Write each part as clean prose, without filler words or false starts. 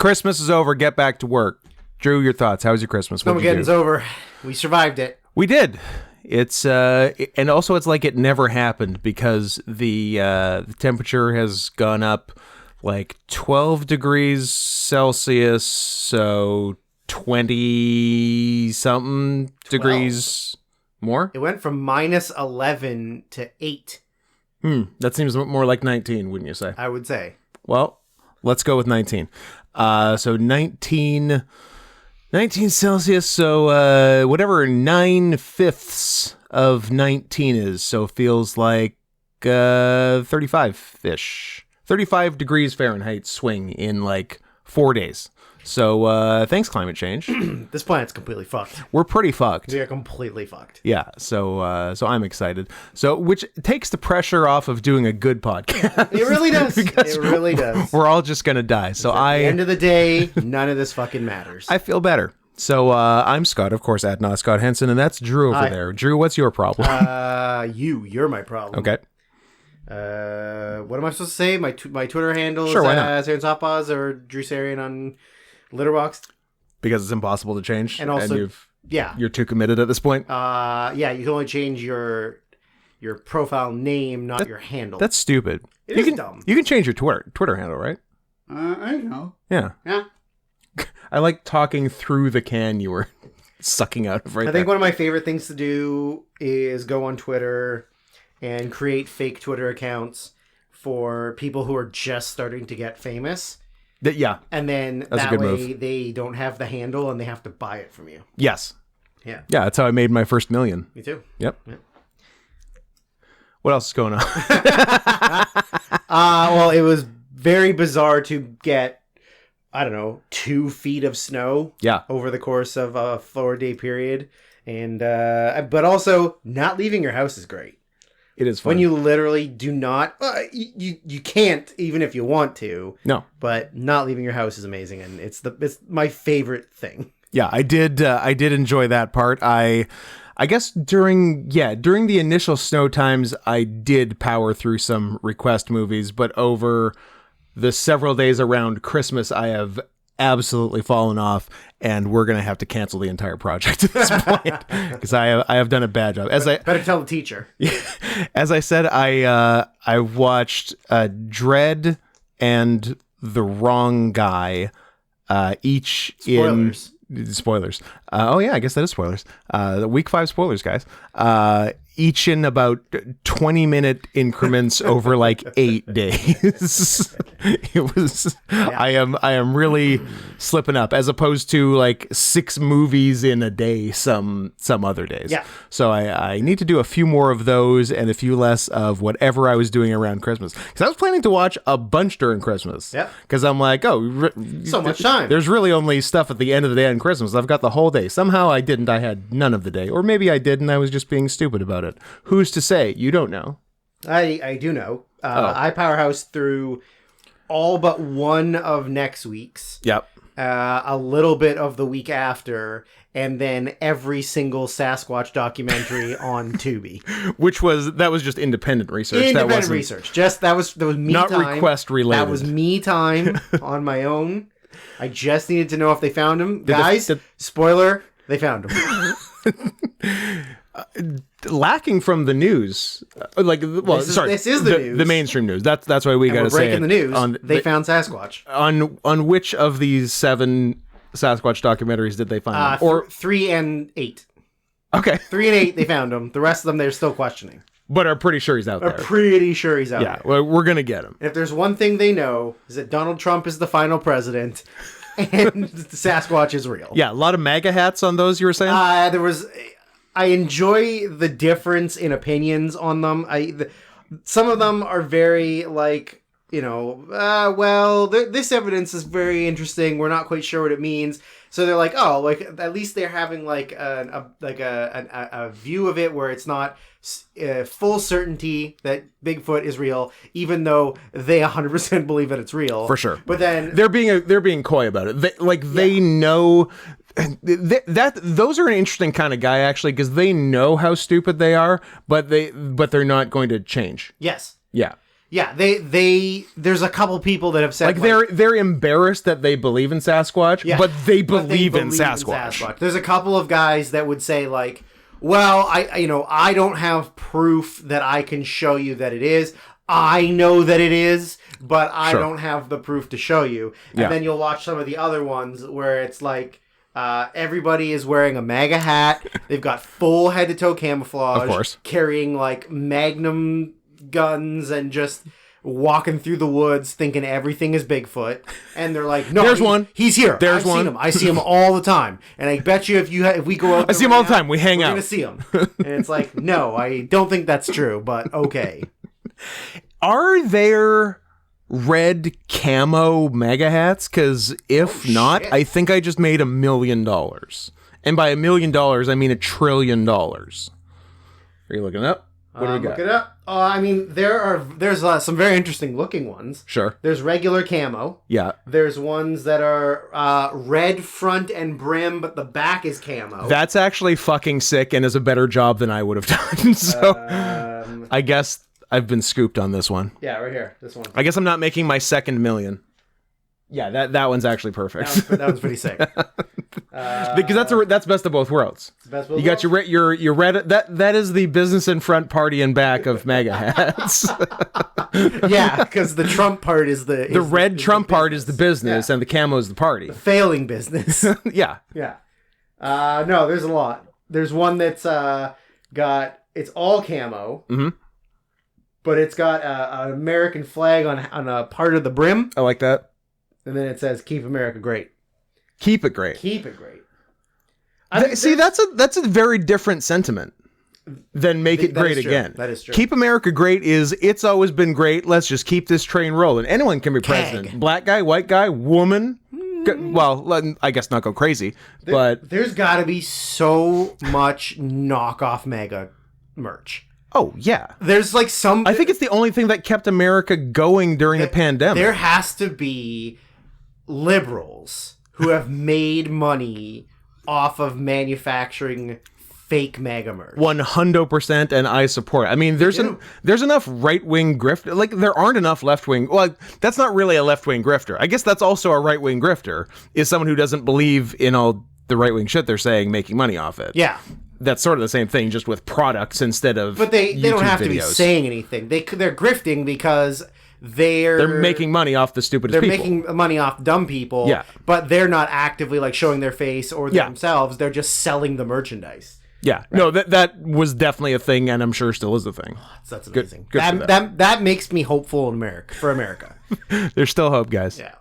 Christmas is over. Get back to work. Drew, your thoughts. How was your Christmas? Snowmageddon's over. We survived it. We did. It's and also it's like it never happened because the temperature has gone up like 12 degrees Celsius, so 20 something degrees more. It went from minus 11 to 8. That seems more like 19, wouldn't you say? I would say. Well, let's go with 19. So 19 Celsius, so whatever 9/5 of 19 is, so feels like 35-ish. 35 degrees Fahrenheit swing in like 4 days. So thanks, climate change. This planet's completely fucked. We're pretty fucked. We are completely fucked. Yeah, so I'm excited. So which takes the pressure off of doing a good podcast. It really does. It really does. We're all just gonna die. So At the end of the day, none of this fucking matters. I feel better. So I'm Scott, of course, at Not Scott Henson, and that's Drew over there. Drew, what's your problem? You're my problem. Okay. What am I supposed to say? My Twitter handle is Sarian Softpaws or Drew Sarian on Litterboxd. Because it's impossible to change, and also, you're too committed at this point. You can only change your profile name, not your handle. That's stupid. It is dumb. You can change your Twitter handle, right? I don't know. Yeah. Yeah. I like talking through the can you were sucking out of right there. I think one of my favorite things to do is go on Twitter and create fake Twitter accounts for people who are just starting to get famous. Yeah. And then that's that a good way move. They don't have the handle and they have to buy it from you. Yes. Yeah. Yeah, that's how I made my first million. Me too. Yep. What else is going on? Well, it was very bizarre to get, 2 feet of snow over the course of a 4-day period. And but also not leaving your house is great. It is fun. When you literally do not, you can't even if you want to. No. But not leaving your house is amazing, and it's my favorite thing. Yeah, I did enjoy that part. I guess during the initial snow times, I did power through some request movies, but over the several days around Christmas, I have absolutely fallen off, and we're gonna have to cancel the entire project at this point because I have done a bad job. Better tell the teacher. As I said, I watched Dread and The Wrong Guy, each Spoilers. Spoilers. I guess that is spoilers. The week 5 spoilers, guys. Each in about 20-minute increments over like 8 days. It was. Yeah. I am really slipping up, as opposed to like 6 movies in a day. Some other days. Yeah. So I need to do a few more of those and a few less of whatever I was doing around Christmas. Because I was planning to watch a bunch during Christmas. Yeah. Because I'm like, so much time. There's really only stuff at the end of the day on Christmas. I've got the whole day. Somehow I didn't. I had none of the day, or maybe I did, and I was just being stupid about it. Who's to say? You don't know. I do know. I powerhouse through all but one of next week's. Yep. A little bit of the week after, and then every single Sasquatch documentary on Tubi. That was just independent research. Independent research. That was me not time. Not request related. That was me time on my own. I just needed to know if they found him. Guys, spoiler, they found him. Lacking from the news, this is the news, the mainstream news. That's why we got to say breaking the news. They found Sasquatch. On which of these 7 Sasquatch documentaries did they find him? Or 3 and 8. Okay, 3 and 8 they found him. The rest of them they're still questioning, but are pretty sure he's out there. Pretty sure he's out there. Yeah, well, we're gonna get him. If there's one thing they know is that Donald Trump is the final president, and Sasquatch is real. Yeah, a lot of MAGA hats on those. You were saying I enjoy the difference in opinions on them. Some of them are very this evidence is very interesting. We're not quite sure what it means. So they're like, at least they're having a view of it where it's not full certainty that Bigfoot is real, even though they 100% believe that it's real. For sure. But then they're being coy about it. They know. Those are an interesting kind of guy, actually, because they know how stupid they are, but they're not going to change. Yes. Yeah. Yeah, there's a couple people that have said Like they're embarrassed that they believe in Sasquatch, but they believe in Sasquatch. There's a couple of guys that would say like, well, I don't have proof that I can show you that it is. I know that it is, but I don't have the proof to show you. And then you'll watch some of the other ones where it's like everybody is wearing a MAGA hat. They've got full head to toe camouflage. Of course. Carrying like Magnum guns and just walking through the woods thinking everything is Bigfoot. And they're like, no, there's one. He's here. There's one. Seen him. I see him all the time. And I bet you if we go out there I see him all the time. We hang out. We're going to see him. And it's like, no, I don't think that's true, but okay. Are there red camo MAGA hats? Because if not, I think I just made $1 million. And by $1 million, I mean $1 trillion. Are you looking it up? What do we got? Look it up. I mean, there's some very interesting looking ones. Sure. There's regular camo. Yeah. There's ones that are red front and brim, but the back is camo. That's actually fucking sick and is a better job than I would have done. So I guess I've been scooped on this one. Yeah, right here. This one. I guess I'm not making my second million. Yeah, that one's actually perfect. That one's pretty sick. Because that's best of both worlds. You got your red. That is the business in front, party in back of MAGA hats. Yeah, because the Trump part is the red Trump part is the business, and the camo is the party. The failing business. Yeah. Yeah. No, there's a lot. There's one that's it's all camo. Mm-hmm. But it's got an American flag on a part of the brim. I like that. And then it says, "Keep America Great." Keep it great. Keep it great. See, that's a very different sentiment than make it great again. That is true. Keep America great is it's always been great. Let's just keep this train rolling. Anyone can be president. Black guy, white guy, woman. Well, I guess not go crazy, but there's got to be so much knockoff MAGA merch. Oh, yeah. There's like some... I think it's the only thing that kept America going during the pandemic. There has to be liberals who have made money off of manufacturing fake MAGA merch. 100%, and I support it. I mean, there's enough right-wing grifter. Like, there aren't enough left-wing... Well, that's not really a left-wing grifter. I guess that's also a right-wing grifter, is someone who doesn't believe in all the right-wing shit they're saying, making money off it. Yeah. That's sort of the same thing, just with products instead of But they don't have videos. to be saying anything. They're grifting because they're making money off the stupidest people. They're making money off dumb people. Yeah. But they're not actively like showing their face or themselves. They're just selling the merchandise. Yeah. Right. No, that was definitely a thing, and I'm sure still is a thing. That's amazing. Good that makes me hopeful in America. There's still hope, guys. Yeah.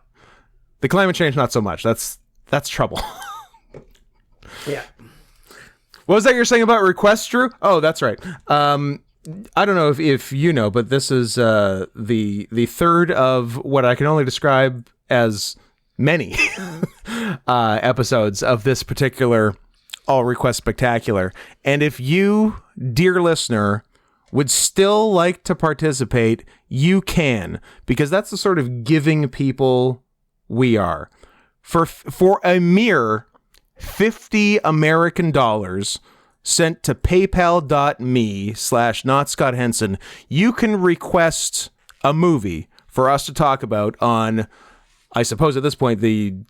The climate change, not so much. That's trouble. Yeah. What was that you're saying about requests, Drew? Oh, that's right. I don't know if you know, but this is the third of what I can only describe as many episodes of this particular All Request Spectacular. And if you, dear listener, would still like to participate, you can, because that's the sort of giving people we are. For a mere $50 American sent to paypal.me/NotScottHenson, you can request a movie for us to talk about on, I suppose at this point, the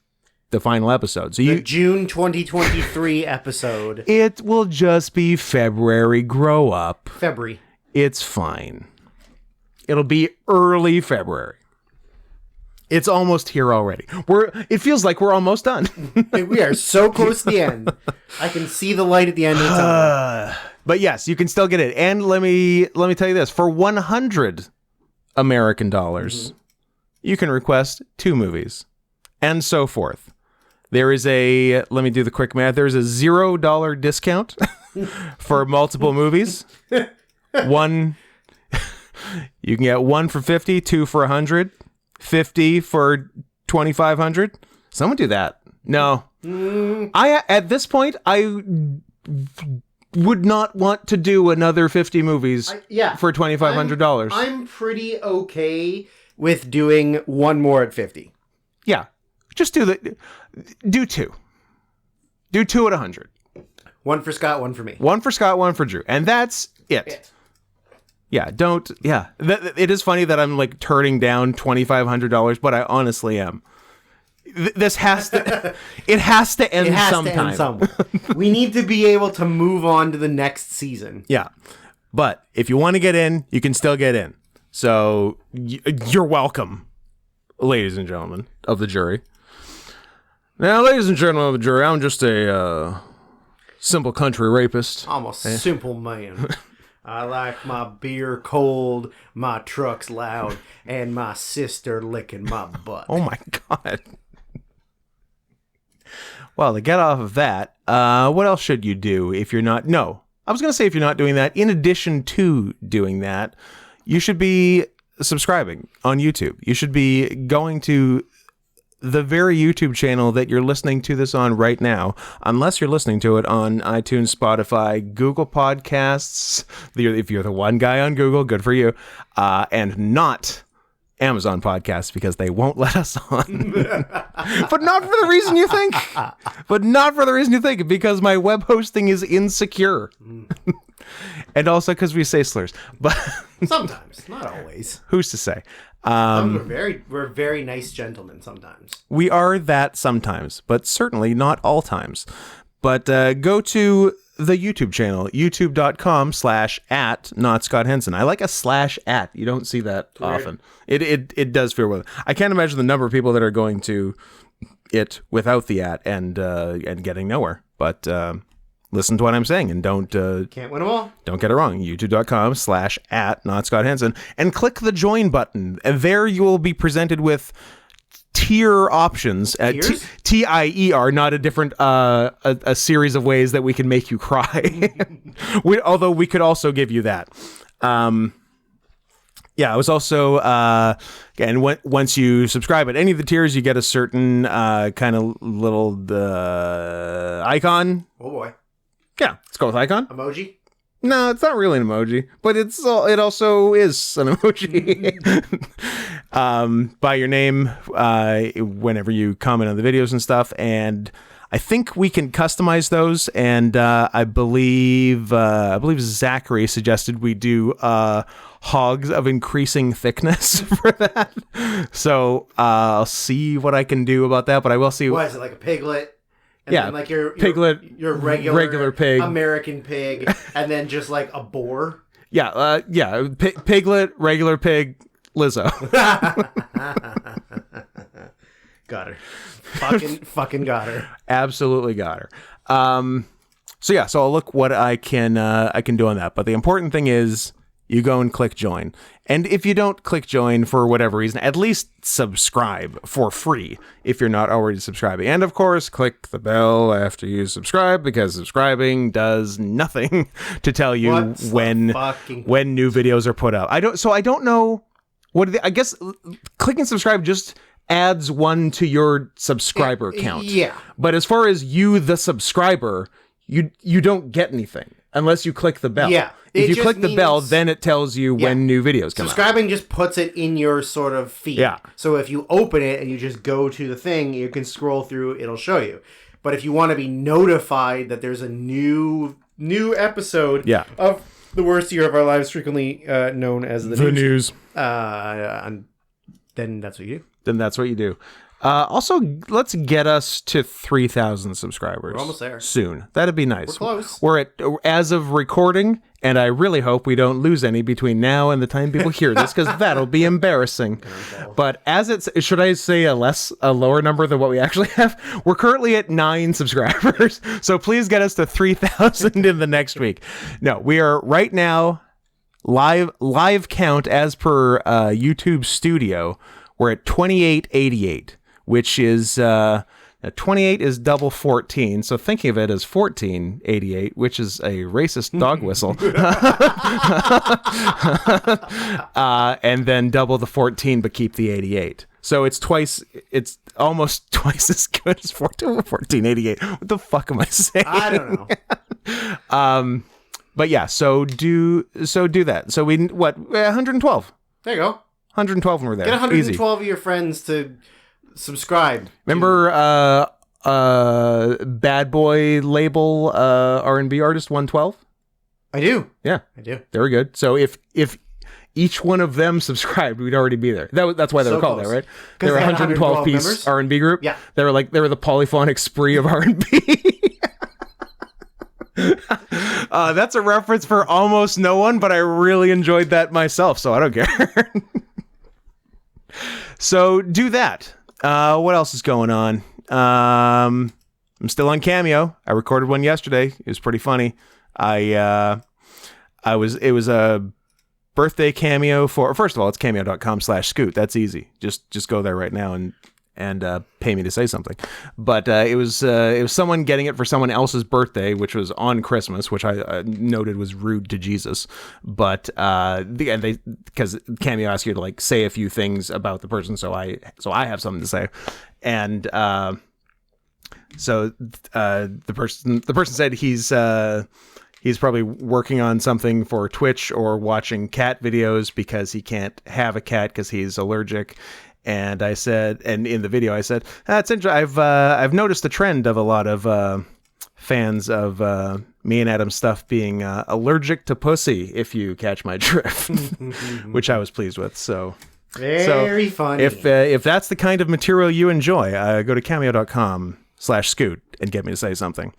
final episode. So the June 2023 episode. It will just be February. Grow up. February. It's fine. It'll be early February. It's almost here already. It feels like we're almost done. We are so close to the end. I can see the light at the end of the tunnel. But yes, you can still get it. And let me tell you this: for $100 American, you can request 2 movies, and so forth. There is let me do the quick math. There's a $0 discount for multiple movies. One, you can get 1 for 50, 2 for 100. 50 for 2,500. Someone do that. No. At this point, I would not want to do another 50 movies for $2,500. I'm pretty okay with doing one more at 50. Yeah. Just do 2. Do 2 at 100. One for Scott, one for me. 1 for Scott, 1 for Drew. And that's it. Yeah, don't. Yeah, it is funny that I'm like turning down $2,500, but I honestly am. This has to. It has to end sometime. somewhere. We need to be able to move on to the next season. Yeah, but if you want to get in, you can still get in. So you're welcome, ladies and gentlemen of the jury. Now, ladies and gentlemen of the jury, I'm just a simple country rapist. I'm a simple man. I like my beer cold, my trucks loud, and my sister licking my butt. Oh my God. Well, to get off of that, what else should you do if you're not... No, I was going to say if you're not doing that. In addition to doing that, you should be subscribing on YouTube. You should be going to the very YouTube channel that you're listening to this on right now, unless you're listening to it on iTunes, Spotify, Google Podcasts. If you're the one guy on Google, good for you. And not Amazon Podcasts, because they won't let us on. But not for the reason you think. Because my web hosting is insecure. And also because we say slurs. But sometimes, not always. Who's to say? We're very nice gentlemen sometimes. We are that sometimes, but certainly not all times. But go to the YouTube channel, youtube.com/@NotScottHenson. I like a /@ You don't see that often. It does feel weird. I can't imagine the number of people that are going to it without the @ and getting nowhere. But listen to what I'm saying and don't... Can't win them all. Don't get it wrong. youtube.com/@NotScottHenson and click the join button. And there you will be presented with tier options. TIER, not a different a series of ways that we can make you cry. Although we could also give you that. Yeah, I was also, and once you subscribe at any of the tiers, you get a certain kind of little icon. Oh boy. Yeah, let's go with icon. Emoji? No, it's not really an emoji, but it also is an emoji. By your name, whenever you comment on the videos and stuff, and I think we can customize those. And I believe Zachary suggested we do hogs of increasing thickness for that. So I'll see what I can do about that. But I will see. What is it, like a piglet? And yeah, then like your piglet, your regular pig, American pig, and then just like a boar. Yeah, piglet, regular pig, Lizzo. Got her. Fucking got her. Absolutely got her. So I'll look what I can do on that. But the important thing is you go and click join. And if you don't click join for whatever reason, at least subscribe for free if you're not already subscribing. And of course, click the bell after you subscribe, because subscribing does nothing to tell you when new videos are put up. I don't know I guess clicking subscribe just adds one to your subscriber count. Yeah. But as far as you, the subscriber, you don't get anything unless you click the bell. Yeah. If you click the bell, then it tells you when new videos come out. Subscribing just puts it in your sort of feed. Yeah. So if you open it and you just go to the thing, you can scroll through, it'll show you. But if you want to be notified that there's a new episode of The Worst Year of Our Lives, frequently known as the news. Then that's what you do. Then that's what you do. Also, let's get us to 3,000 subscribers. We're almost there. Soon. That'd be nice. We're close. We're at, as of recording, and I really hope we don't lose any between now and the time people hear this, because that'll be embarrassing. But should I say a lower number than what we actually have? We're currently at 9 subscribers, so please get us to 3,000 in the next week. No, we are right now live count as per YouTube Studio. We're at 2888. Which is 28 is double 14, so thinking of it as 1488, which is a racist dog whistle, and then double the 14 but keep the 88. So it's almost twice as good as 1488. What the fuck am I saying? I don't know. But yeah, so do that. So 112. There you go. 112 when we're there. Get 112 Easy. of your friends to subscribe. Remember Bad Boy label R&B artist 112? I do. Yeah. I do. Very good. So if each one of them subscribed, we'd already be there. That's why they So were called close. that, right? 'Cause They were they had 112 piece members. R&B group. Yeah. They were the polyphonic spree of R&B. That's a reference for almost no one, but I really enjoyed that myself, so I don't care. So do that. What else is going on? I'm still on Cameo. I recorded one yesterday. It was pretty funny. It was a birthday cameo for, first of all, it's cameo.com/scoot. That's easy. Just go there right now and pay me to say something. But it was someone getting it for someone else's birthday, which was on Christmas, which I noted was rude to Jesus. But because Cameo asks you to like say a few things about the person, so I have something to say, and so the person said he's probably working on something for Twitch or watching cat videos because he can't have a cat because he's allergic. And I said, and in the video I said, that's interesting. I've noticed the trend of a lot of fans of me and Adam's stuff being allergic to pussy, if you catch my drift, which I was pleased with. So Very funny. If that's the kind of material you enjoy, go to cameo.com/scoot and get me to say something.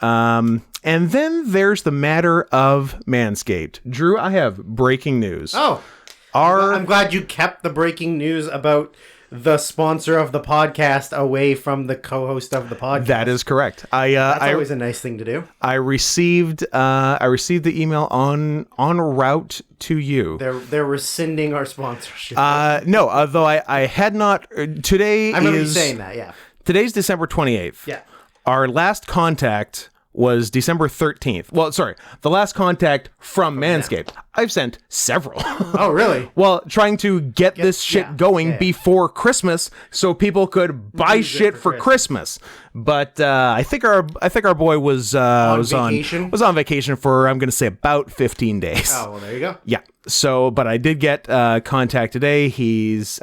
And then there's the matter of Manscaped. Drew, I have breaking news. Oh, I'm glad you kept the breaking news about the sponsor of the podcast away from the co-host of the podcast. That is correct. That's always a nice thing to do. I received the email en route to you. They're rescinding our sponsorship. No, although I had not. Today I remember you saying that. Yeah. Today's December 28th. Yeah. Our last contact was December 13th. Well, sorry, the last contact from Manscaped. I've sent several. Oh, really? Well, trying to get this shit going before Christmas so people could buy shit for Christmas. But I think our boy was on vacation for, I'm going to say, about 15 days. Oh, well, there you go. Yeah. So, but I did get contact today. He's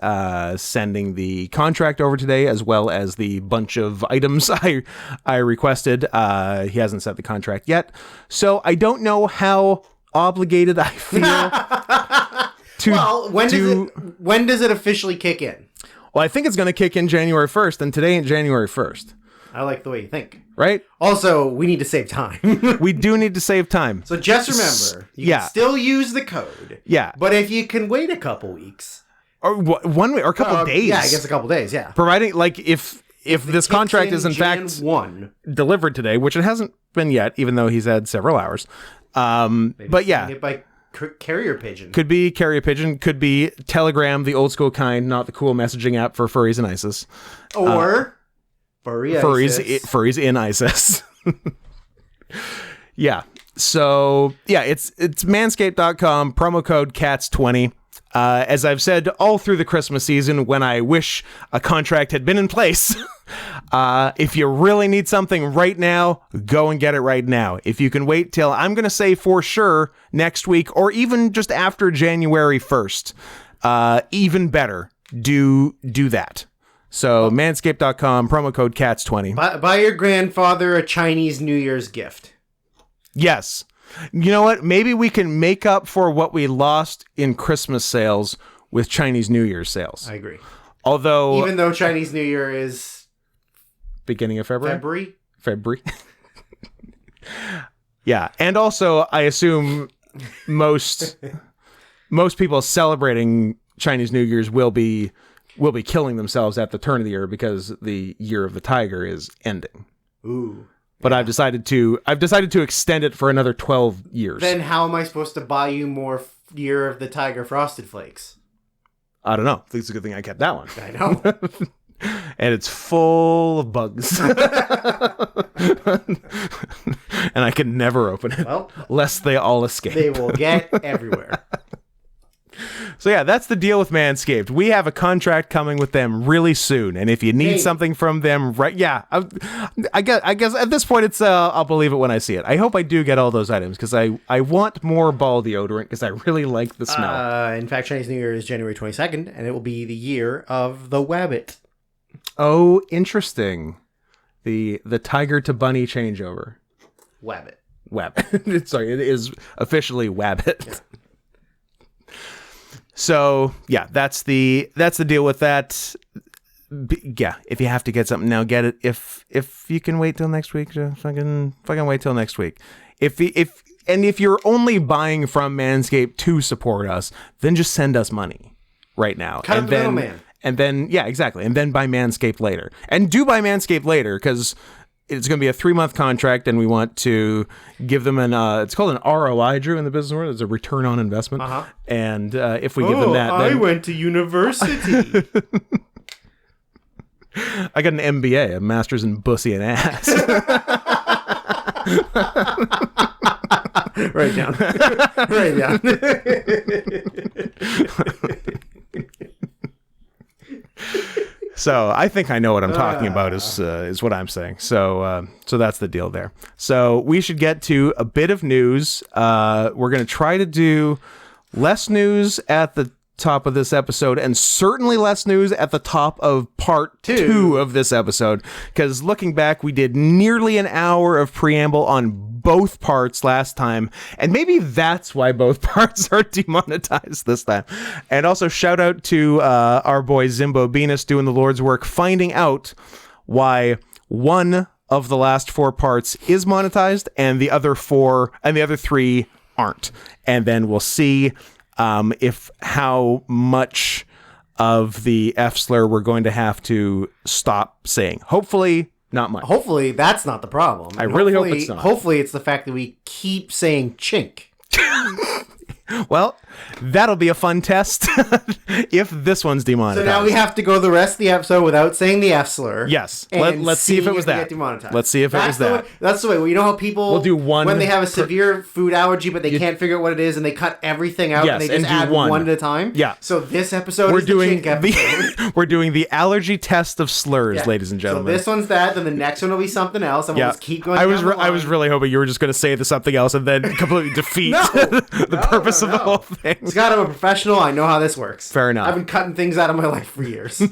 sending the contract over today, as well as the bunch of items I requested. He hasn't sent the contract yet, so I don't know how obligated I feel to. Well, when does it officially kick in? Well, I think it's going to kick in January 1st, and today ain't January 1st. I like the way you think. Right? Also, we need to save time. We do need to save time. So just remember, you can still use the code. Yeah. But if you can wait a couple weeks. Or 1 week, or a couple days. Yeah, I guess a couple days, yeah. Providing, like, if this contract is in fact delivered today, which it hasn't been yet, even though he's had several hours. But yeah. It by carrier pigeon. Could be carrier pigeon, could be Telegram, the old school kind, not the cool messaging app for furries in ISIS. Or furries in ISIS. Yeah. So, yeah, it's manscaped.com, promo code CATS20. As I've said all through the Christmas season, when I wish a contract had been in place, if you really need something right now, go and get it right now. If you can wait till, I'm going to say for sure, next week, or even just after January 1st, even better, do that. So, manscaped.com, promo code CATS20. Buy your grandfather a Chinese New Year's gift. Yes. You know what? Maybe we can make up for what we lost in Christmas sales with Chinese New Year's sales. I agree. Although... Even though Chinese New Year is... Beginning of February? February. Yeah. And also, I assume most people celebrating Chinese New Year's will be killing themselves at the turn of the year because the year of the tiger is ending. Ooh. But yeah. I've decided to extend it for another 12 years. Then how am I supposed to buy you more Year of the Tiger Frosted Flakes? I don't know. I think it's a good thing I kept that one. I know. And it's full of bugs. And I can never open it. Well, lest they all escape. They will get everywhere. So yeah, that's the deal with Manscaped. We have a contract coming with them really soon, and if you need something from them, right? Yeah, I guess at this point it's I'll believe it when I see it. I hope I do get all those items because I want more ball deodorant because I really like the smell. In fact, Chinese New Year is January 22nd, and it will be the year of the Wabbit. Oh, interesting. The tiger to bunny changeover. Wabbit. Sorry, it is officially Wabbit. Yeah. So yeah, that's the deal with that. Yeah, if you have to get something now, get it. If you can wait till next week, fucking wait till next week. If you're only buying from Manscaped to support us, then just send us money right now. Cut out the middleman. And then yeah, exactly. And then buy Manscaped later. And do buy Manscaped later because it's going to be a 3-month contract, and we want to give them it's called an ROI, Drew, in the business world. It's a return on investment. And if we give them that, then... I went to university. I got an MBA, a master's in bussy and ass. Write down. Write down. So I think I know what I'm talking about is what I'm saying. So that's the deal there. So we should get to a bit of news. We're going to try to do less news at the top of this episode, and certainly less news at the top of part 2 of this episode, because looking back, we did nearly an hour of preamble on both parts last time, and maybe that's why both parts are demonetized this time. And also shout out to our boy Zimbo Venus doing the Lord's work, finding out why one of the last 4 parts is monetized and the other 3 aren't. And then we'll see if how much of the F slur we're going to have to stop saying. Hopefully not much. Hopefully that's not the problem. I really hope it's not. Hopefully it's the fact that we keep saying chink. Well, that'll be a fun test if this one's demonetized. So now we have to go the rest of the episode without saying the F slur. Yes. Let's see if it was that. Let's see if it was that. That's the way. Well, you know how people do one when they have a severe food allergy, but they can't figure out what it is, and they cut everything out, and they just add one at a time. Yeah. So this episode is the chink episode. We're doing the allergy test of slurs, ladies and gentlemen. So this one's that, then the next one will be something else, and we'll just keep going. I was really hoping you were just going to say the something else and then completely defeat the purpose of the whole thing. Scott, I'm a professional. I know how this works. Fair enough. I've been cutting things out of my life for years.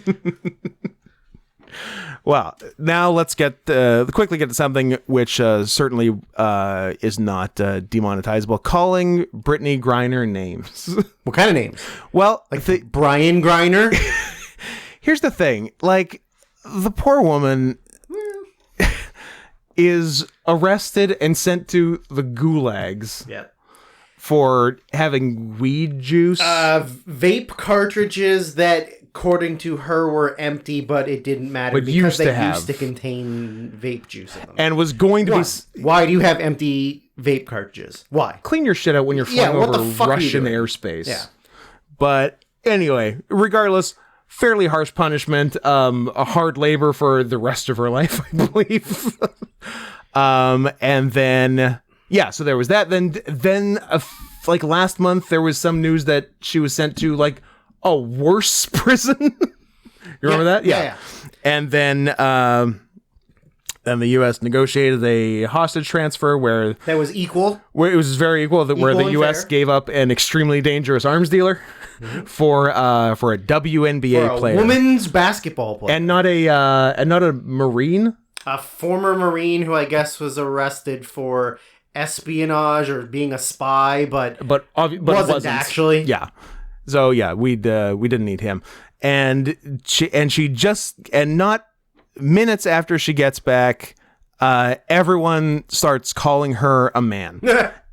Well, now let's quickly get to something which certainly is not demonetizable. Calling Brittany Griner names. What kind of names? Well, like Brian Griner. Here's the thing. Like, the poor woman is arrested and sent to the gulags. Yeah. For having weed juice. Vape cartridges that, according to her, were empty, but it didn't matter because used to contain vape juice in them. And was going to be... Why do you have empty vape cartridges? Why? Clean your shit out when you're flying over Russian airspace. Yeah. But anyway, regardless, fairly harsh punishment. A hard labor for the rest of her life, I believe. And then... Yeah, so there was that. Then like last month, there was some news that she was sent to like a worse prison. You remember that? Yeah. And then the U.S. negotiated a hostage transfer where that was equal. Where it was very equal. Where the U.S. gave up an extremely dangerous arms dealer for a WNBA player, women's basketball player, and not a Marine, a former Marine who I guess was arrested for espionage or being a spy, but wasn't actually. Yeah. So yeah, we didn't need him, and not minutes after she gets back, everyone starts calling her a man,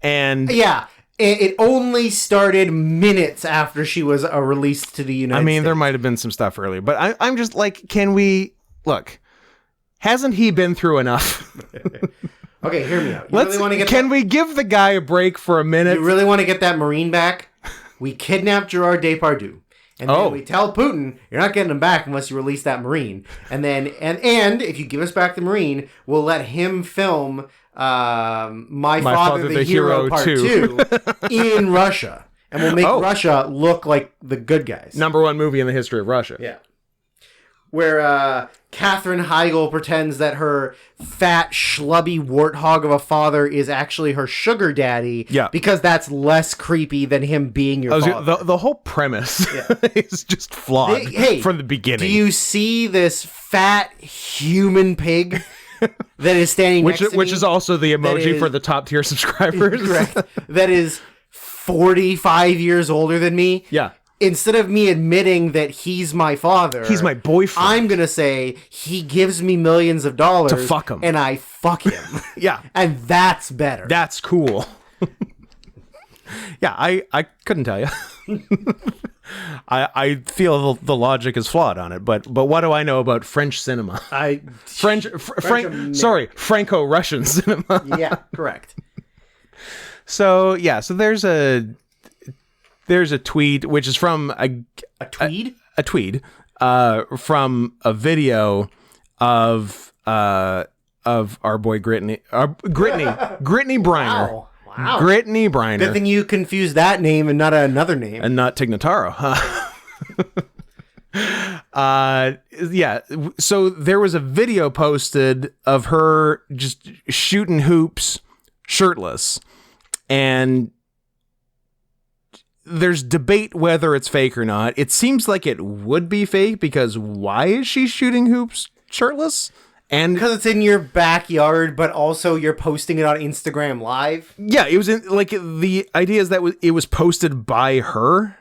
and yeah. It only started minutes after she was released to the United States. There might have been some stuff earlier, but I'm just like, can we look? Hasn't he been through enough? Okay, hear me out. Can we give the guy a break for a minute? You really want to get that Marine back? We kidnapped Gerard Depardieu. And then we tell Putin, you're not getting him back unless you release that Marine. And then, and if you give us back the Marine, we'll let him film My Father the Hero Part 2 in Russia. And we'll make Russia look like the good guys. #1 movie in the history of Russia. Yeah. Where Katherine Heigl pretends that her fat, schlubby warthog of a father is actually her sugar daddy. Yeah. Because that's less creepy than him being your father. The whole premise is just flawed from the beginning. Do you see this fat human pig that is standing next to me? Which is also the emoji for the top tier subscribers. Correct. That is 45 years older than me. Yeah. instead of me admitting that he's my father, He's my boyfriend. I'm gonna say he gives me millions of dollars To fuck him. and I fuck him. Yeah. And that's better. That's cool. Yeah, I couldn't tell you. I feel the logic is flawed on it, but what do I know about French cinema? Franco-Russian cinema. Yeah, correct. So there's a tweet which is from A tweed? a tweet from a video of our boy Brittany Briner. Wow. Brittany Briner. Good thing you confused that name and not another name. And not Tig Notaro. So there was a video posted of her just shooting hoops shirtless. And there's debate whether it's fake or not. It seems like it would be fake because why is she shooting hoops shirtless? And because it's in your backyard, but also you're posting it on Instagram Live. Yeah, it was in like the idea is that it was posted by her.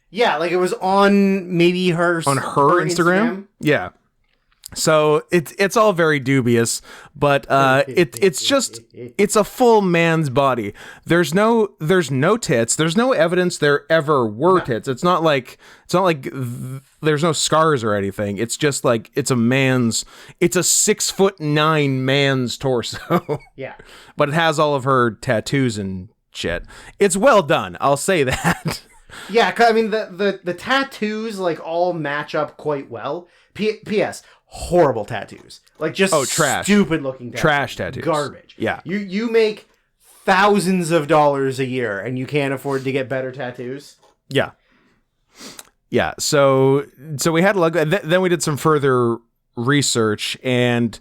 Yeah, like it was on maybe her Instagram. Yeah. So it's all very dubious, but it's a full man's body. There's no tits. There's no evidence there ever were tits. It's not like there's no scars or anything. It's just like it's a 6'9" man's torso. Yeah. But it has all of her tattoos and shit. It's well done. I'll say that. Yeah, I mean the tattoos like all match up quite well. P.S. Horrible tattoos, like just trash, stupid looking tattoos. Trash tattoos, garbage. Yeah, you make thousands of dollars a year and you can't afford to get better tattoos. Yeah. So we had a look. Then we did some further research, and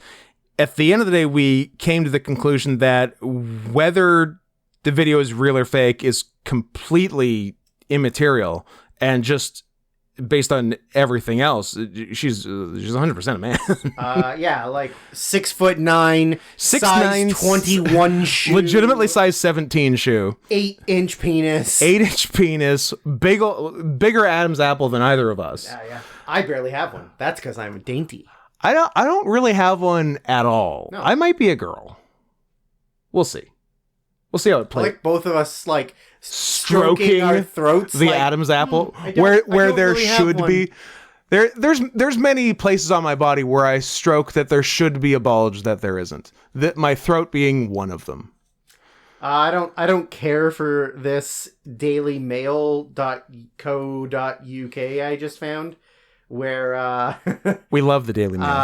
at the end of the day, we came to the conclusion that whether the video is real or fake is completely immaterial, and just based on everything else, she's 100% a man. Yeah, like 6'9", size 21 shoe, legitimately size 17 shoe, 8-inch penis, 8-inch penis, bigger Adam's apple than either of us. Yeah. I barely have one. That's because I'm dainty. I don't really have one at all. No. I might be a girl. We'll see. We'll see how it plays. Like both of us, like stroking our throats, the like, Adam's apple, I don't there really should be. There's many places on my body where I stroke that there should be a bulge that there isn't. That my throat being one of them. I don't care for this dailymail.co.uk I just found, where we love the Daily Mail here.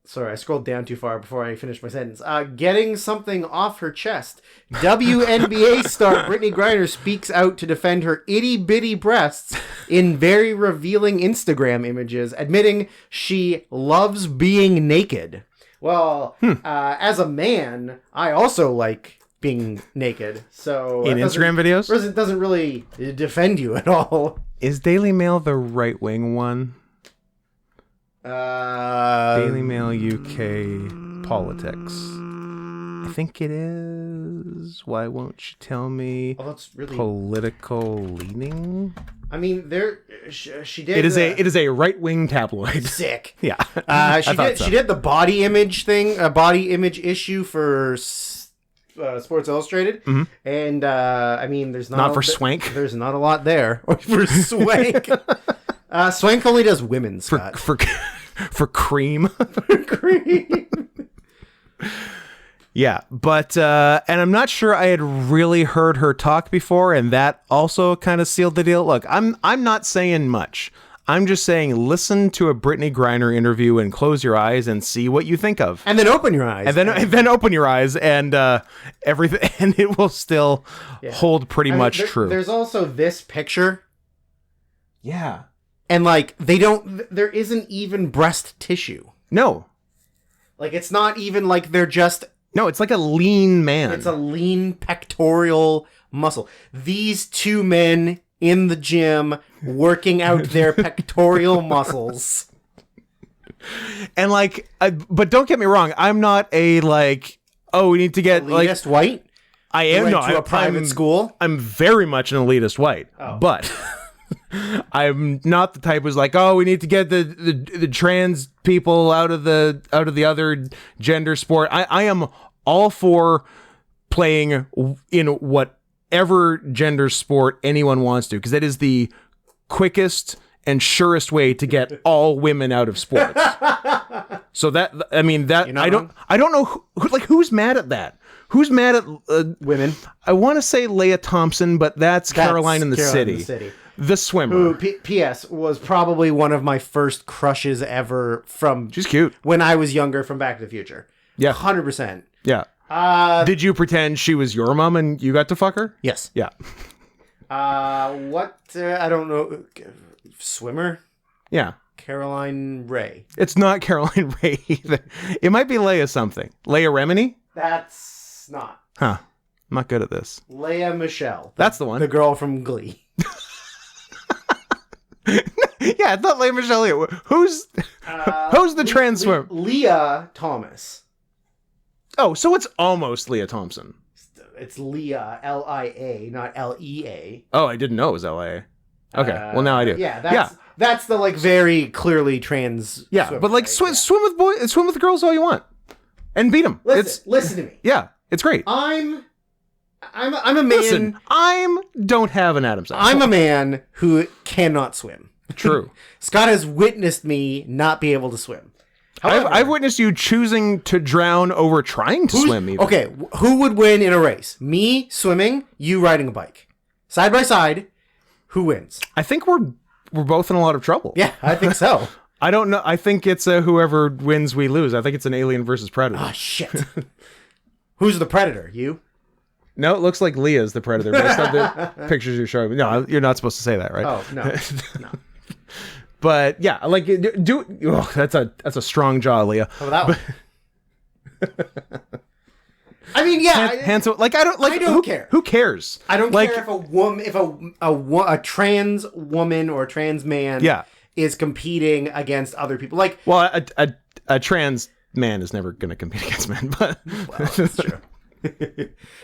Sorry, I scrolled down too far before I finished my sentence. Getting something off her chest. WNBA star Brittany Griner speaks out to defend her itty-bitty breasts in very revealing Instagram images, admitting she loves being naked. Well, as a man, I also like being naked. So in Instagram videos? It doesn't really defend you at all. Is Daily Mail the right-wing one? Daily Mail UK politics. I think it is. Why won't you tell me? Oh, that's really political leaning. I mean, she did. It is a right wing tabloid. Sick. Yeah. She did the body image thing, a body image issue for Sports Illustrated, and I mean, there's not for Swank. There's not a lot there for Swank. Swank only does women's for cream. For cream. Yeah, but and I'm not sure I had really heard her talk before, and that also kind of sealed the deal. Look, I'm not saying much. I'm just saying listen to a Brittany Griner interview and close your eyes and see what you think of. And then open your eyes. And then open your eyes and everything, and it will still hold pretty much true. There's also this picture. Yeah. And like there isn't even breast tissue. No. Like it's not even like they're just. No, it's like a lean man. It's a lean pectoral muscle. These two men in the gym working out their pectoral muscles. And like, but don't get me wrong, I'm not a like, oh, we need to get elitist like white. I am went to a private school. I'm very much an elitist white, but I'm not the type who's like, oh, we need to get the trans people out of the other gender sport. I am all for playing in whatever gender sport anyone wants to, because that is the quickest and surest way to get all women out of sports. So that, I mean, that I don't know who's mad at that. Who's mad at women? I want to say Leah Thompson, but that's Caroline in the City. The swimmer. Who, P.S., was probably one of my first crushes ever from... She's cute. When I was younger, from Back to the Future. Yeah. 100%. Yeah. Did you pretend she was your mom and you got to fuck her? Yes. Yeah. What? I don't know. Swimmer? Yeah. Caroline Ray. It's not Caroline Ray either. It might be Leia something. Leia Remini? That's not. Huh. I'm not good at this. Leia Michelle. That's the one. The girl from Glee. Yeah, it's not Leia Michelle. Who's the trans swimmer? Leah Thomas. Oh, so it's almost Leah Thompson. It's Leah, L-I-A, not L-E-A. Oh, I didn't know it was L-A. Okay, well now I do. Yeah, that's the like very clearly trans. Yeah, swimmer, but like right? swim with boys, swim with girls all you want, and beat them. Listen to me. Yeah, it's great. I'm a man. Listen, don't have an Adam's apple. I'm a man who cannot swim. True. Scott has witnessed me not be able to swim. However, I've witnessed you choosing to drown over trying to swim. Even. Okay, who would win in a race? Me swimming, you riding a bike, side by side. Who wins? I think we're both in a lot of trouble. Yeah, I think so. I don't know. I think it's whoever wins, we lose. I think it's an Alien versus Predator. Ah, shit. Who's the predator? You? No, it looks like Leah's the Predator based on the pictures you're showing me. No, you're not supposed to say that, right? Oh, no. No. But yeah, like that's a strong jaw, Leah. Oh, that one. I mean, yeah. Handsome. Like I don't care. Who cares? I don't care if a woman, if a trans woman or a trans man, is competing against other people. Like, well, a trans man is never going to compete against men, but well, that's true.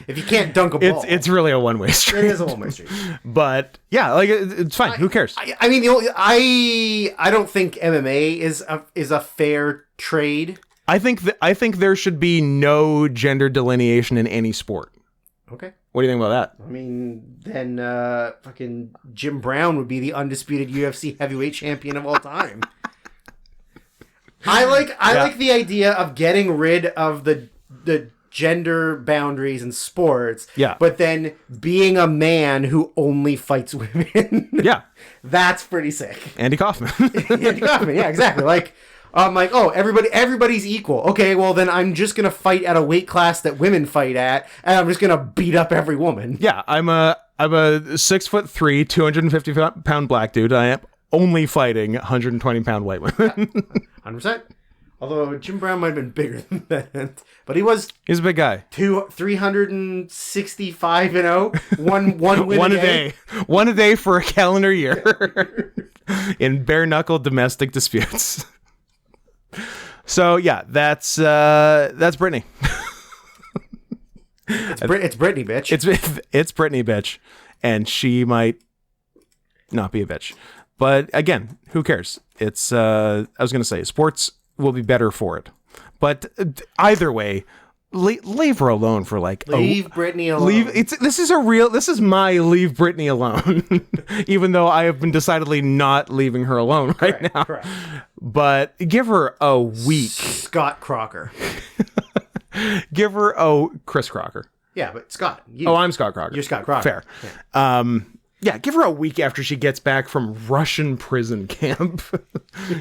If you can't dunk a ball, it's really a one-way street. It is a one-way street. But yeah, like it's fine. Who cares? I mean, I don't think MMA is a fair trade. I think there should be no gender delineation in any sport. Okay. What do you think about that? I mean, then fucking Jim Brown would be the undisputed UFC heavyweight champion of all time. I like the idea of getting rid of the gender boundaries in sports. Yeah. But then being a man who only fights women. Yeah. That's pretty sick. Andy Kaufman. Andy Kaufman, yeah, exactly. Like, I'm like, oh, everybody's equal. Okay, well then I'm just gonna fight at a weight class that women fight at, and I'm just gonna beat up every woman. Yeah, I'm a 6'3", 250-pound black dude. I am only fighting 120-pound white women. 100%. Although Jim Brown might have been bigger than that, but he's a big guy. 365-0, one win one a day, one a day for a calendar year, in bare knuckle domestic disputes. So yeah, that's Brittany. It's Brittany, bitch. It's Brittany, bitch, and she might not be a bitch, but again, who cares? It's I was gonna say sports will be better for it, but either way, leave her alone for like leave Brittany alone. This is my leave Brittany alone. Even though I have been decidedly not leaving her alone right now. Correct. But give her a week. Scott Crocker. Give her Chris Crocker. Yeah, but Scott. I'm Scott Crocker. You're Scott Crocker. Fair. Yeah. Yeah, give her a week after she gets back from Russian prison camp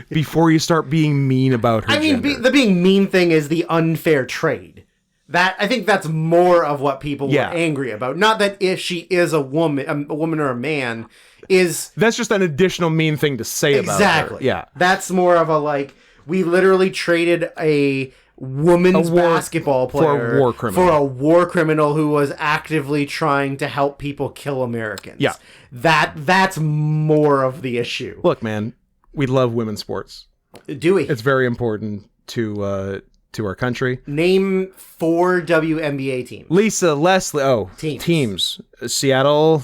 before you start being mean about her. I mean, the being mean thing is the unfair trade. I think that's more of what people were angry about. Not that if she is a woman or a man is... That's just an additional mean thing to say about her. Exactly. Yeah. That's more of a like, we literally traded a woman's basketball player for a war criminal who was actively trying to help people kill Americans. Yeah. That's more of the issue. Look, man, we love women's sports. Do we? It's very important to to our country. Name 4 WNBA teams. Lisa, Leslie. Oh, teams. Seattle.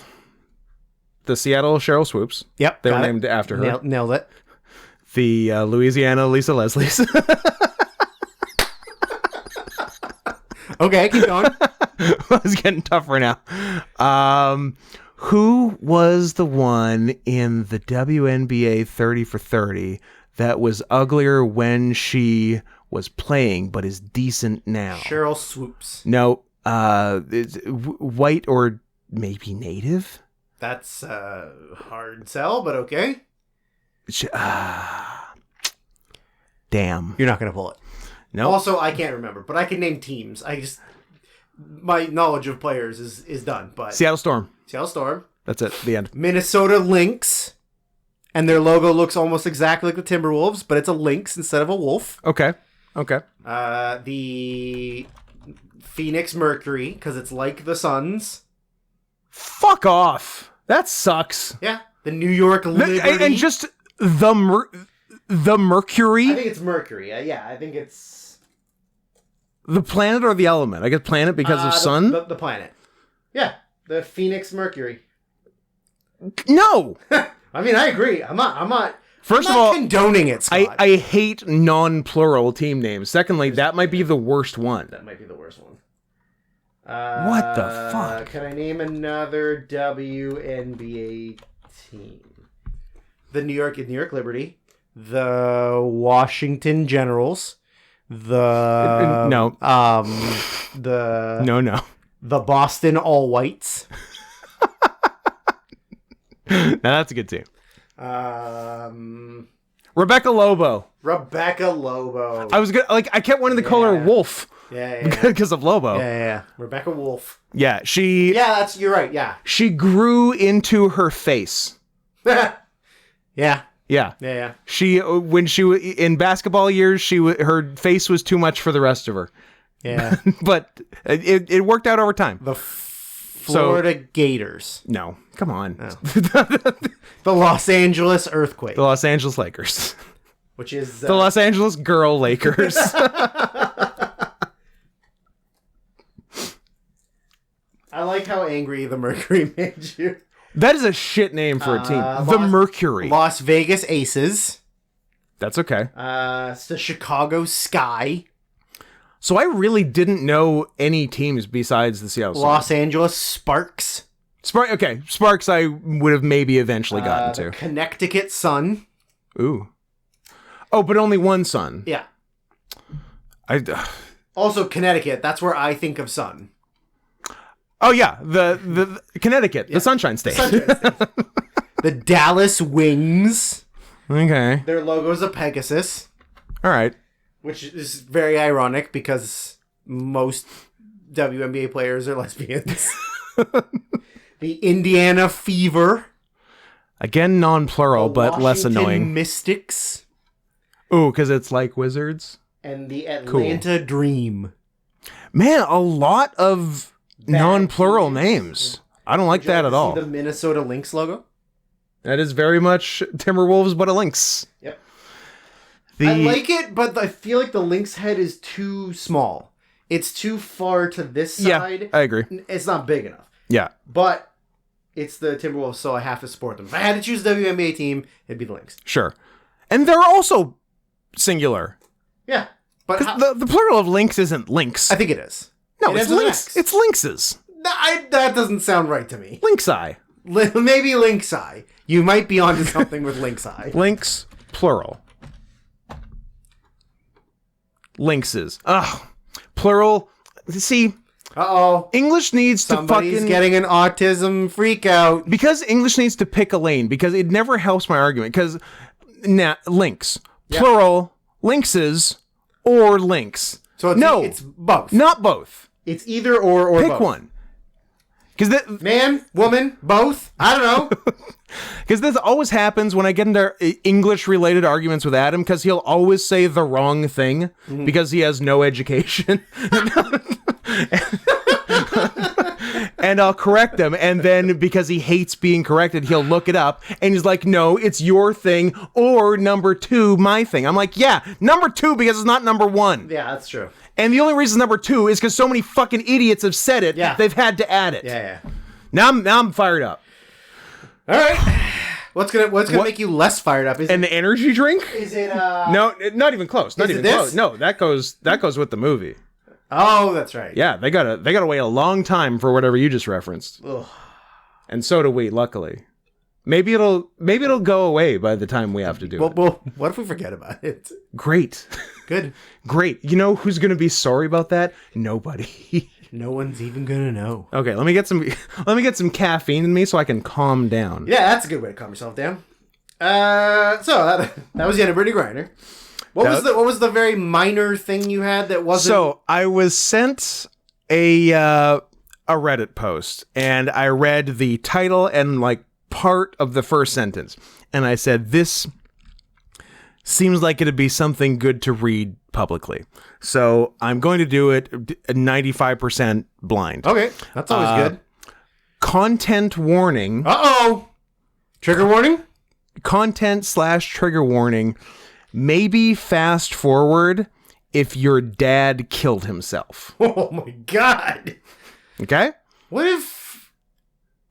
The Seattle Cheryl Swoops. Yep. They were named after her. Nailed it. The Louisiana Lisa Leslie's. Okay, keep going. It's getting tougher now. Who was the one in the WNBA 30 for 30 that was uglier when she was playing but is decent now? Cheryl Swoops. No, it's white or maybe native? That's a hard sell, but okay. Damn. You're not going to pull it. No. Also, I can't remember, but I can name teams. My knowledge of players is done. But Seattle Storm. Seattle Storm. That's it. The end. Minnesota Lynx. And their logo looks almost exactly like the Timberwolves, but it's a lynx instead of a wolf. Okay. The Phoenix Mercury, because it's like the Suns. Fuck off. That sucks. Yeah. The New York Liberty. And just the Mercury. I think it's Mercury. Yeah, I think it's... The planet or the element? I guess planet because of sun? The planet. Yeah. The Phoenix Mercury. No! I mean, I agree. I'm not First of all, condoning it, Scott. I hate non-plural team names. Secondly, that might be the worst one. That might be the worst one. What the fuck? Can I name another WNBA team? The New York Liberty, the Washington Generals, the no, the Boston All Whites. Now that's a good team. Rebecca Lobo. I was gonna I kept wanting to call her Wolf. Yeah. Because of Lobo. Yeah. Rebecca Wolf. Yeah, you're right. Yeah. She grew into her face. Yeah. Yeah. She when she in basketball years, her face was too much for the rest of her. Yeah. But it worked out over time. The Florida Gators. No, come on. Oh. The Los Angeles Earthquake. The Los Angeles Lakers. Which is... the Los Angeles Girl Lakers. I like how angry the Mercury made you. That is a shit name for a team. The Mercury. Las Vegas Aces. That's okay. It's the Chicago Sky. So I really didn't know any teams besides the Seattle Los Angeles Sparks. Sparks I would have maybe eventually gotten to. Connecticut Sun. Ooh. Oh, but only one Sun. Yeah. Also Connecticut. That's where I think of Sun. Oh yeah, the Connecticut, the Sunshine State. The Dallas Wings. Okay. Their logo's a Pegasus. All right. Which is very ironic because most WNBA players are lesbians. The Indiana Fever. Again, non-plural, but less annoying. Washington Mystics. Ooh, because it's like wizards. And the Atlanta Dream. Man, a lot of non-plural names. I don't like that at all. The Minnesota Lynx logo. That is very much Timberwolves, but a lynx. Yep. I like it, but I feel like the lynx head is too small. It's too far to this side. Yeah, I agree. It's not big enough. Yeah. But it's the Timberwolves, so I have to support them. If I had to choose a WNBA team, it'd be the Lynx. Sure. And they're also singular. Yeah. But the plural of lynx isn't lynx. I think it is. No, it's lynx. It's lynxes. That doesn't sound right to me. Lynx eye. Maybe lynx eye. You might be onto something with lynx eye. Lynx, plural. Lynxes. Ugh. Plural. See. Uh-oh. English needs Somebody's getting an autism freak out. Because English needs to pick a lane, because it never helps my argument. Because, lynx. Yep. Plural, lynxes, or lynx. So it's both. Not both. It's either or pick both. One. Because man, woman, both. I don't know. Because this always happens when I get into English-related arguments with Adam, because he'll always say the wrong thing because he has no education. and I'll correct him. And then because he hates being corrected, he'll look it up and he's like, no, it's your thing, or number 2, my thing. I'm like, yeah, number 2 because it's not number 1. Yeah, that's true. And the only reason number 2 is because so many fucking idiots have said it, they've had to add it. Yeah. Now I'm fired up. All right. What's gonna make you less fired up? Is the energy drink? Is it No, not even close. Not even close. No, that goes with the movie. Oh, that's right. Yeah, they gotta wait a long time for whatever you just referenced. Ugh. And so do we, luckily. Maybe it'll go away by the time we have to do it. Well, what if we forget about it? Great. Good. Great. You know who's gonna be sorry about that? Nobody. No one's even gonna know. Okay, let me get some caffeine in me so I can calm down. Yeah, that's a good way to calm yourself down. So that was the end of Brittany Griner. What was the very minor thing you had that wasn't? So I was sent a Reddit post, and I read the title and like part of the first sentence, and I said, "This seems like it'd be something good to read publicly." So I'm going to do it 95% blind. Okay, that's always good. Content warning. Uh-oh. Trigger warning? Content/trigger warning. Maybe fast forward if your dad killed himself. Oh my God. Okay? What if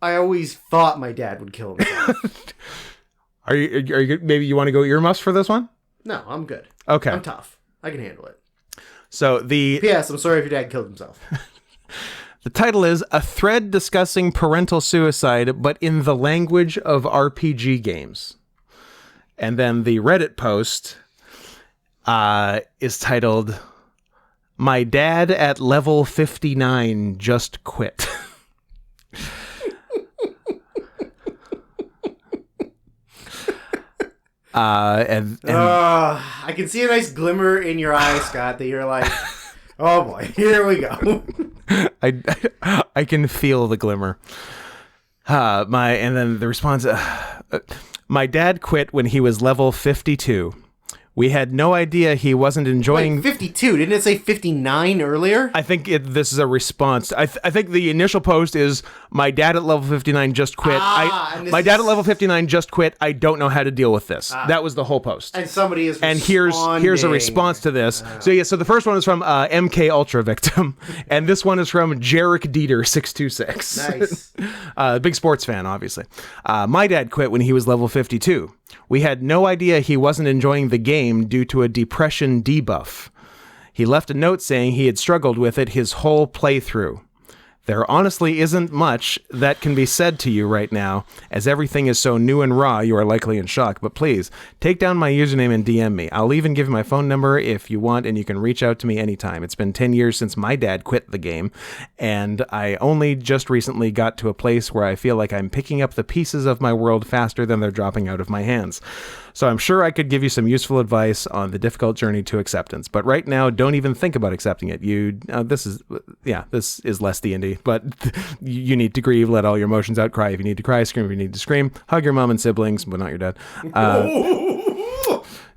I always thought my dad would kill himself? Are you maybe you want to go earmuffs for this one? No, I'm good. Okay. I'm tough. I can handle it. So P.S. I'm sorry if your dad killed himself. The title is A Thread Discussing Parental Suicide, but in the language of RPG games. And then the Reddit post is titled, My Dad at Level 59 Just Quit. I can see a nice glimmer in your eyes, Scott, that you're like, oh boy, here we go. I can feel the glimmer. And then the response, my dad quit when he was level 52. We had no idea he wasn't enjoying... Wait, 52? Didn't it say 59 earlier? I think this is a response. I think the initial post is, my dad at level 59 just quit. My dad at level 59 just quit. I don't know how to deal with this. That was the whole post. And somebody is And here's a response to this. So the first one is from MK Ultra Victim. And this one is from Jarek Dieter 626. Nice. Big sports fan, obviously. My dad quit when he was level 52. We had no idea he wasn't enjoying the game due to a depression debuff. He left a note saying he had struggled with it his whole playthrough. There honestly isn't much that can be said to you right now, as everything is so new and raw you are likely in shock, but please, take down my username and DM me. I'll even give you my phone number if you want, and you can reach out to me anytime. It's been 10 years since my dad quit the game, and I only just recently got to a place where I feel like I'm picking up the pieces of my world faster than they're dropping out of my hands. So I'm sure I could give you some useful advice on the difficult journey to acceptance. But right now, don't even think about accepting it. This is less D&D. But you need to grieve, let all your emotions out, cry if you need to cry, scream if you need to scream, hug your mom and siblings, but not your dad.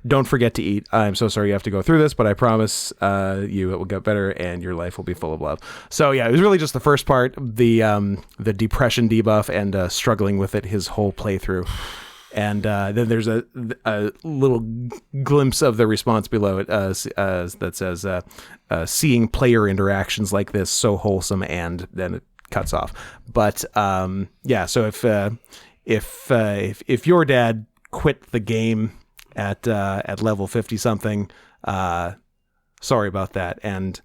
Don't forget to eat. I'm so sorry you have to go through this, but I promise you it will get better and your life will be full of love. So yeah, it was really just the first part, the depression debuff and struggling with it his whole playthrough. And then there's a little glimpse of the response below it that says, seeing player interactions like this so wholesome, and then it cuts off. But so if your dad quit the game at level 50 something, sorry about that. And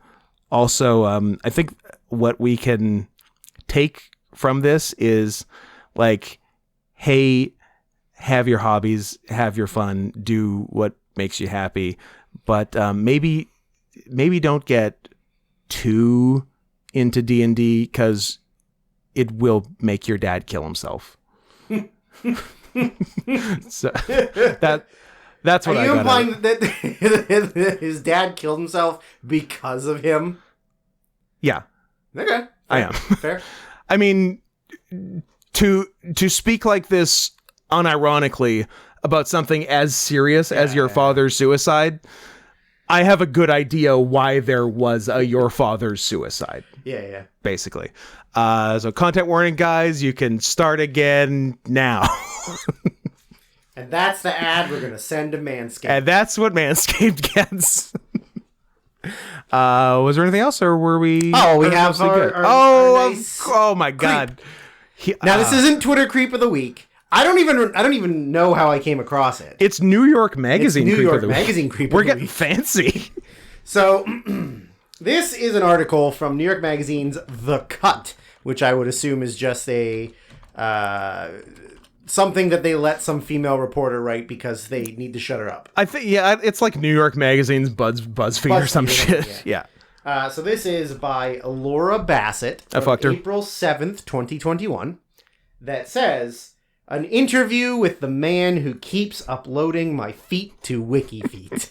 also, I think what we can take from this is like, hey, have your hobbies, have your fun, do what makes you happy, but maybe don't get too into D&D because it will make your dad kill himself. So that's what I got. Are you implying that his dad killed himself because of him? Yeah. Okay. I am. Fair. I mean, to speak like this unironically about something as serious as your father's suicide, I have a good idea why there was your father's suicide. Yeah. Basically. So content warning, guys, you can start again now. And that's the ad we're going to send to Manscaped. And that's what Manscaped gets. Was there anything else, or were we? Oh, we have our nice oh my God! Now this isn't Twitter creep of the week. I don't even know how I came across it. It's New York Magazine. New creep York of the Magazine week. creep. We're of the getting week. fancy. So this is an article from New York Magazine's The Cut, which I would assume is just a something that they let some female reporter write because they need to shut her up. I think, yeah, it's like New York Magazine's BuzzFeed or some shit. Yeah. So this is by Laura Bassett from April 7th, 2021, that says, an interview with the man who keeps uploading my feet to WikiFeet.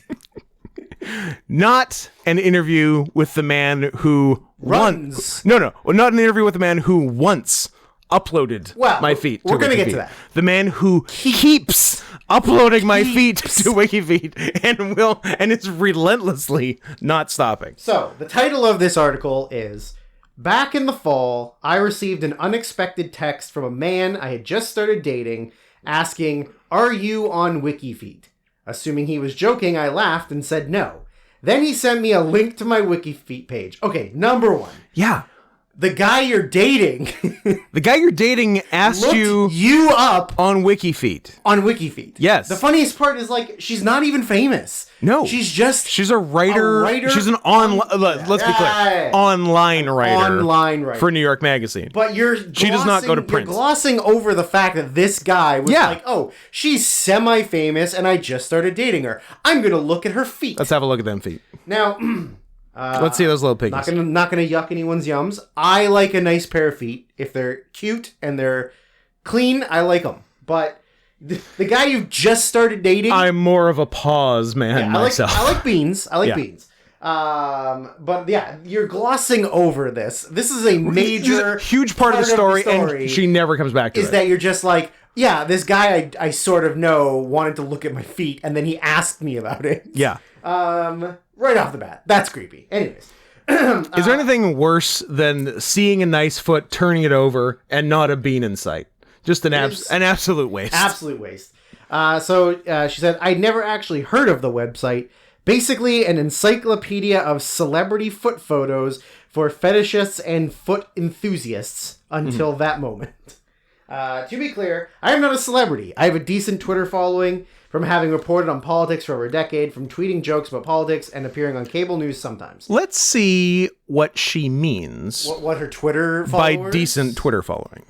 Not an interview with the man who runs. No, not an interview with the man who once uploaded my feet to we're going to get to WikiFeet. that. The man who keeps uploading my feet to WikiFeet and is relentlessly not stopping. So, the title of this article is, back in the fall, I received an unexpected text from a man I had just started dating asking, "Are you on WikiFeet?" Assuming he was joking, I laughed and said no. Then he sent me a link to my WikiFeet page. Okay, number one. Yeah. The guy you're dating asked looked you up on WikiFeet. On WikiFeet. Yes. The funniest part is, like, she's not even famous. No. She's a writer. She's an let's be clear. Online writer. For New York Magazine. But she does not go to print. You're glossing over the fact that this guy was like, oh, she's semi-famous and I just started dating her. I'm going to look at her feet. Let's have a look at them feet. Now, let's see those little piggies. Not gonna yuck anyone's yums. I like a nice pair of feet. If they're cute and they're clean, I like them. But the guy you've just started dating, I'm more of a paws man myself. I like beans. Beans. But yeah, you're glossing over this. This is a major, huge part of the story, and she never comes back to it. Is that you're just like, yeah, this guy I sort of know wanted to look at my feet, and then he asked me about it. Yeah. Right off the bat. That's creepy. Anyways. Is there anything worse than seeing a nice foot, turning it over, and not a bean in sight? Just an absolute waste. Absolute waste. So she said, I'd never actually heard of the website. Basically an encyclopedia of celebrity foot photos for fetishists and foot enthusiasts until that moment. To be clear, I am not a celebrity. I have a decent Twitter following from having reported on politics for over a decade, from tweeting jokes about politics and appearing on cable news sometimes. Let's see what she means. What her Twitter followers? By decent Twitter following.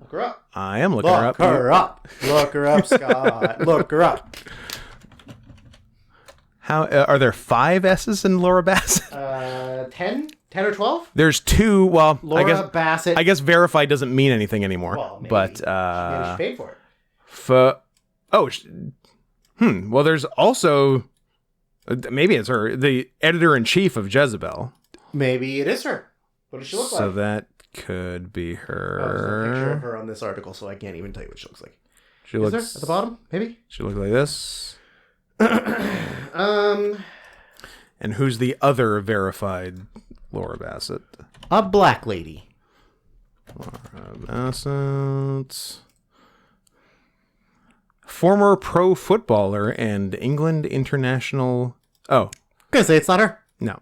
Look her up. I am looking her up. Look her up, Scott. Look her up. How are there 5 S's in Laura Bassett? 10 or 12? There's 2. Well, Laura Bassett. I guess verified doesn't mean anything anymore. Well, maybe. But Maybe she paid for it. Well, there's also maybe it's her, the editor-in-chief of Jezebel. Maybe it is her. What does she look like? So that could be her. There's a picture of her on this article, so I can't even tell you what she looks like. She looks there? At the bottom, maybe? She looks like this. And who's the other verified Laura Bassett? A black lady. Laura Bassett. Former pro footballer and England international. Oh. I'm gonna say it's not her. No.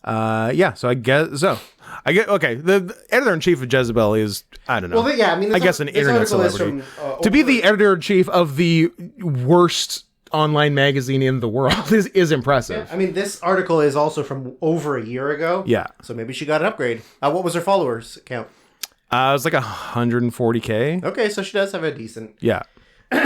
Yeah, so I guess so. Okay. The editor-in-chief of Jezebel is, I don't know. Well, yeah, I mean, I guess an internet celebrity. To be the editor-in-chief of the worst online magazine in the world is impressive. Yeah, I mean, this article is also from over a year ago. Yeah. So maybe she got an upgrade. What was her followers count? It was like 140K. Okay, so she does have a decent. Yeah. But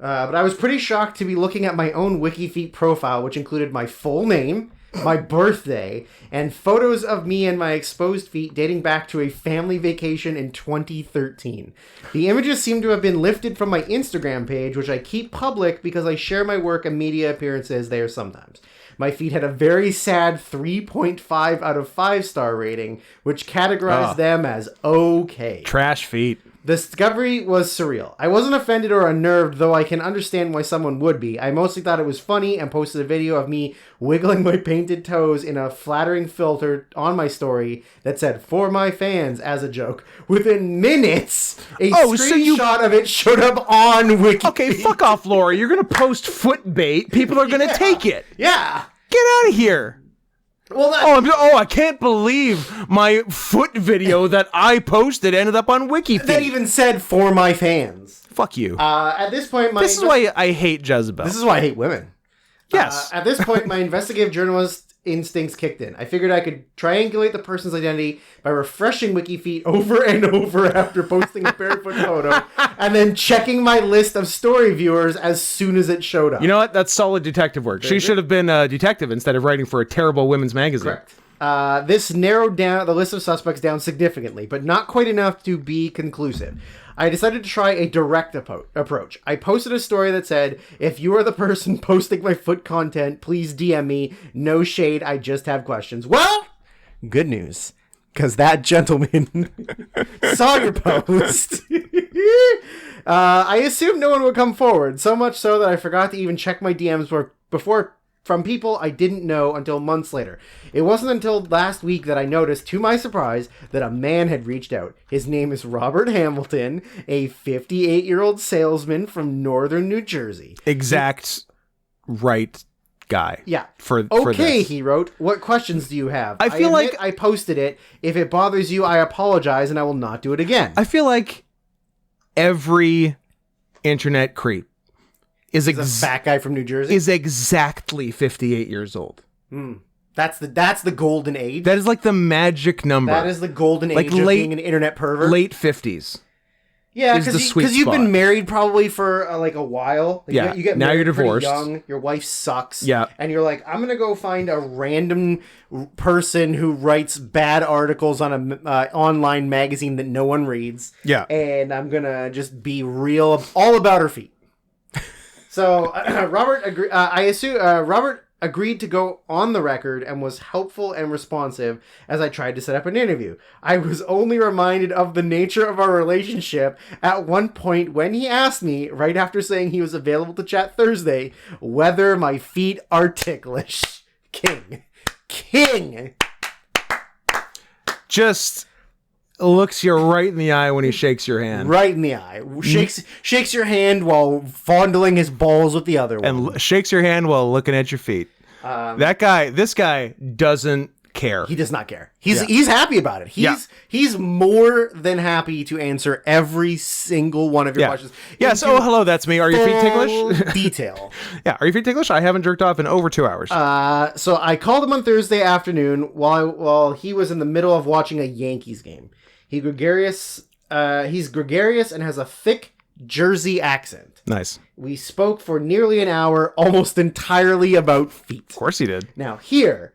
I was pretty shocked to be looking at my own WikiFeet profile, which included my full name, my birthday, and photos of me and my exposed feet dating back to a family vacation in 2013. The images seem to have been lifted from my Instagram page, which I keep public because I share my work and media appearances there sometimes. My feet had a very sad 3.5 out of 5-star rating, which categorized them as okay. Trash feet. The discovery was surreal. I wasn't offended or unnerved, though I can understand why someone would be. I mostly thought it was funny and posted a video of me wiggling my painted toes in a flattering filter on my story that said, "For my fans," as a joke. Within minutes, a screenshot of it showed up on WikiFeet. Okay, fuck off, Laura. You're going to post foot bait. People are going to take it. Yeah. Get out of here. Well, I can't believe my foot video that I posted ended up on WikiFeet. That even said, "For my fans." Fuck you. At this point, this is why I hate Jezebel. This is why I hate women. Yes. At this point, my investigative journalist instincts kicked in. I figured I could triangulate the person's identity by refreshing WikiFeet over and over after posting a barefoot photo, and then checking my list of story viewers as soon as it showed up. You know what? That's solid detective work. She should have been a detective instead of writing for a terrible women's magazine. Correct. This narrowed down the list of suspects down significantly, but not quite enough to be conclusive. I decided to try a direct approach. I posted a story that said, "If you are the person posting my foot content, please DM me. No shade, I just have questions." Well, good news, because that gentleman saw your post. I assumed no one would come forward, so much so that I forgot to even check my DMs before from people I didn't know until months later. It wasn't until last week that I noticed, to my surprise, that a man had reached out. His name is Robert Hamilton, a 58-year-old salesman from northern New Jersey. Exact right guy. Yeah. For okay, this. He wrote, "What questions do you have? I feel like I posted it. If it bothers you, I apologize and I will not do it again." I feel like every internet creep is a fat guy from New Jersey is exactly 58 years old. That's the golden age. That is like the magic number. That is the golden age of being an internet pervert. Late 50s. Yeah, because you've been married probably for like a while. Like, yeah, you get now married you're divorced. Young, your wife sucks. Yeah, and you're like, I'm gonna go find a random person who writes bad articles on a online magazine that no one reads. Yeah, and I'm gonna just be real, all about her feet. So Robert agreed to go on the record and was helpful and responsive as I tried to set up an interview. I was only reminded of the nature of our relationship at one point when he asked me, right after saying he was available to chat Thursday, whether my feet are ticklish. King. Just looks you right in the eye when he shakes your hand. Right in the eye. Shakes your hand while fondling his balls with the other one. And shakes your hand while looking at your feet. This guy doesn't care. He does not care. He's happy about it. He's more than happy to answer every single one of your questions. Yeah, so hello, that's me. Are your feet ticklish? Detail. Yeah, are your feet ticklish? I haven't jerked off in over 2 hours. So I called him on Thursday afternoon while he was in the middle of watching a Yankees game. He's gregarious and has a thick Jersey accent. Nice. We spoke for nearly an hour, almost entirely about feet. Of course he did. Now, here,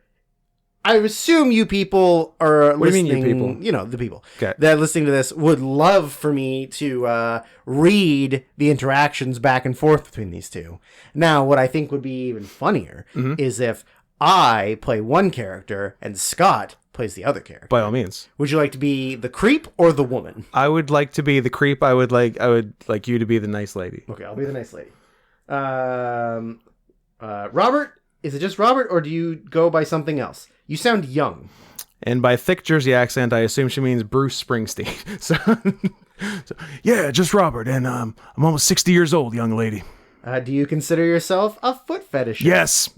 I assume you people are listening. What do you mean, you people? You know, the people that are listening to this would love for me to read the interactions back and forth between these two. Now, what I think would be even funnier is if I play one character and Scott plays the other character. By all means. Would you like to be the creep or the woman? I would like to be the creep. I would like you to be the nice lady. Okay, I'll be the nice lady. Robert, is it just Robert or do you go by something else? You sound young. And by thick Jersey accent, I assume she means Bruce Springsteen. So yeah, just Robert, and I'm almost 60 years old, young lady. Do you consider yourself a foot fetishist? Yes.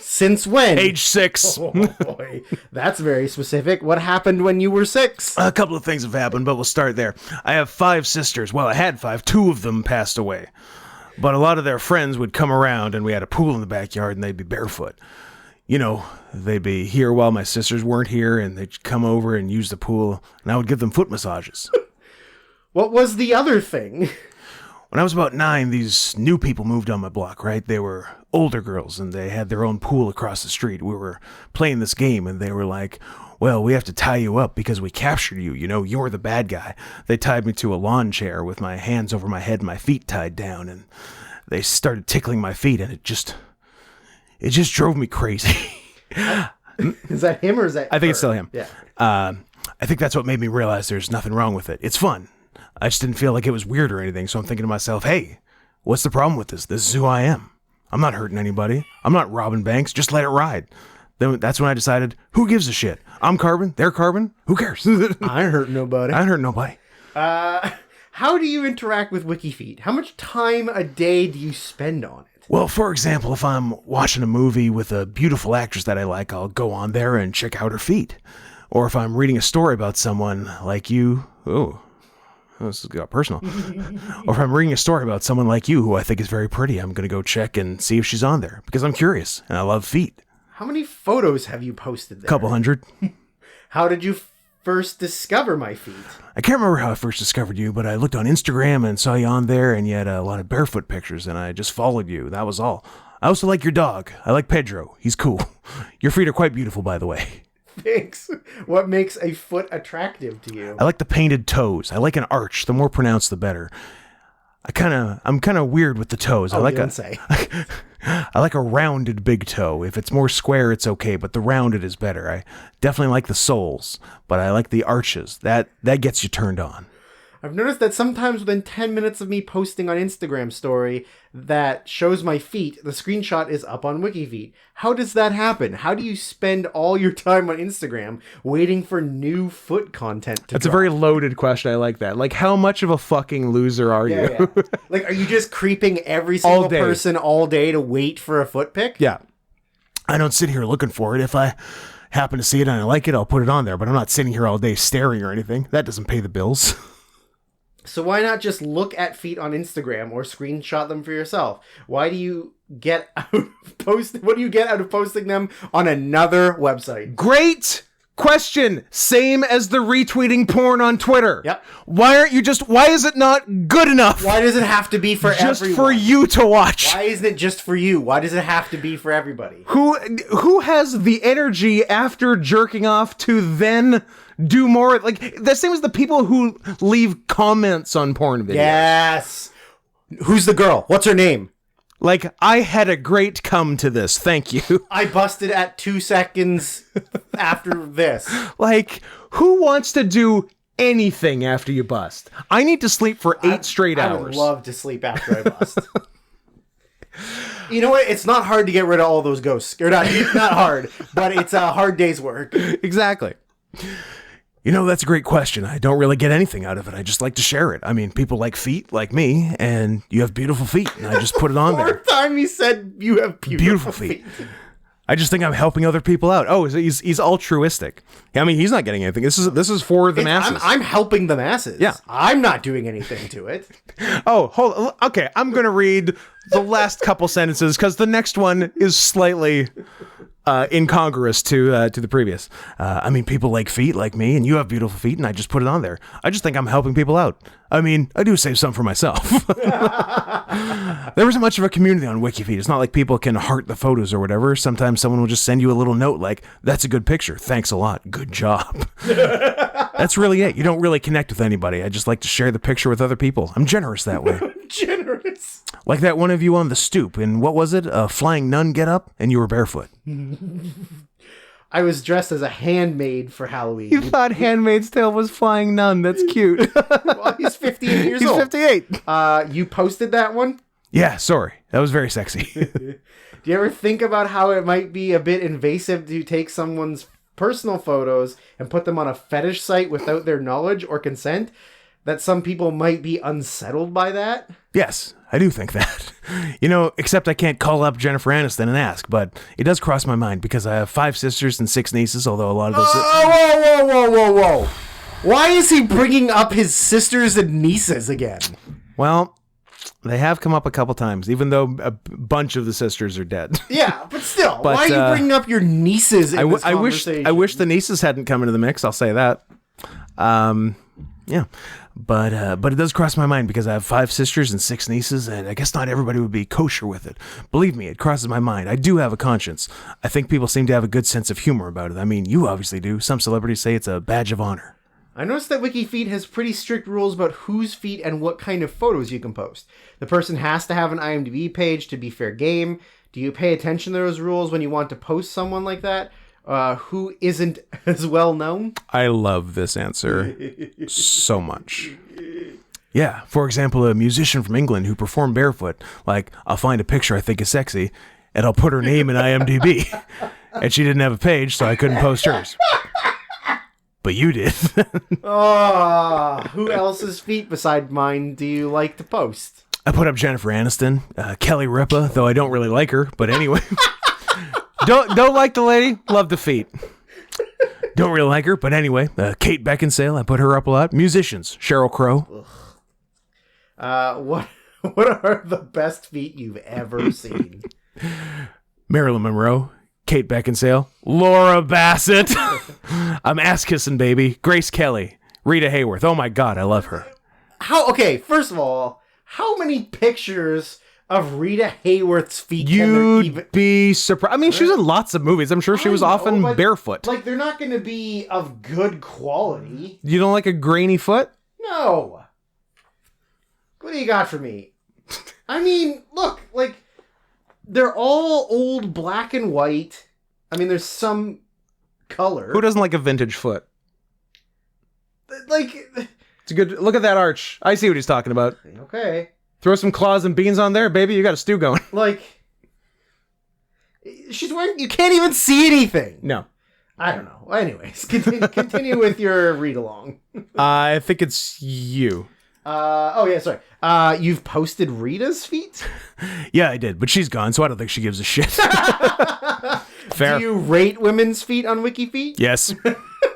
Since when? Age 6. Oh, boy. That's very specific. What happened when you were 6? A couple of things have happened, but we'll start there. I have 5 sisters. Well, I had 5. 2 of them passed away. But a lot of their friends would come around, and we had a pool in the backyard, and they'd be barefoot. You know, they'd be here while my sisters weren't here, and they'd come over and use the pool, and I would give them foot massages. What was the other thing? When I was about 9, these new people moved on my block, right? They were older girls, and they had their own pool across the street. We were playing this game, and they were like, well, we have to tie you up because we captured you. You know, you're the bad guy. They tied me to a lawn chair with my hands over my head and my feet tied down, and they started tickling my feet, and it just drove me crazy. Is that him or is that I think it's still him. Yeah. I think that's what made me realize there's nothing wrong with it. It's fun. I just didn't feel like it was weird or anything. So I'm thinking to myself, hey, what's the problem with this? This is who I am. I'm not hurting anybody. I'm not robbing banks. Just let it ride. Then that's when I decided, who gives a shit? I'm carbon. They're carbon. Who cares? I hurt nobody. I hurt nobody. How do you interact with WikiFeet? How much time a day do you spend on it? Well, for example, if I'm watching a movie with a beautiful actress that I like, I'll go on there and check out her feet. Or if I'm reading a story about someone like you, this got personal. Or if I'm reading a story about someone like you who I think is very pretty, I'm going to go check and see if she's on there because I'm curious and I love feet. How many photos have you posted there? Couple hundred. How did you first discover my feet? I can't remember how I first discovered you, but I looked on Instagram and saw you on there and you had a lot of barefoot pictures and I just followed you. That was all. I also like your dog. I like Pedro. He's cool. Your feet are quite beautiful, by the way. Thanks. What makes a foot attractive to you? I like the painted toes. I like an arch. The more pronounced, the better. I'm kind of weird with the toes. I like I like a rounded big toe. If it's more square, it's okay, but the rounded is better. I definitely like the soles, but I like the arches. That gets you turned on. I've noticed that sometimes within 10 minutes of me posting on Instagram story that shows my feet, the screenshot is up on WikiFeet. How does that happen? How do you spend all your time on Instagram waiting for new foot content to That's drop? a very loaded question. I like that. Like, how much of a fucking loser are you? Yeah. Like, are you just creeping every single person all day to wait for a foot pic? Yeah. I don't sit here looking for it. If I happen to see it and I like it, I'll put it on there. But I'm not sitting here all day staring or anything. That doesn't pay the bills. So why not just look at feet on Instagram or screenshot them for yourself? Why do you get out of what do you get out of posting them on another website? Great question. Same as the retweeting porn on Twitter. Yep. Why is it not good enough? Why does it have to be for just everyone? for you to watch? Why isn't it just for you? Why does it have to be for everybody? Who has the energy after jerking off to then do more? Like, the same as the people who leave comments on porn videos. Yes. Who's the girl? What's her name? Like, I had a great come to this. Thank you. I busted at 2 seconds after this. Like, who wants to do anything after you bust? I need to sleep for 8 straight hours. I would love to sleep after I bust. You know what? It's not hard to get rid of all those ghosts. Or not hard, but it's a hard day's work. Exactly. You know, that's a great question. I don't really get anything out of it. I just like to share it. I mean, people like feet, like me, and you have beautiful feet, and I just put it on there. Fourth time he said you have beautiful feet. I just think I'm helping other people out. Oh, he's altruistic. I mean, he's not getting anything. This is for the masses. I'm helping the masses. Yeah. I'm not doing anything to it. Oh, hold on. Okay, I'm going to read the last couple sentences because the next one is slightly incongruous to the previous. I mean, people like feet like me, and you have beautiful feet, and I just put it on there. I just think I'm helping people out. I mean, I do save some for myself. There isn't much of a community on WikiFeet. It's not like people can heart the photos or whatever. Sometimes someone will just send you a little note like, that's a good picture. Thanks a lot. Good job. That's really it. You don't really connect with anybody. I just like to share the picture with other people. I'm generous that way. Generous. Like that one of you on the stoop in, what was it? A flying nun get up, and you were barefoot. I was dressed as a handmaid for Halloween. You thought Handmaid's Tale was Flying Nun. That's cute. Well, he's 58 years old. He's 58. You posted that one? Yeah, sorry. That was very sexy. Do you ever think about how it might be a bit invasive to take someone's personal photos and put them on a fetish site without their knowledge or consent? That some people might be unsettled by that? Yes, I do think that. You know, except I can't call up Jennifer Aniston and ask, but it does cross my mind because I have 5 sisters and 6 nieces, although a lot of those... Whoa. Why is he bringing up his sisters and nieces again? Well, they have come up a couple times, even though a bunch of the sisters are dead. Yeah, but still, why are you bringing up your nieces in this conversation? I wish the nieces hadn't come into the mix, I'll say that. Yeah. But it does cross my mind because I have 5 sisters and 6 nieces, and I guess not everybody would be kosher with it. Believe me, it crosses my mind. I do have a conscience. I think people seem to have a good sense of humor about it. I mean, you obviously do. Some celebrities say it's a badge of honor. I noticed that WikiFeet has pretty strict rules about whose feet and what kind of photos you can post. The person has to have an IMDb page to be fair game. Do you pay attention to those rules when you want to post someone like that? Who isn't as well known? I love this answer so much. Yeah, for example, a musician from England who performed barefoot. Like, I'll find a picture I think is sexy, and I'll put her name in IMDb. And she didn't have a page, so I couldn't post hers. But you did. Oh, who else's feet beside mine do you like to post? I put up Jennifer Aniston, Kelly Ripa, though I don't really like her. But anyway, don't like the lady, love the feet. Don't really like her, but anyway, Kate Beckinsale, I put her up a lot. Musicians, Sheryl Crow. What are the best feet you've ever seen? Marilyn Monroe, Kate Beckinsale, Laura Bassett. I'm ass kissing, baby. Grace Kelly, Rita Hayworth. Oh my God, I love her. Okay, first of all, how many pictures of Rita Hayworth's feet You'd be surprised. I mean, she was in lots of movies. I'm sure she was often barefoot. Like, they're not going to be of good quality. You don't like a grainy foot? No. What do you got for me? I mean, look, like, they're all old black and white. I mean, there's some color. Who doesn't like a vintage foot? Like, it's a good look at that arch. I see what he's talking about. Okay. Throw some claws and beans on there, baby. You got a stew going. Like, she's wearing. You can't even see anything. No. I don't know. Anyways, continue with your read along. I think it's you. Oh yeah, sorry. You've posted Rita's feet? Yeah, I did, but she's gone, so I don't think she gives a shit. Fair. Do you rate women's feet on WikiFeet? Yes.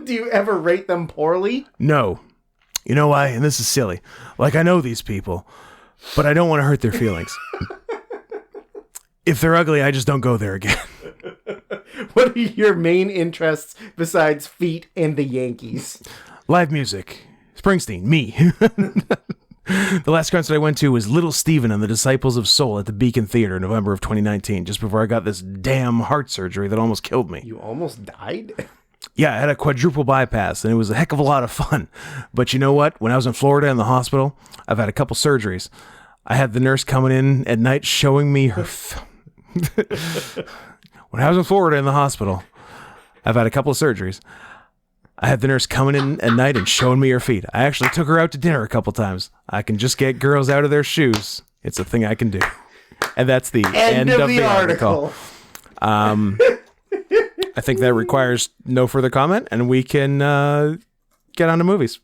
Do you ever rate them poorly? No. You know why? And this is silly. Like, I know these people, but I don't want to hurt their feelings. If they're ugly, I just don't go there again. What are your main interests besides feet and the Yankees? Live music. Springsteen. Me. The last concert I went to was Little Steven and the Disciples of Soul at the Beacon Theater in November of 2019, just before I got this damn heart surgery that almost killed me. You almost died? Yeah, I had a quadruple bypass, and it was a heck of a lot of fun. But you know what? When I was in Florida in the hospital, I've had a couple surgeries. I had the nurse coming in at night showing me her... When I was in Florida in the hospital, I've had a couple of surgeries. I had the nurse coming in at night and showing me her feet. I actually took her out to dinner a couple times. I can just get girls out of their shoes. It's a thing I can do. And that's the end of the article. I think that requires no further comment, and we can get on to movies.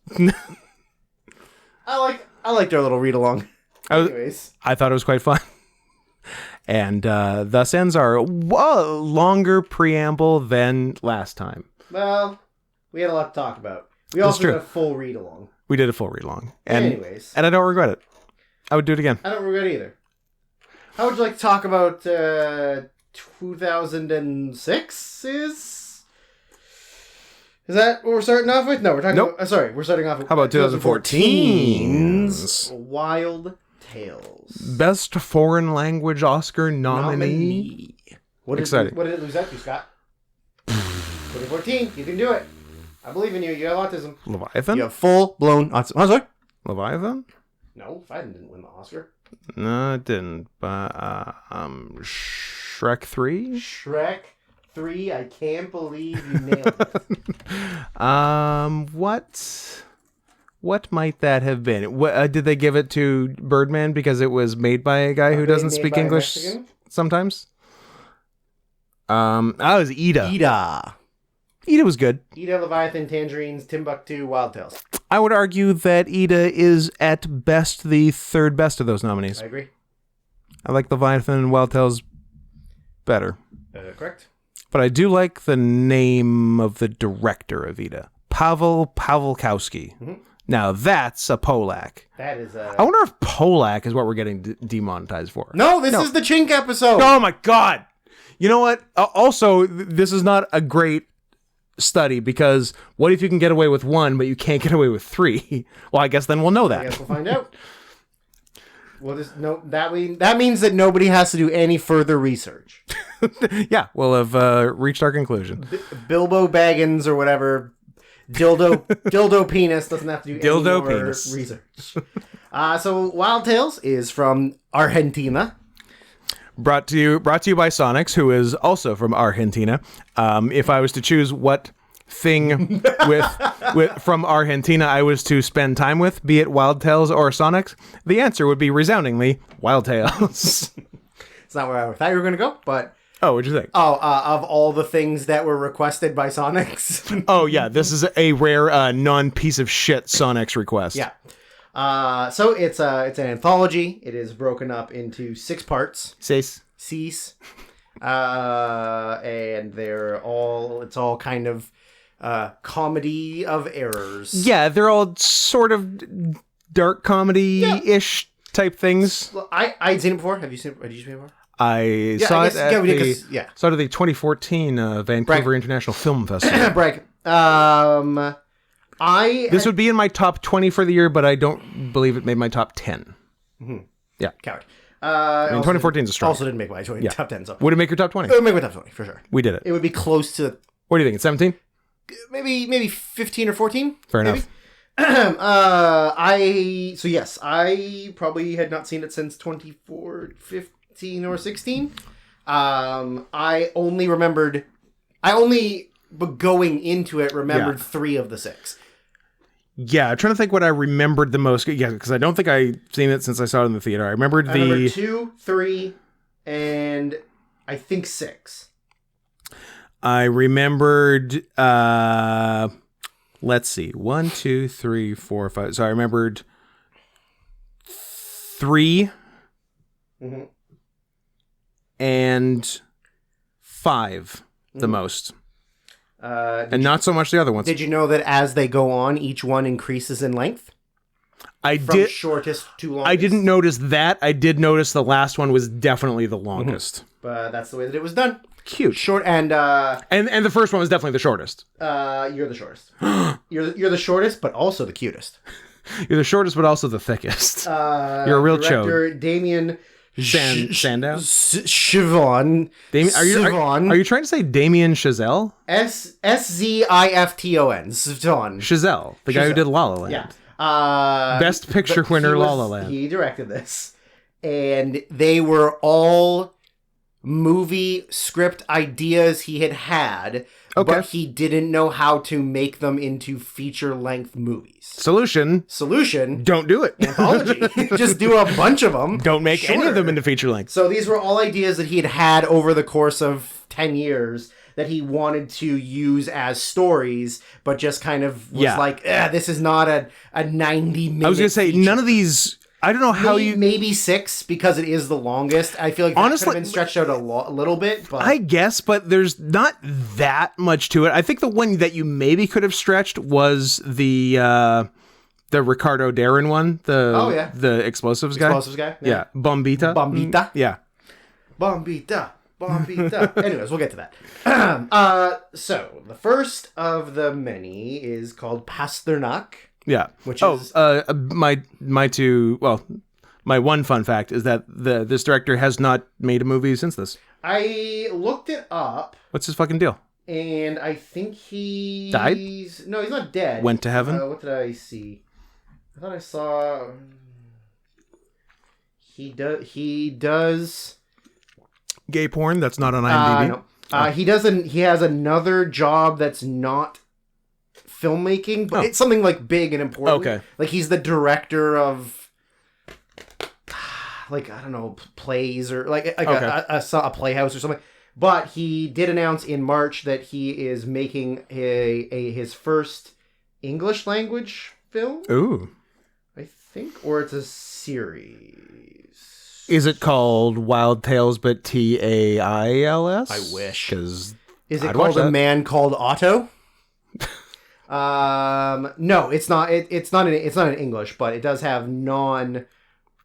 I liked our little read along. Anyways, I thought it was quite fun. And thus ends our longer preamble than last time. Well, we had a lot to talk about. We also did a full read along. We did a full read along. Anyways. And I don't regret it. I would do it again. I don't regret either. How would you like to talk about 2006 is that what we're starting off with? No, we're talking about... Sorry, we're starting off with... How about 2014's Wild Tales. Best Foreign Language Oscar nominee. Exciting. What did it lose out to, Scott? 2014. You can do it. I believe in you. You have autism. Leviathan? You have full-blown autism. Oh, sorry. Leviathan? No, Leviathan didn't win the Oscar. No, it didn't. But, Shrek 3? Shrek 3. I can't believe you nailed it. What might that have been? Did they give it to Birdman because it was made by a guy who doesn't speak English sometimes? It was Ida. Ida was good. Ida, Leviathan, Tangerines, Timbuktu, Wild Tales. I would argue that Ida is at best the third best of those nominees. I agree. I like Leviathan and Wild Tales better. Correct. But I do like the name of the director of Ida. Paweł Pawlikowski. Mm-hmm. Now that's a Polak. That is a... I wonder if Polak is what we're getting demonetized for. No, this is the Chink episode. Oh my God. You know what? Also, this is not a great study because what if you can get away with one, but you can't get away with three? Well, I guess then we'll know that. I guess we'll find out. That means that nobody has to do any further research. Yeah, we'll have reached our conclusion. Bilbo Baggins or whatever, dildo penis doesn't have to do any more research. So Wild Tales is from Argentina. Brought to you by Sonics, who is also from Argentina. If I was to choose what thing with from Argentina I was to spend time with, be it Wild Tales or Sonics, the answer would be resoundingly Wild Tales. It's not where I thought you were going to go, but... Oh, what'd you think? Of all the things that were requested by Sonics. Oh, yeah. This is a rare non-piece of shit Sonics request. Yeah. So it's an anthology. It is broken up into 6 parts. Six. And it's all kind of comedy of errors. Yeah, they're all sort of dark comedy-ish type things. Well, I'd seen it before. Did you see it before? I saw it at the 2014 Vancouver International Film Festival. Brag. This would be in my top 20 for the year, but I don't believe it made my top 10. Mm-hmm. Yeah. Coward. 2014 is a strong. Also didn't make my top 10. So. Would it make your top 20? It would make my top 20, for sure. We did it. It would be close to... What do you think? It's 17? Maybe 15 or 14? Fair enough. I probably had not seen it since 2015 or 16. I only going into it remembered 3 of the 6. Yeah, I'm trying to think what I remembered the most. Yeah, because I don't think I've seen it since I saw it in the theater. I remember 2, 3, and I think 6. I remembered, let's see, 1, 2, 3, 4, 5. So I remembered 3 and 5 the most. And not so much the other ones. Did you know that as they go on, each one increases in length? From shortest to longest. I didn't notice that. I did notice the last one was definitely the longest. But that's the way that it was done. Cute. Short and the first one was definitely the shortest. You're the shortest. you're the shortest, but also the cutest. You're the shortest, but also the thickest. You're a real chode. Damien Sandow? Siobhan. Are you trying to say Damien Chazelle? Szifton. Chazelle, the guy who did La La Land. Yeah. Best picture winner, La La Land. He directed this. And they were all movie script ideas he had, but he didn't know how to make them into feature-length movies. Solution. Don't do it. Anthology. Just do a bunch of them. Don't make any of them into feature-length. So these were all ideas that he had over the course of 10 years that he wanted to use as stories, but just kind of was like, this is not a 90-minute I was going to say, feature. None of these... I don't know how maybe 6 because it is the longest. I feel like that could have been stretched out a little bit. But I guess, but there's not that much to it. I think the one that you maybe could have stretched was the Ricardo Darren one. The explosives guy. Yeah. Bombita. Yeah. Bombita. Anyways, we'll get to that. So the first of the many is called Pasternak. Yeah. Which is my one fun fact is that this director has not made a movie since this. I looked it up. What's his fucking deal? And I think he died. No, he's not dead. Went to heaven. What did I see? I thought I saw. He does. Gay porn. That's not on IMDb. No. He doesn't. He has another job that's not filmmaking, but it's something like big and important. Okay. Like he's the director of like, I don't know, plays or like a playhouse or something. But he did announce in March that he is making his first English language film. Ooh. I think, or it's a series. Is it called Wild Tales but TAILS? I wish. Is it called A Man Called Otto? No, it's not. It's not in English, but it does have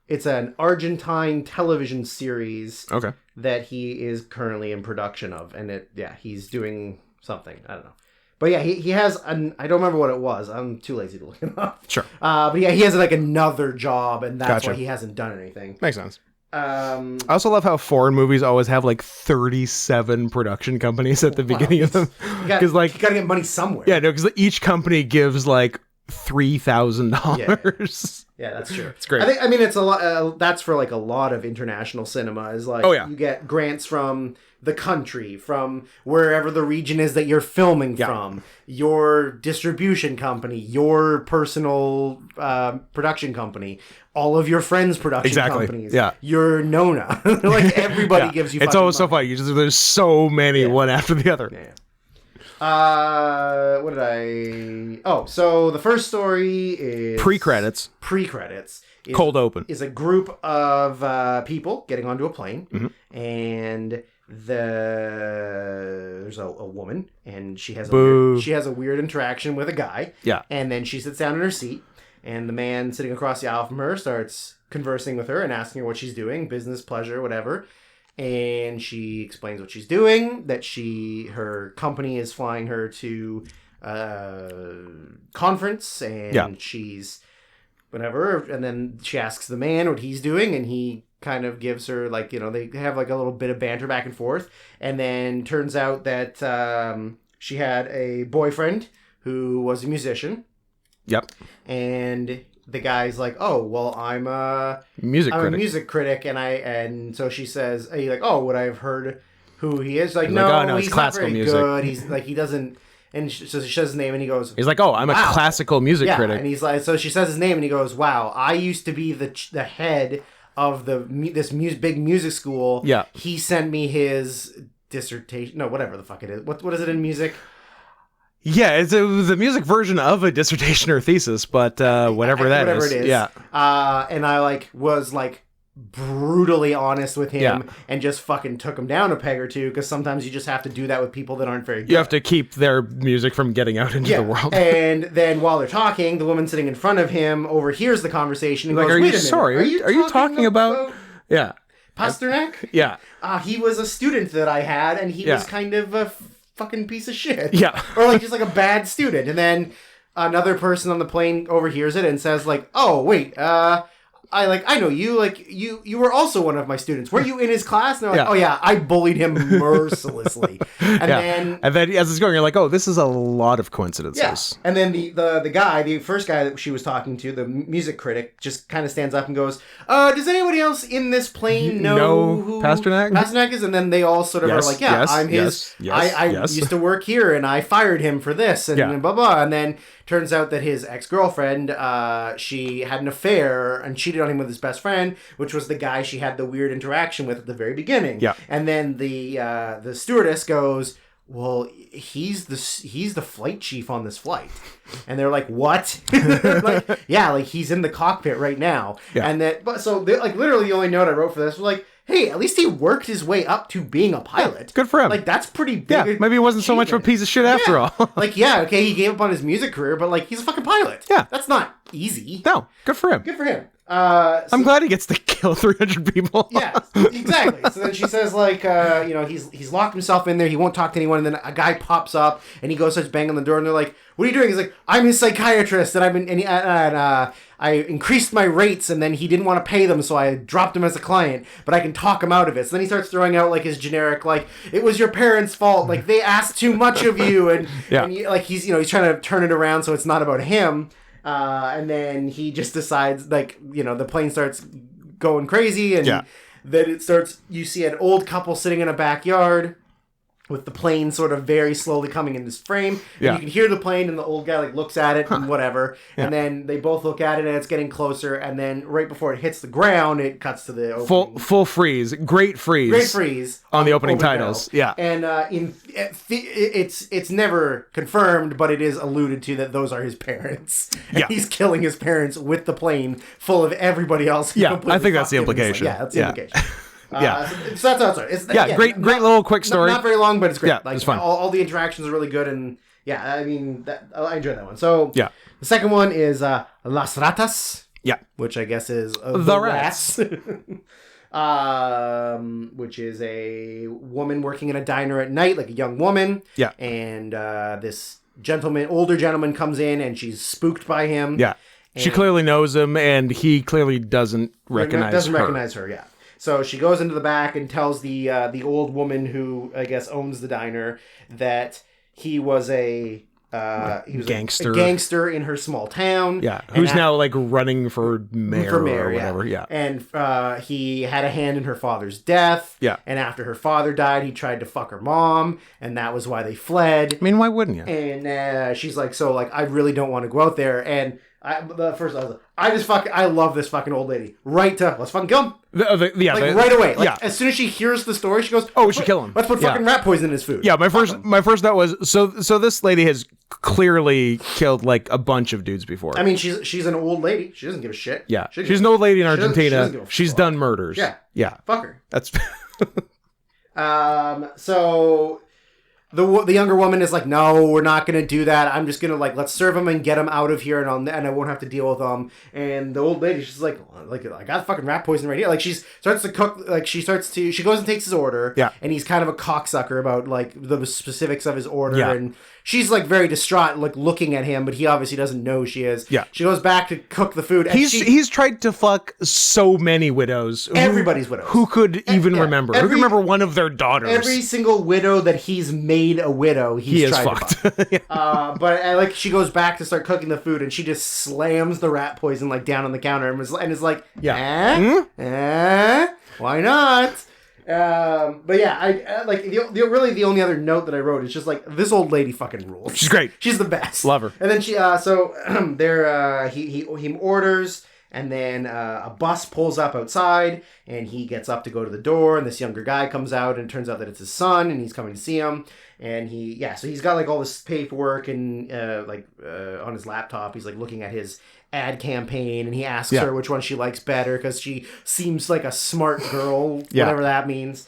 it's an Argentine television series. Okay. That he is currently in production of, and he's doing something. I don't know, but yeah, he has I don't remember what it was. I'm too lazy to look it up. Sure. But yeah, he has like another job, and that's why he hasn't done anything. Makes sense. I also love how foreign movies always have like 37 production companies at the beginning of them. Because you gotta get money somewhere. Yeah, no, because each company gives like $3,000. Yeah, that's true. It's great. I mean, it's a lot. That's for like a lot of international cinema. Is like, you get grants from the country, from wherever the region is that you're filming from, your distribution company, your personal production company, all of your friends' production companies, your Nona. Like everybody gives you. It's always so funny. There's so many, one after the other. Yeah. What did I... Oh, so the first story is... Pre-credits. Cold open. Is a group of people getting onto a plane, and there's a woman, and she has a weird interaction with a guy. Yeah. And then she sits down in her seat, and the man sitting across the aisle from her starts conversing with her and asking her what she's doing, business, pleasure, whatever. And she explains what she's doing, that her company is flying her to a conference, and she's whatever. And then she asks the man what he's doing, and he kind of gives her, like, they have like a little bit of banter back and forth. And then turns out that she had a boyfriend who was a musician. Yep. And the guy's like, oh, well, I'm a music critic, and so she says, hey, like, oh, would I have heard who he is? Like, he's no, like, oh, no, he's it's not classical very music. good. He's like, he doesn't, and so she says his name, and he goes, he's like, oh, I'm a classical music critic. And he's like, so she says his name, and he goes, wow, I used to be the head of this big music school. Yeah. He sent me his dissertation, no, whatever the fuck it is. What is it in music? Yeah, it was a music version of a dissertation or thesis, but whatever it is. Yeah. And I was brutally honest with him and just fucking took him down a peg or two, because sometimes you just have to do that with people that aren't very good. You have to keep their music from getting out into the world. And then while they're talking, the woman sitting in front of him overhears the conversation and goes, are wait you a minute, sorry? Are you talking about... Yeah. Pasternak? Yeah. He was a student that I had, and he was kind of a fucking piece of shit. Yeah. Or just like a bad student. And then another person on the plane overhears it and says like, oh, wait, I know you, like, you were also one of my students. Were you in his class? And they're like, oh yeah, I bullied him mercilessly. And then as it's going, you're like, oh, this is a lot of coincidences. Yeah. And then the first guy that she was talking to, the music critic, just kind of stands up and goes, does anybody else in this plane know who Pasternak is? And then they all sort of are like, I'm his, I used to work here, and I fired him for this, and blah, blah. And then turns out that his ex-girlfriend, she had an affair and cheated on him with his best friend, which was the guy she had the weird interaction with at the very beginning. Yeah. And then the stewardess goes, well, he's the flight chief on this flight. And they're like, what? Like, he's in the cockpit right now. Yeah. And literally the only note I wrote for this was like, hey, at least he worked his way up to being a pilot. Yeah, good for him. Like, that's pretty big. Yeah, maybe he wasn't so much of a piece of shit after all. Okay, he gave up on his music career, but, like, he's a fucking pilot. Yeah. That's not easy. No, good for him. Good for him. I'm glad he gets to kill 300 people. Yeah, exactly. So then she says, like, he's locked himself in there. He won't talk to anyone. And then a guy pops up, and he goes, starts banging on the door, and they're like, what are you doing? He's like, I'm his psychiatrist, and I increased my rates, and then he didn't want to pay them, so I dropped him as a client, but I can talk him out of it. So then he starts throwing out, like, his generic, like, it was your parents' fault, like, they asked too much of you, and he's trying to turn it around so it's not about him. And then he just decides, like, the plane starts going crazy, and then it starts, you see an old couple sitting in a backyard with the plane sort of very slowly coming in this frame. And you can hear the plane, and the old guy, like, looks at it and whatever. Yeah. And then they both look at it, and it's getting closer. And then right before it hits the ground, it cuts to the opening. Full freeze. Great freeze on the opening titles. Title. Yeah. And it's never confirmed, but it is alluded to that those are his parents. And he's killing his parents with the plane full of everybody else. Yeah, I think that's the implication. That's the implication. So that's how it's great little quick story. Not very long, but it's great. Yeah, it's fun. All the interactions are really good, and I mean, I enjoyed that one. So the second one is Las Ratas. Yeah, which I guess is the rats. Which is a woman working in a diner at night, like a young woman. Yeah, and this older gentleman comes in, and she's spooked by him. Yeah, she clearly knows him, and he clearly doesn't recognize her. Yeah. So she goes into the back and tells the old woman who, I guess, owns the diner that he was a he was gangster. a gangster in her small town. Yeah, And who's now like running for mayor, or whatever. Yeah. And he had a hand in her father's death. Yeah. And after her father died, he tried to fuck her mom, and that was why they fled. I mean, why wouldn't you? And she's like, so like, I really don't want to go out there. And I was like, I love this fucking old lady. Let's fucking kill him. Right away. Like, as soon as she hears the story, she goes, "Oh, we should kill him. Let's put fucking rat poison in his food." Yeah, my first thought was so this lady has clearly killed like a bunch of dudes before. I mean, she's an old lady. She doesn't give a shit. Yeah, she's an old lady in Argentina. She's She's done murders. Yeah. Fuck her. That's. So the younger woman is like, no, we're not gonna do that. I'm just gonna like, let's serve him and get him out of here, and I won't have to deal with them. And the old lady, she's like I got fucking rat poison right here. Like she starts to cook. Like she goes and takes his order. Yeah. And he's kind of a cocksucker about like the specifics of his order. Yeah. And she's like very distraught, like looking at him, but he obviously doesn't know who she is. Yeah. She goes back to cook the food. And He's tried to fuck so many widows. Everybody's widows. Who could even remember? Who could remember one of their daughters? Every single widow that he's made a widow, he is fucked. But like she goes back to start cooking the food, and she just slams the rat poison like down on the counter, and is like, why not? But yeah, I like the only other note that I wrote is just like, this old lady fucking rules. She's great. She's the best. Love her. And then he orders. And then a bus pulls up outside, and he gets up to go to the door, and this younger guy comes out, and it turns out that it's his son, and he's coming to see him. And so he's got like all this paperwork and on his laptop. He's like looking at his ad campaign, and he asks her which one she likes better because she seems like a smart girl, whatever that means.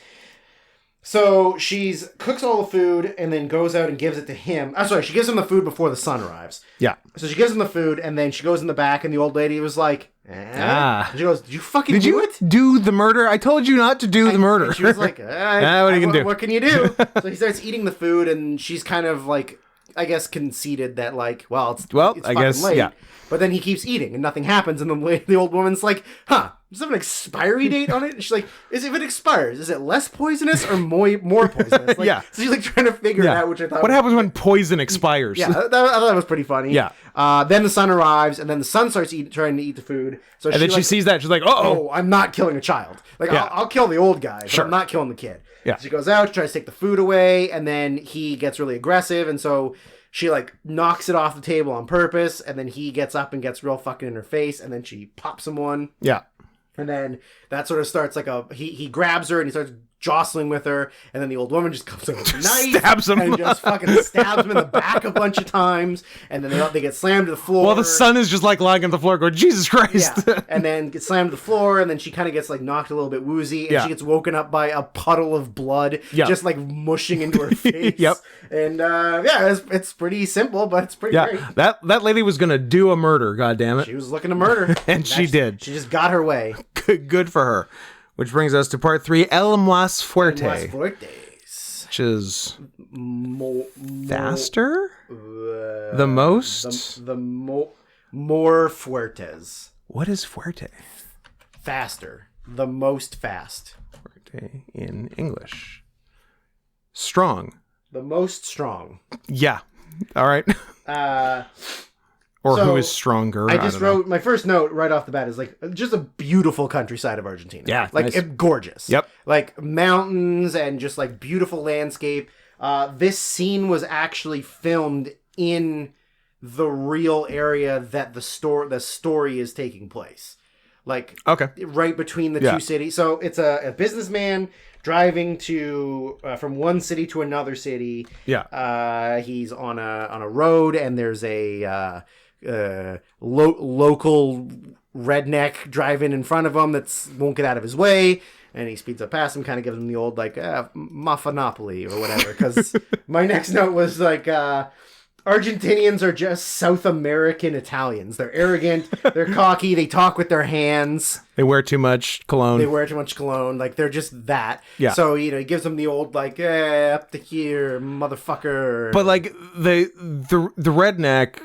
So she cooks all the food and then goes out and gives it to him. She gives him the food before the sun arrives. Yeah. So she gives him the food, and then she goes in the back, and the old lady was like, And she goes, "Did you fucking do it? Do the murder? I told you not to do the murder." And she was like, what are you gonna do? What can you do? So he starts eating the food, and she's kind of like, I guess, conceded that like, it's I guess late. Yeah. But then he keeps eating, and nothing happens, and the old woman's like, "Huh? Does it have an expiry date on it?" And she's like, if it expires, is it less poisonous or more poisonous? Like, so she's like trying to figure it out, which I thought. What happens when poison expires? Yeah, I thought that was pretty funny. Yeah. Then the son arrives, and then the son starts trying to eat the food. So and then she sees that, she's like, "Oh, I'm not killing a child. Like, I'll kill the old guy, but I'm not killing the kid." Yeah. So she goes out, tries to take the food away, and then he gets really aggressive, and so she like knocks it off the table on purpose, and then he gets up and gets real fucking in her face, and then she pops him one. Yeah. And then that sort of starts like he grabs her and he starts jostling with her, and then the old woman just comes over with a knife, stabs him, and just fucking stabs him in the back a bunch of times, and then they get slammed to the floor. Well, the son is just like lying on the floor going, "Jesus Christ!" Yeah. And then gets slammed to the floor, and then she kind of gets like knocked a little bit woozy, and she gets woken up by a puddle of blood, just like mushing into her face. Yep. And it's pretty simple, but it's pretty great. That lady was gonna do a murder. God damn it, she was looking to murder, and she did. She just got her way. Good for her. Which brings us to part 3, El Más Fuerte. El Más Fuertes. Which is faster? The most? More fuertes. What is fuerte? Faster. The most fast. Fuerte in English. Strong. The most strong. Yeah. All right. Or who is stronger? I just wrote my first note right off the bat is like just a beautiful countryside of Argentina. Yeah, like nice. Gorgeous. Yep, like mountains and just like beautiful landscape. This scene was actually filmed in the real area that the story is taking place. Like right between the two cities. So it's a businessman driving to from one city to another city. Yeah. He's on a road, and there's a local redneck driving in front of him that won't get out of his way, and he speeds up past him, kind of gives him the old like Mafanopoly or whatever, because my next note was like Argentinians are just South American Italians. They're arrogant, they're cocky, they talk with their hands, they wear too much cologne, like they're just that. Yeah. So he gives them the old like up to here, motherfucker. But like the redneck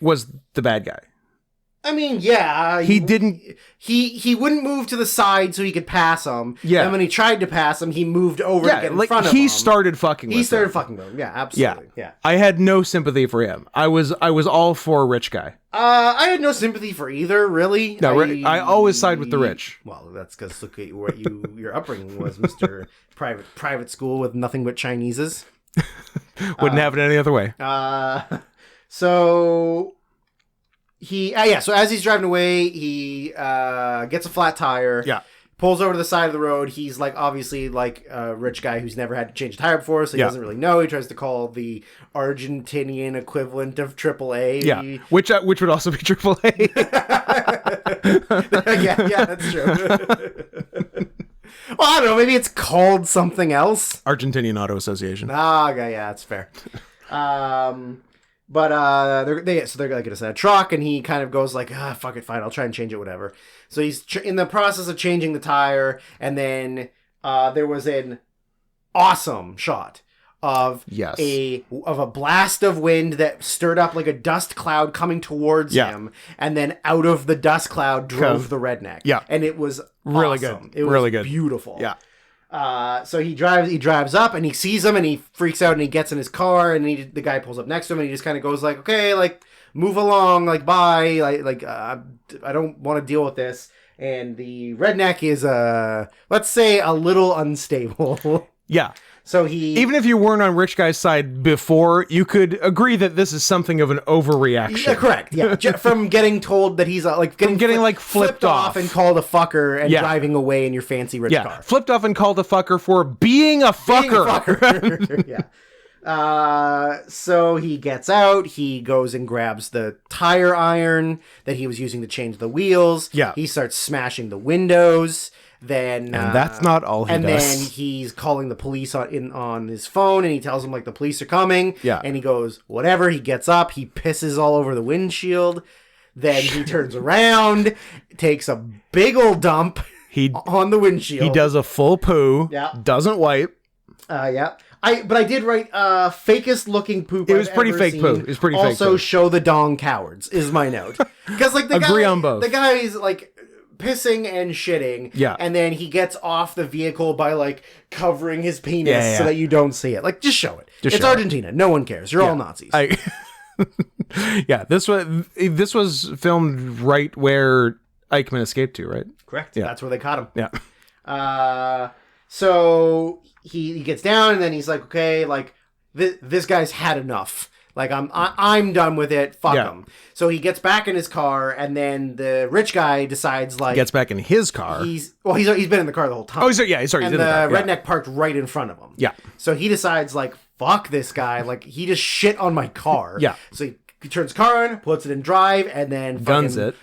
was the bad guy. I mean, yeah. He didn't... He wouldn't move to the side so he could pass him. Yeah. And when he tried to pass him, he moved over to get in front of him. He started fucking with him. He started fucking with him. Yeah, absolutely. Yeah. I had no sympathy for him. I was all for rich guy. I had no sympathy for either, really. No, I always side with the rich. Well, that's because look at what your upbringing was, Mr. private school with nothing but Chineses. Wouldn't have it any other way. So so as he's driving away, he gets a flat tire. Yeah. Pulls over to the side of the road. He's like obviously like a rich guy who's never had to change a tire before, so he doesn't really know. He tries to call the Argentinian equivalent of AAA. Yeah, which would also be AAA. yeah, that's true. Well, I don't know. Maybe it's called something else. Argentinian Auto Association. Okay, yeah, that's fair. But they're gonna get us in a truck, and he kind of goes like, fuck it, fine, I'll try and change it, whatever. So he's in the process of changing the tire, and then there was an awesome shot of a blast of wind that stirred up like a dust cloud coming towards him, and then out of the dust cloud drove the redneck. Yeah, and it was really awesome. good. It was really good, beautiful. Yeah. So he drives up and he sees him and he freaks out and he gets in his car and the guy pulls up next to him and he just kind of goes like, okay, like move along, like bye, I don't want to deal with this. And the redneck is let's say a little unstable. Yeah. So even if you weren't on rich guy's side before, you could agree that this is something of an overreaction. Yeah, correct. Yeah, from getting told that he's getting flipped off and called a fucker and driving away in your fancy rich car. Flipped off and called a fucker for being a fucker. Yeah. So he gets out. He goes and grabs the tire iron that he was using to change the wheels. Yeah. He starts smashing the windows. And that's not all he does. And then he's calling the police on his phone, and he tells them like the police are coming. Yeah. And he goes, whatever. He gets up. He pisses all over the windshield. Then he turns around, takes a big old dump on the windshield. He does a full poo. Yeah. Doesn't wipe. Yeah. But I did write fakest looking poop. It was pretty fake poo. It was pretty fake poo. Also, show the dong cowards is my note. Because like agree on both. The guy's like pissing and shitting. Yeah. And then he gets off the vehicle by like covering his penis so that you don't see it. Like just show it. It's Argentina. No one cares. You're all Nazis. Yeah. This was filmed right where Eichmann escaped to, right? Correct. Yeah. That's where they caught him. Yeah. So he gets down and then he's like, okay, like this guy's had enough. Like I'm done with it. Fuck him. So he gets back in his car, and then the rich guy decides like gets back in his car. He's been in the car the whole time. Oh, sorry. He's and in the car. redneck parked right in front of him. Yeah. So he decides like fuck this guy. Like he just shit on my car. Yeah. So he turns the car on, puts it in drive, and then guns it,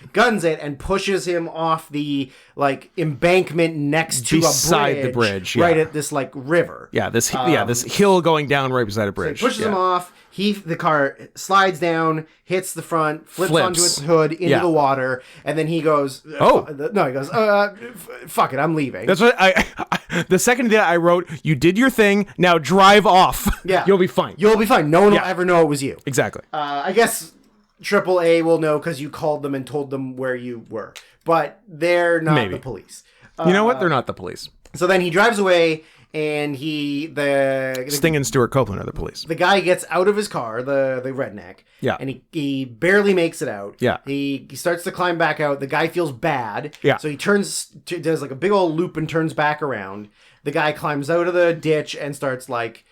and pushes him off the like embankment next to beside the bridge, right at this like river. Yeah, this hill going down right beside a bridge. So he pushes him off. The car slides down, hits the front, flips onto its hood into the water, and then he goes, he goes, fuck it, I'm leaving. That's what the second that I wrote, you did your thing, now drive off. Yeah. You'll be fine. You'll be fine. No one will ever know it was you. Exactly. I guess AAA will know because you called them and told them where you were, but they're not the police. You know what? They're not the police. So then he drives away. And Sting and Stuart Copeland are the police. The guy gets out of his car, the redneck. Yeah. And he barely makes it out. Yeah. He starts to climb back out. The guy feels bad. Yeah. So he does like a big old loop and turns back around. The guy climbs out of the ditch and starts like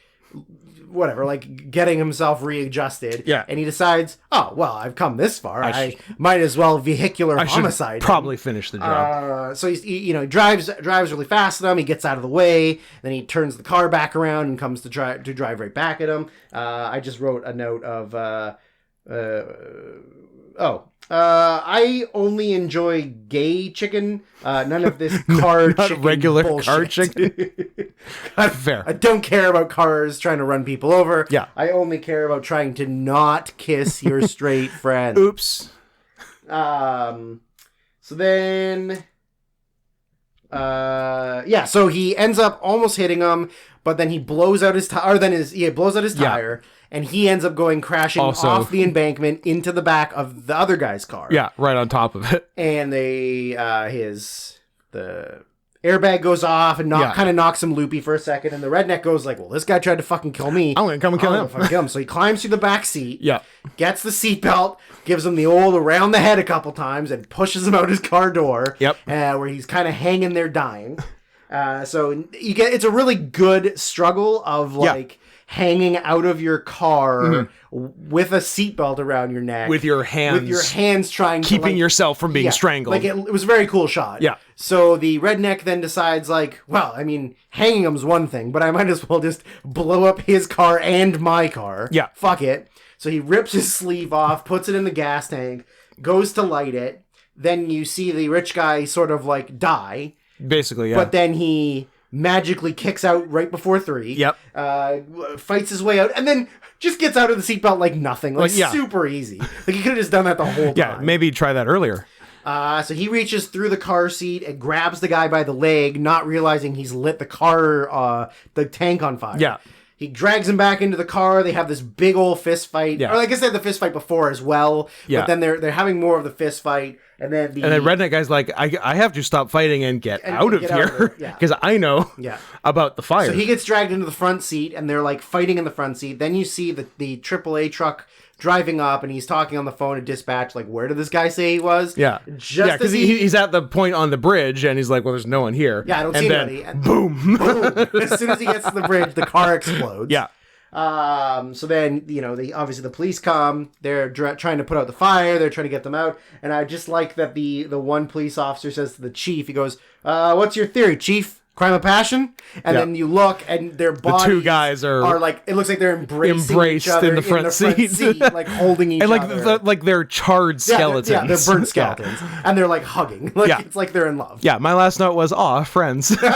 whatever, like getting himself readjusted. Yeah. And he decides, oh, well, I've come this far. I might as well vehicular homicide. Probably finish the job. So he drives really fast at him. He gets out of the way. Then he turns the car back around and comes to drive right back at him. I just wrote a note of, I only enjoy gay chicken. None of this car chicken regular bullshit. Car chicken. Fair. I don't care about cars trying to run people over. Yeah. I only care about trying to not kiss your straight friend. Oops. So then... so he ends up almost hitting him, but then he blows out his tire, blows out his tire, and he ends up going crashing off the embankment into the back of the other guy's car. Yeah, right on top of it. And the airbag goes off and kind of knocks him loopy for a second, and the redneck goes like, well, this guy tried to fucking kill me. I'm gonna come and kill him. So he climbs through the back seat, yeah, gets the seatbelt, gives him the old around the head a couple times, and pushes him out his car door, where he's kind of hanging there dying. So it's a really good struggle of hanging out of your car with a seatbelt around your neck, with your hands trying keeping yourself from being strangled. Like it was a very cool shot. Yeah. So the redneck then decides well, I mean, hanging him's one thing, but I might as well just blow up his car and my car. Yeah. Fuck it. So he rips his sleeve off, puts it in the gas tank, goes to light it. Then you see the rich guy sort of die. Basically, yeah. But then he magically kicks out right before 3. Yep. Fights his way out, and then just gets out of the seatbelt like nothing. Super easy. He could have just done that the whole time. Yeah, maybe try that earlier. So he reaches through the car seat and grabs the guy by the leg, not realizing he's lit the tank on fire. Yeah. He drags him back into the car. They have this big old fist fight. Yeah. Or I guess they had the fist fight before as well. Yeah. But then they're having more of the fist fight. And then redneck guy's like, I have to stop fighting and get out of here because I know about the fire. So he gets dragged into the front seat, and they're fighting in the front seat. Then you see the AAA truck driving up, and he's talking on the phone to dispatch, where did this guy say he was? Yeah. Because he's at the point on the bridge, and he's like, well, there's no one here. Yeah, I don't see anybody. And boom. As soon as he gets to the bridge, the car explodes. Yeah. So then, obviously the police come, they're trying to put out the fire, they're trying to get them out, and I just like that the one police officer says to the chief, he goes, what's your theory, chief? Crime of passion? And then you look, and their bodies the two guys are it looks like they're embraced each other in the front seat holding each other. And they're charred skeletons. Yeah, they're burnt skeletons. And they're hugging. It's like they're in love. Yeah, my last note was, friends. But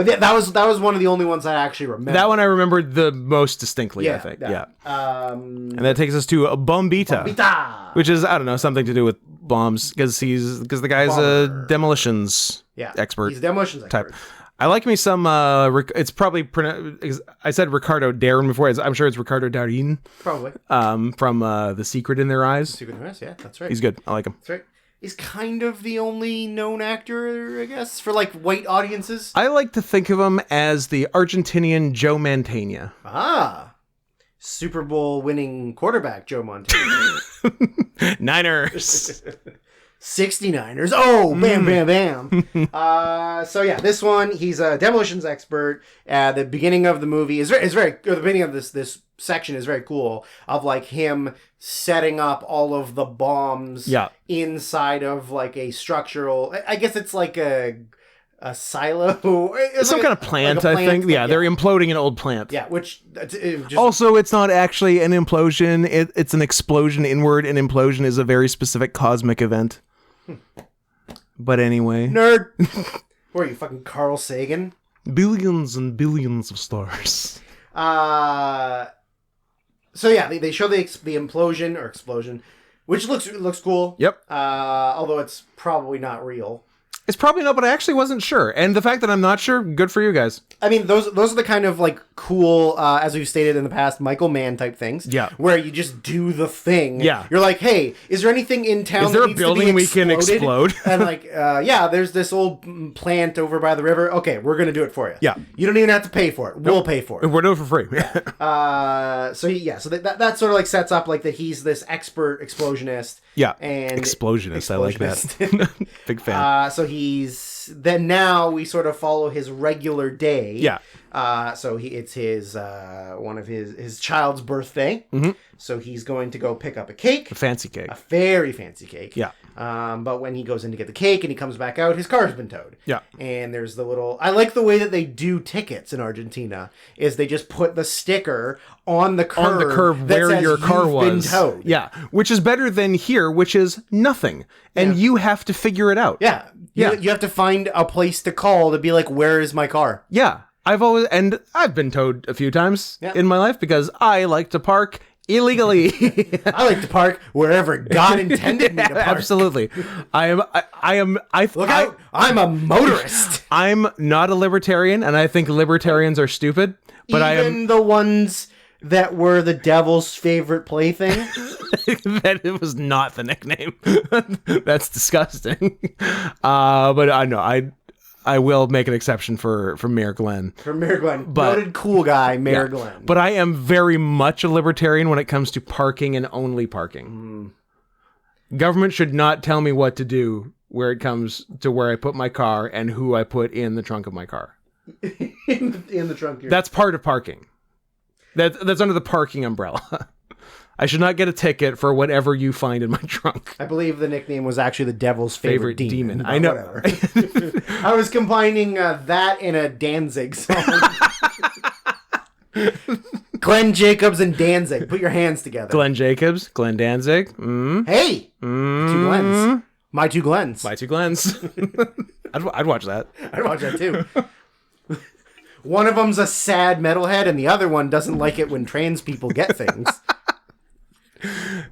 that was one of the only ones I actually remember. That one I remembered the most distinctly, I think. Yeah. And that takes us to Bombita, which is, I don't know, something to do with bombs, because the guy's a demolitions expert. He's a demolitions expert. Type. I like me some, it's probably, I said Ricardo Darin before, I'm sure it's Ricardo Darin. Probably. From The Secret in Their Eyes. Secret in Their Eyes, yeah, that's right. He's good. I like him. That's right. He's kind of the only known actor, I guess, for white audiences. I like to think of him as the Argentinian Joe Mantegna. Ah. Super Bowl winning quarterback Joe Mantegna. Niners. 69ers. Oh, bam, bam, bam. So yeah, this one, he's a demolitions expert. The beginning of the movie is very the beginning of this section is very cool, of him setting up all of the bombs inside of a structural, I guess it's a silo. It's some kind of plant, I think. Yeah, they're imploding an old plant. Yeah, which... Also, it's not actually an implosion. It's an explosion inward. An implosion is a very specific cosmic event. But anyway... Nerd! What are you, fucking Carl Sagan? Billions and billions of stars. So yeah, they show the implosion or explosion, which looks cool. Yep. Although it's probably not real. It's probably not, but I actually wasn't sure. And the fact that I'm not sure, good for you guys. I mean, those are the kind of cool, as we've stated in the past, Michael Mann type things. Yeah. Where you just do the thing. Yeah. You're like, hey, is there anything in town? Is there a building we can explode? And yeah, there's this old plant over by the river. Okay, we're gonna do it for you. Yeah. You don't even have to pay for it. We'll pay for it. We're doing it for free. So that sort of sets up that he's this expert explosionist. Yeah. And explosionist. I like that. Big fan. So then now we sort of follow his regular day. Yeah. So it's his one of his child's birthday. Mm-hmm. So he's going to go pick up a cake. A fancy cake. A very fancy cake. Yeah. But when he goes in to get the cake and he comes back out, his car's been towed. Yeah. And there's the little... I like the way that they do tickets in Argentina, is they just put the sticker on the curb where your car was. Been towed. Yeah. Which is better than here, which is nothing. And you have to figure it out. Yeah. You have to find a place to call to be like, where is my car? Yeah. I've been towed a few times in my life because I like to park illegally. I like to park wherever God intended me to park. Absolutely. Look out! I'm a motorist. I'm not a libertarian, and I think libertarians are stupid. But Even the ones that were the devil's favorite plaything. that it was not the nickname. That's disgusting. But I know I will make an exception for Mayor Glenn. For Mayor Glenn. But, noted cool guy, Mayor Glenn. But I am very much a libertarian when it comes to parking and only parking. Government should not tell me what to do where it comes to where I put my car and who I put in the trunk of my car. in the trunk. That's part of parking. That's under the parking umbrella. I should not get a ticket for whatever you find in my trunk. I believe the nickname was actually the devil's favorite demon. I know. I was combining that in a Danzig song. Glenn Jacobs and Danzig. Put your hands together. Glenn Jacobs, Glenn Danzig. Hey! 2 Glens. My 2 Glens. My 2 Glens. I'd watch that. I'd watch that too. One of them's a sad metalhead, and the other one doesn't like it when trans people get things.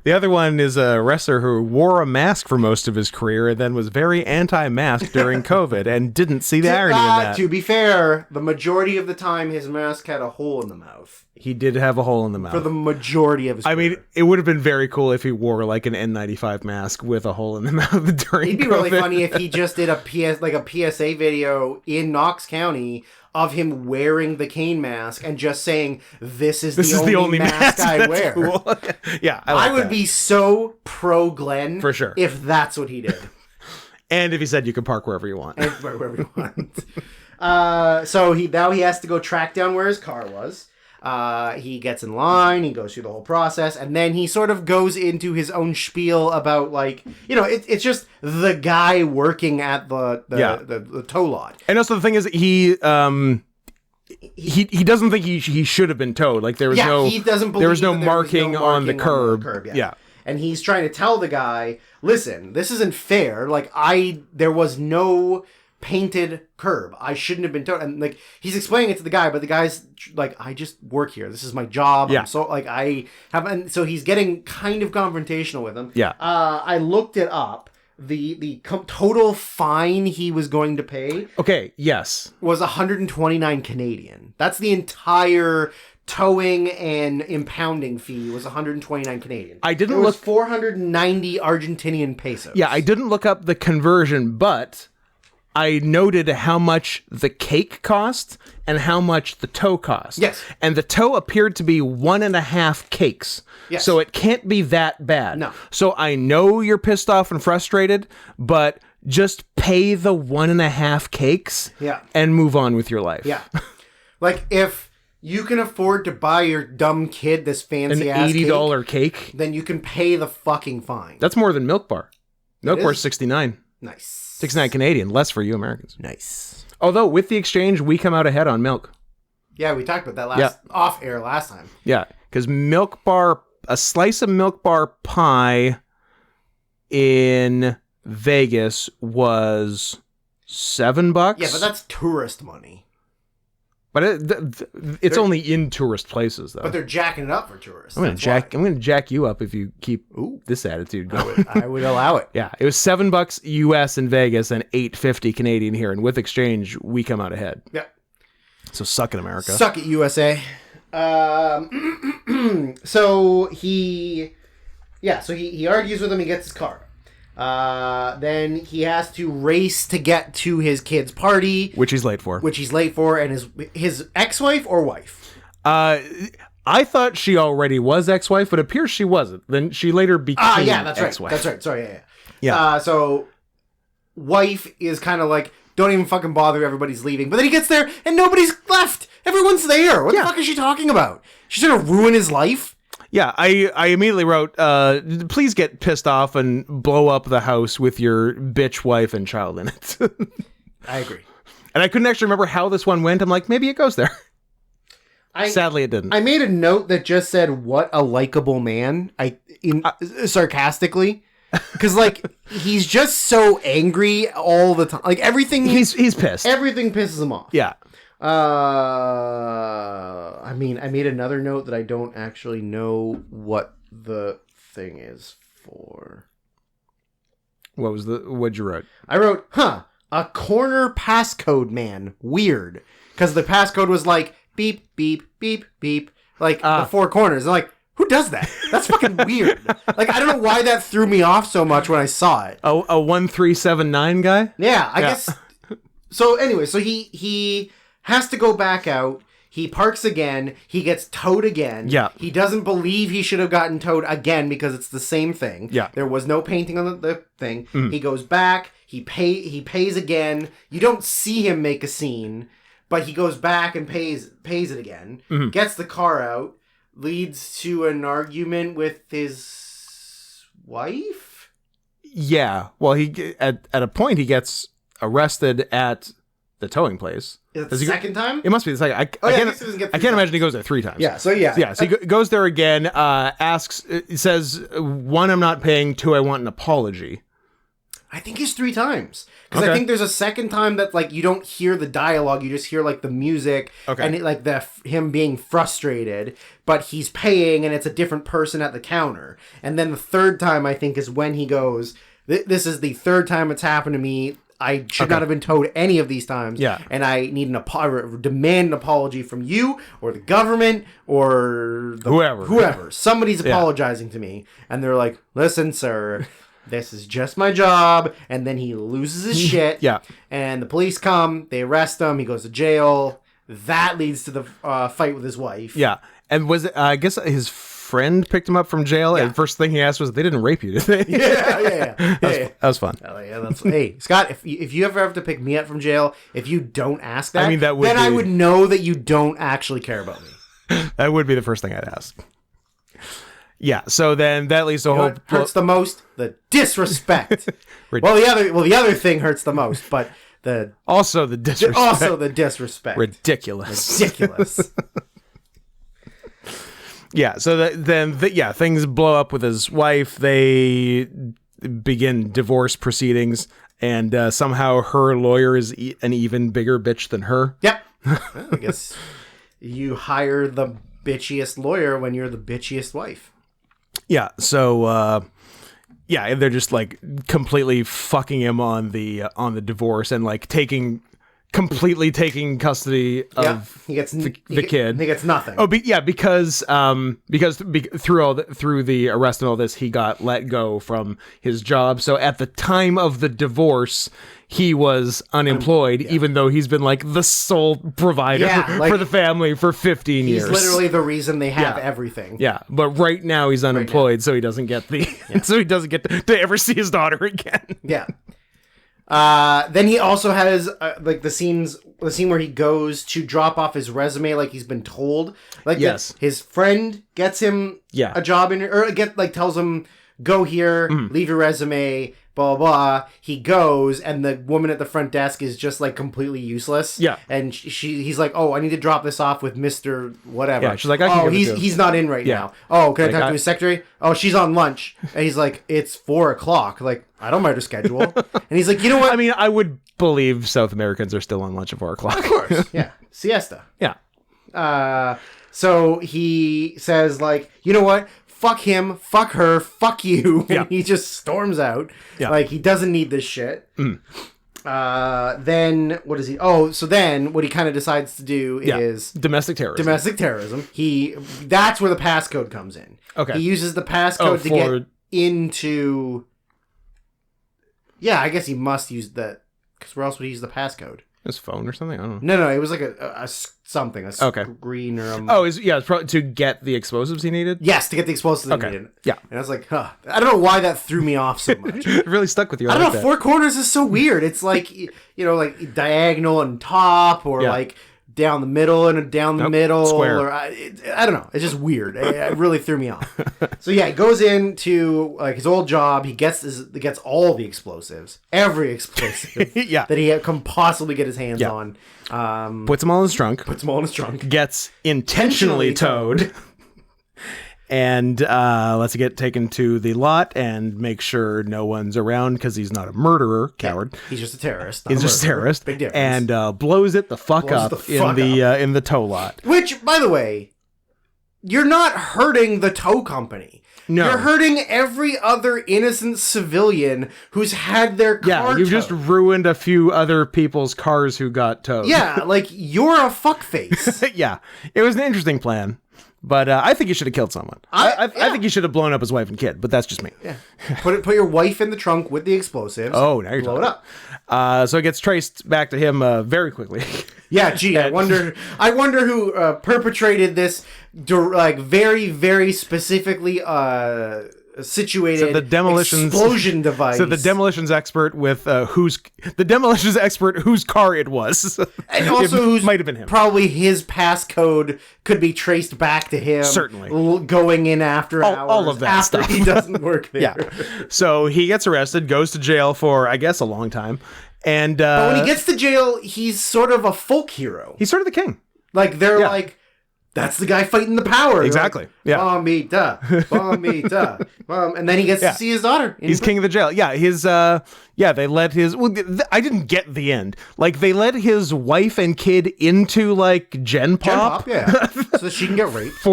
The other one is a wrestler who wore a mask for most of his career and then was very anti-mask during COVID and didn't see the irony in that. To be fair, the majority of the time his mask had a hole in the mouth. He did have a hole in the mouth. For the majority of his career. I mean, it would have been very cool if he wore like an N95 mask with a hole in the mouth during It'd be COVID. really funny if he just did a PSA video in Knox County of him wearing the cane mask and just saying, this is the only mask I wear. Cool. Yeah, I would be so pro Glenn for sure if that's what he did. And if he said you can park wherever you want. Wherever you want. So now he has to go track down where his car was. He gets in line, he goes through the whole process, and then he sort of goes into his own spiel about, like, you know, it's just the guy working at the tow lot. And also the thing is, he doesn't think he should have been towed. Like there was he doesn't believe there was no marking on the curb. Yeah. And he's trying to tell the guy, listen, this isn't fair. Like there was no painted curb. I shouldn't have been towed. And like he's explaining it to the guy, but the guy's like, I just work here. This is my job. Yeah. So like and so he's getting kind of confrontational with him. Yeah. I looked it up. The total fine he was going to pay. Okay. Yes. Was 129 Canadian. That's the entire towing and impounding fee was 129 Canadian. I didn't look. It was look 490 Argentinian pesos. Yeah, I didn't look up the conversion, but I noted how much the cake cost and how much the tow cost. Yes. And the tow appeared to be 1.5 cakes. Yes. So it can't be that bad. No. So I know you're pissed off and frustrated, but just pay the 1.5 cakes and move on with your life. Yeah. Like if you can afford to buy your dumb kid this fancy ass $80 cake, then you can pay the fucking fine. That's more than Milk Bar. Milk Bar's 69. Nice. 69 Canadian, less for you Americans. Nice. Although with the exchange, we come out ahead on milk. Yeah, we talked about that off air last time. Yeah, because Milk Bar, a slice of Milk Bar pie in Vegas was $7. Yeah, but that's tourist money. But it's only in tourist places, though. But they're jacking it up for tourists. I'm gonna jack you up if you keep this attitude going. I would allow it. Yeah, it was $7 US in Vegas and $8.50 Canadian here, and with exchange, we come out ahead. Yeah. So suck it, America. Suck it, USA. So he argues with him. He gets his car. Then he has to race to get to his kid's party, which he's late for. And his ex-wife or wife. I thought she already was ex-wife, but it appears she wasn't. Then she later became that's ex-wife. Right. That's right. Sorry, yeah. So wife is kind of like, don't even fucking bother. Everybody's leaving. But then he gets there and nobody's left. Everyone's there. What the fuck is she talking about? She's gonna ruin his life. Yeah, I immediately wrote, please get pissed off and blow up the house with your bitch wife and child in it. I agree. And I couldn't actually remember how this one went. I'm like, maybe it goes there. Sadly, it didn't. I made a note that just said, what a likable man, sarcastically. Because, like, he's just so angry all the time. Like, everything... He's pissed. Everything pisses him off. Yeah. I I mean, I made another note that I don't actually know what the thing is for. What'd you write? I wrote, a corner passcode man. Weird. Because the passcode was like, beep, beep, beep, beep. Like, the four corners. I'm like, who does that? That's fucking weird. Like, I don't know why that threw me off so much when I saw it. A 1379 guy? Yeah, I guess. So anyway, so he has to go back out. He parks again. He gets towed again. Yeah. He doesn't believe he should have gotten towed again because it's the same thing. Yeah. There was no painting on the thing. He goes back. He pays again. You don't see him make a scene, but he goes back and pays it again. Gets the car out. Leads to an argument with his wife. Yeah. Well, he at a point he gets arrested at the towing place. Is it the second time? It must be the second. I can't imagine he goes there 3 times. Yeah. So yeah. Yeah. So he goes there again. Asks. Says 1, I'm not paying. 2, I want an apology. I think it's 3 times. Because I think there's a second time that, like, you don't hear the dialogue, you just hear, like, the music and, him being frustrated, but he's paying and it's a different person at the counter. And then the third time, I think, is when he goes, this is the third time it's happened to me. I should not have been towed any of these times. Yeah. And I need demand an apology from you or the government or whoever. Somebody's apologizing to me. And they're like, listen, sir... This is just my job. And then he loses his shit. Yeah. And the police come. They arrest him. He goes to jail. That leads to the fight with his wife. Yeah. And was it, I guess his friend picked him up from jail. Yeah. And first thing he asked was, they didn't rape you, did they? Yeah. That was fun. Oh, yeah, hey, Scott, if you ever have to pick me up from jail, if you don't ask that, I would know that you don't actually care about me. That would be the first thing I'd ask. Yeah, so then that leads to what hurts the most? The disrespect. well, the other thing hurts the most, but also the disrespect. Ridiculous. Yeah, so then things blow up with his wife. They begin divorce proceedings, and somehow her lawyer is an even bigger bitch than her. Yep. Well, I guess you hire the bitchiest lawyer when you're the bitchiest wife. Yeah, so they're just like completely fucking him on the divorce and like taking custody of the kid. He gets nothing. Oh, because through the arrest and all this, he got let go from his job. So at the time of the divorce, he was unemployed, even though he's been like the sole provider for the family for 15 years. He's literally the reason they have everything. Yeah, but right now he's unemployed, so he doesn't get to ever see his daughter again. Yeah. Then he also has the scene where he goes to drop off his resume, like he's been told. Like his friend gets him a job tells him, go here, leave your resume, blah, blah, blah. He goes, and the woman at the front desk is just, like, completely useless. Yeah. And he's like, oh, I need to drop this off with Mr. whatever. Yeah, she's like, I can he's not in right now. Oh, can I talk to his secretary? Oh, she's on lunch. And he's like, it's 4:00. Like, I don't mind her schedule. And he's like, you know what? I mean, I would believe South Americans are still on lunch at 4:00. Of course, yeah. Siesta. Yeah. So he says, like, you know what? Fuck him, fuck her, fuck you. And he just storms out. Yeah. Like, he doesn't need this shit. Then, what is he? Oh, so then what he kind of decides to do is... Domestic terrorism. That's where the passcode comes in. Okay. He uses the passcode to get into... Yeah, I guess he must use that. Because where else would he use the passcode? His phone or something? I don't know. No, it was like a screen or a... Oh, it's probably to get the explosives he needed? Yes, to get the explosives he needed. Yeah. And I was like, I don't know why that threw me off so much. It really stuck with you. I don't know, 4 corners is so weird. It's like, like diagonal and top, or like down the middle and down the middle. Square. Or I don't know. It's just weird. It really threw me off. So he goes into like his old job. He gets all the explosives, every explosive that he can possibly get his hands on. Puts them all in his trunk. Gets Gets intentionally towed. and lets it get taken to the lot and make sure no one's around because he's not a murderer, coward. Yeah, he's just a terrorist. He's just a terrorist. Big difference. And blows it the fuck up in the tow lot. Which, by the way, you're not hurting the tow company. No. You're hurting every other innocent civilian who's had their car you've towed. just ruined a few other people's cars who got towed. Yeah, like, you're a fuckface. Yeah. It was an interesting plan. But I think he should have killed someone. I think he should have blown up his wife and kid, but that's just me. Yeah. Put your wife in the trunk with the explosives. Oh, now you're blow it up. So it gets traced back to him very quickly. Yeah, gee, I wonder who perpetrated this, like, very, very specifically situated explosion device. So the demolitions expert with whose car it was, and also who's might have been him. Probably his passcode could be traced back to him. Certainly, going in after hours. All of that after stuff. He doesn't work there. Yeah. So he gets arrested, goes to jail for I guess a long time, and but when he gets to jail, he's sort of a folk hero. He's sort of the king. Like they're like. That's the guy fighting the power. Exactly. Like, yeah. Bombita. And then he gets to see his daughter. He's king of the jail. Yeah. They let his, I didn't get the end. Like they let his wife and kid into like Gen Pop. Yeah. So that she can get raped.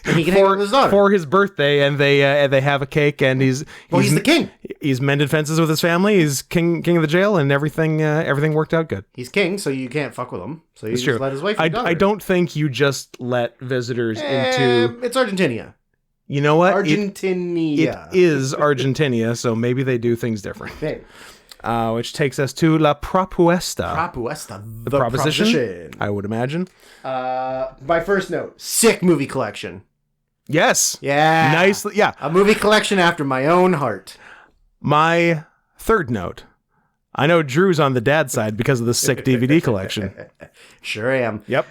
And he can hang out with his daughter. For his birthday, and they have a cake, and he's the king. He's mended fences with his family. He's king of the jail, and everything worked out good. He's king, so you can't fuck with him. So you just let his wife. I don't think you just let visitors into. It's Argentina. You know what? Argentina. It is Argentina, so maybe they do things different. Maybe. Which takes us to La Propuesta. The proposition. I would imagine. My first note: sick movie collection. Yes. Yeah. Nicely. Yeah. A movie collection after my own heart. My third note. I know Drew's on the dad side because of the sick DVD collection. Sure am. Yep.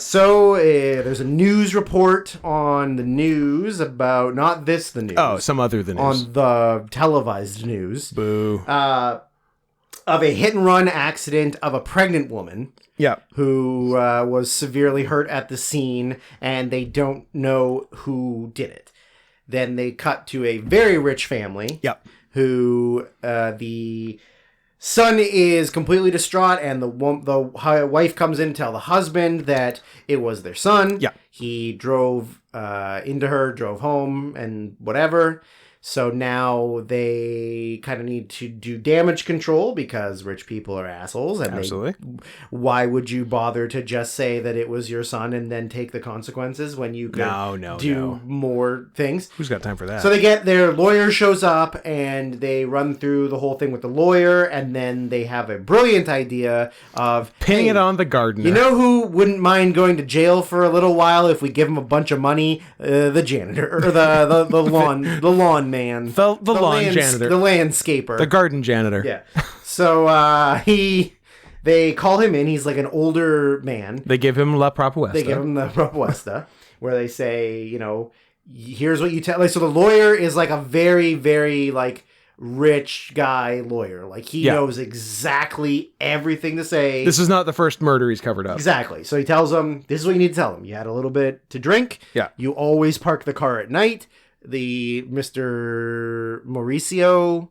So there's a news report on the news about not this the news. Oh, some other the news. On the televised news. Boo. Of a hit and run accident of a pregnant woman. Yeah. Who was severely hurt at the scene, and they don't know who did it. Then they cut to a very rich family. Yep. Who the son is completely distraught, and the wife comes in to tell the husband that it was their son. Yeah. He drove into her, drove home, and whatever. So now they kind of need to do damage control because rich people are assholes. And absolutely. Why would you bother to just say that it was your son and then take the consequences when you could do more things? Who's got time for that? So their lawyer shows up and they run through the whole thing with the lawyer, and then they have a brilliant idea of pinning it on the gardener. You know who wouldn't mind going to jail for a little while if we give him a bunch of money? The janitor or the lawn man. The lawn janitor. The landscaper. The garden janitor. Yeah. So they call him in. He's like an older man. They give him La Propuesta. They give him the Propuesta, where they say, here's what you tell. Like, so the lawyer is like a very, very like rich guy lawyer. Like he knows exactly everything to say. This is not the first murder he's covered up. Exactly. So he tells them, this is what you need to tell them. You had a little bit to drink. Yeah. You always park the car at night. The Mr. Mauricio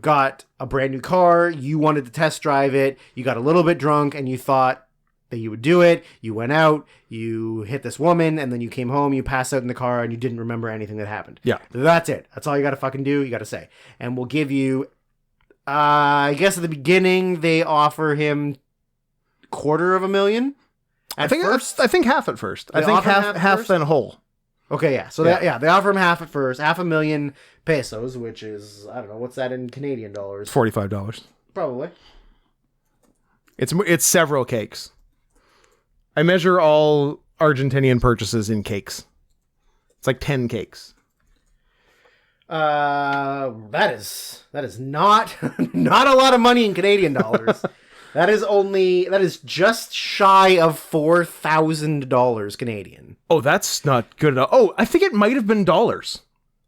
got a brand new car. You wanted to test drive it. You got a little bit drunk and you thought that you would do it. You went out, you hit this woman, and then you came home, you passed out in the car, and you didn't remember anything that happened. Yeah. That's it. That's all you got to fucking do. You got to say. And we'll give you, I guess at the beginning, they offer him $250,000. I think half at first. I think half then whole. Okay, yeah. So they offer him half at first, $500,000 pesos, which is, I don't know, what's that in Canadian dollars? $45. Probably. It's several cakes. I measure all Argentinian purchases in cakes. It's like 10 cakes. That is not not a lot of money in Canadian dollars. That is just shy of $4,000 Canadian. Oh, that's not good enough. Oh, I think it might have been dollars.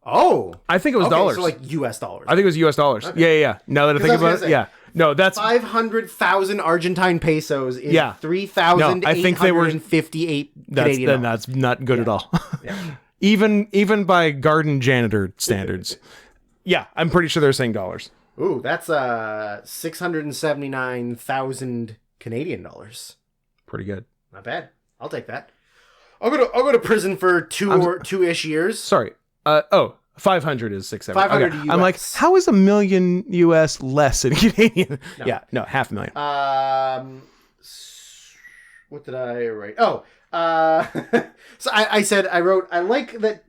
Oh. I think it was dollars. So like US dollars. I think it was US dollars. Okay. Yeah. Now that I think about it, yeah. No, that's 500,000 Argentine pesos is 3,858 I think they were Canadian. Then that's not good at all. Yeah. Even by garden janitor standards. Yeah, I'm pretty sure they're saying dollars. Ooh, that's 679,000 Canadian dollars. Pretty good. Not bad. I'll take that. I'll go to prison for two-ish years. Sorry. 500 is 670. 500 okay. US. I'm like, how is $1 million US less in Canadian? No. Yeah, no, $500,000. What did I write? Oh, so I wrote, I like that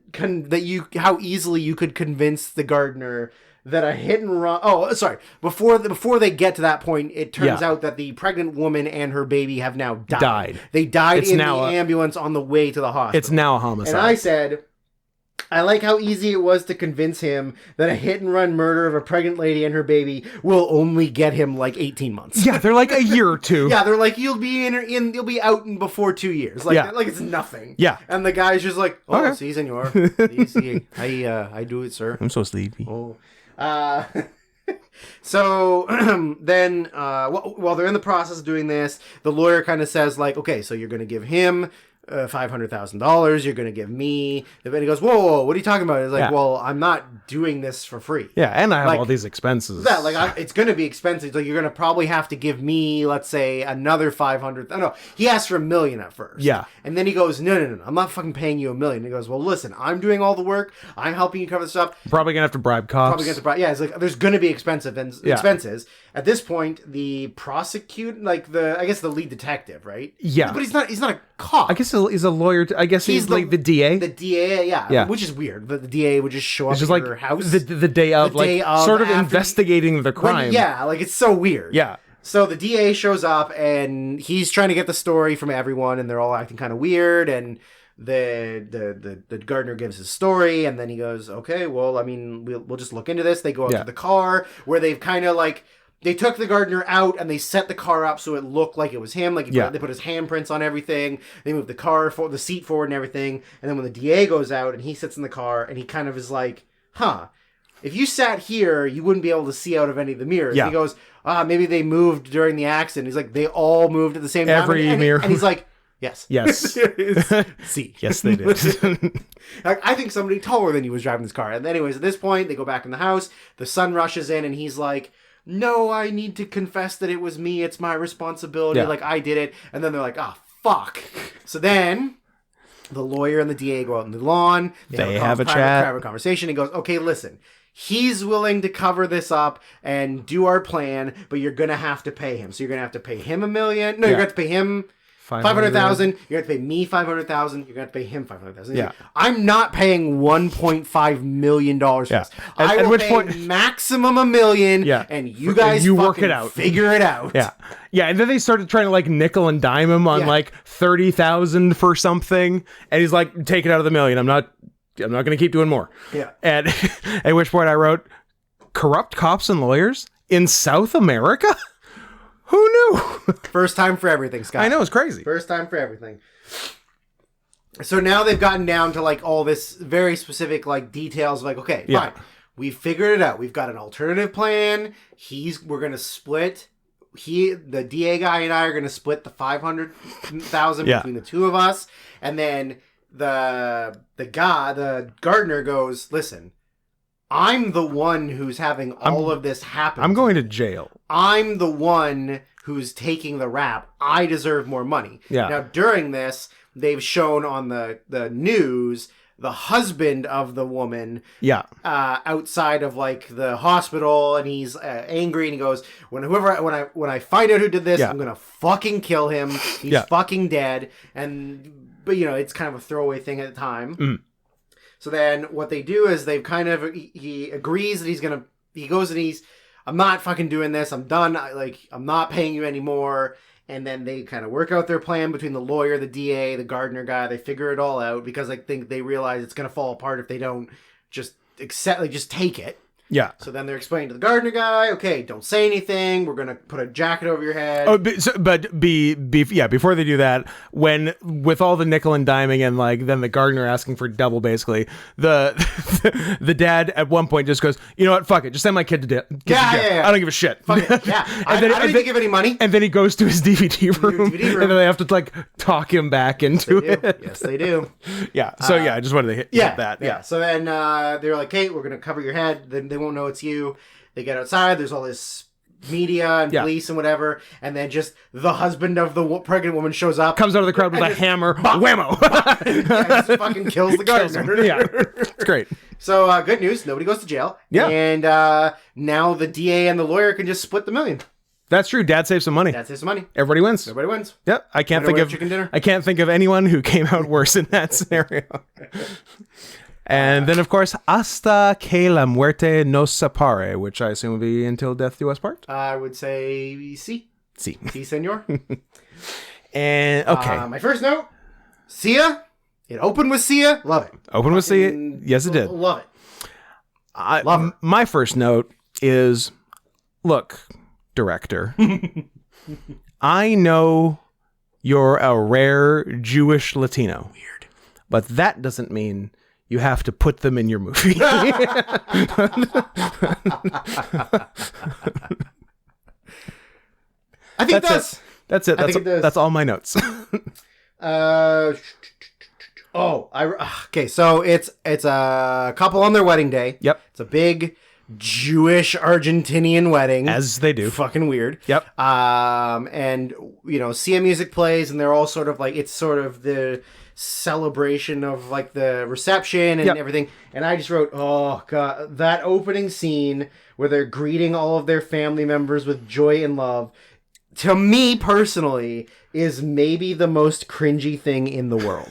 how easily you could convince the gardener that a hit and run. Oh, sorry. Before they get to that point, it turns out that the pregnant woman and her baby have now died. They died in the ambulance on the way to the hospital. It's now a homicide. And I said, I like how easy it was to convince him that a hit and run murder of a pregnant lady and her baby will only get him like 18 months. Yeah, they're like a year or two. Yeah, they're like, you'll be you'll be out in before 2 years. Like, like it's nothing. Yeah. And the guy's just like, oh, okay. si, senor. Si, I do it, sir. I'm so sleepy. Oh. So then while they're in the process of doing this, the lawyer kind of says like, okay, so you're going to give him $500,000, you're going to give me. And he goes, whoa, what are you talking about? It's like, well, I'm not doing this for free. Yeah, and I have all these expenses. Yeah, like it's going to be expensive. Like you're going to probably have to give me, let's say, another 500. No, he asked for $1 million at first. Yeah. And then he goes, no, I'm not fucking paying you $1 million. He goes, well, listen, I'm doing all the work. I'm helping you cover this up. Probably going to have to bribe cops. Yeah, it's like, there's going to be expenses. At this point, the the lead detective, right? Yeah. But he's not a cop. I guess he's a lawyer. I guess he's like the DA. The DA, yeah. Which is weird. The DA would just show up at your house. The day of, sort of investigating the crime. Like it's so weird. Yeah. So the DA shows up and he's trying to get the story from everyone, and they're all acting kind of weird. And the gardener gives his story, and then he goes, "Okay, well, I mean, we'll just look into this." They go up to the car where they've kind of like. They took the gardener out and they set the car up so it looked like it was him. Like they put his handprints on everything. They moved the seat forward and everything. And then when the DA goes out and he sits in the car and he kind of is like, if you sat here, you wouldn't be able to see out of any of the mirrors. Yeah. And he goes, maybe they moved during the accident. He's like, they all moved at the same time. Every mirror. And he's like, yes. See. Yes, they did. I think somebody taller than you was driving this car. And anyways, at this point, they go back in the house. The son rushes in and he's like, no, I need to confess that it was me. It's my responsibility. Yeah. Like, I did it. And then they're like, fuck. So then the lawyer and the DA go out on the lawn. They have a chat. Private conversation. He goes, okay, listen. He's willing to cover this up and do our plan, but you're going to have to pay him. So you're going to have to pay him $1 million. No, you're going to have to pay him $500,000. You're going to pay me $500,000. You're going to have to pay him $500,000. Yeah. I'm not paying $1.5 million for this. I will pay maximum $1 million, and you guys work it out. Figure it out. Yeah. Yeah, and then they started trying to like nickel and dime him on like $30,000 for something, and he's like, take it out of the $1 million. I'm not going to keep doing more. Yeah. And at which point I wrote, corrupt cops and lawyers in South America? Who knew? First time for everything, Scott. I know, it's crazy. First time for everything. So now they've gotten down to like all this very specific like details. Like, okay, fine. We figured it out. We've got an alternative plan. We're gonna split. The DA guy and I are gonna split the $500,000 between the two of us. And then the gardener goes, listen. I'm the one who's having all of this happen. I'm going to jail. I'm the one who's taking the rap. I deserve more money. Yeah. Now, during this, they've shown on the news the husband of the woman outside of like the hospital, and he's angry, and he goes, when I find out who did this, I'm gonna fucking kill him. He's fucking dead. But it's kind of a throwaway thing at the time. Mm. So then what they do is he agrees that he goes and I'm not fucking doing this. I'm done. I'm not paying you anymore. And then they kind of work out their plan between the lawyer, the DA, the gardener guy. They figure it all out because I think they realize it's going to fall apart if they don't just accept, just take it. Yeah. So then they're explaining to the gardener guy, okay, don't say anything. We're going to put a jacket over your head. Oh, before they do that, when with all the nickel and diming and like then the gardener asking for double, basically the dad at one point just goes, you know what, fuck it, just send my kid to jail. Yeah. I don't give a shit. Fuck it. Yeah, I don't need to give any money. And then he goes to his DVD room, and then they have to like talk him back into it. Yes, they do. Yeah. So I just wanted to hit that. Yeah. So then they're like, "Hey, we're gonna cover your head. Then they won't know it's you." They get outside. There's all this media and police and whatever, and then just the husband of the pregnant woman shows up, comes out of the crowd with a hammer, whammo, just fucking kills the gardener. Yeah, it's great. So good news, nobody goes to jail. Yeah, and now the DA and the lawyer can just split the $1 million. That's true. Dad saves some money. Everybody wins. Yep. I can't think of anyone who came out worse in that scenario. And then, of course, hasta que la muerte nos separe, which I assume would be until death do us part. I would say sí. Sí. Sí, senor. And, okay. My first note, Sia. It opened with Sia. Love it. Opened with Sia. Yes, it did. Love it. Love her. My first note is, look, director, I know you're a rare Jewish Latino. Weird. But that doesn't mean you have to put them in your movie. I think that's it. That's all my notes. Okay, so it's a couple on their wedding day. Yep. It's a big Jewish Argentinian wedding, as they do. Fucking weird. Yep. And Sia music plays, and they're all sort of like, it's sort of the celebration of like the reception and everything. And I just wrote, oh god, that opening scene where they're greeting all of their family members with joy and love, to me personally, is maybe the most cringy thing in the world.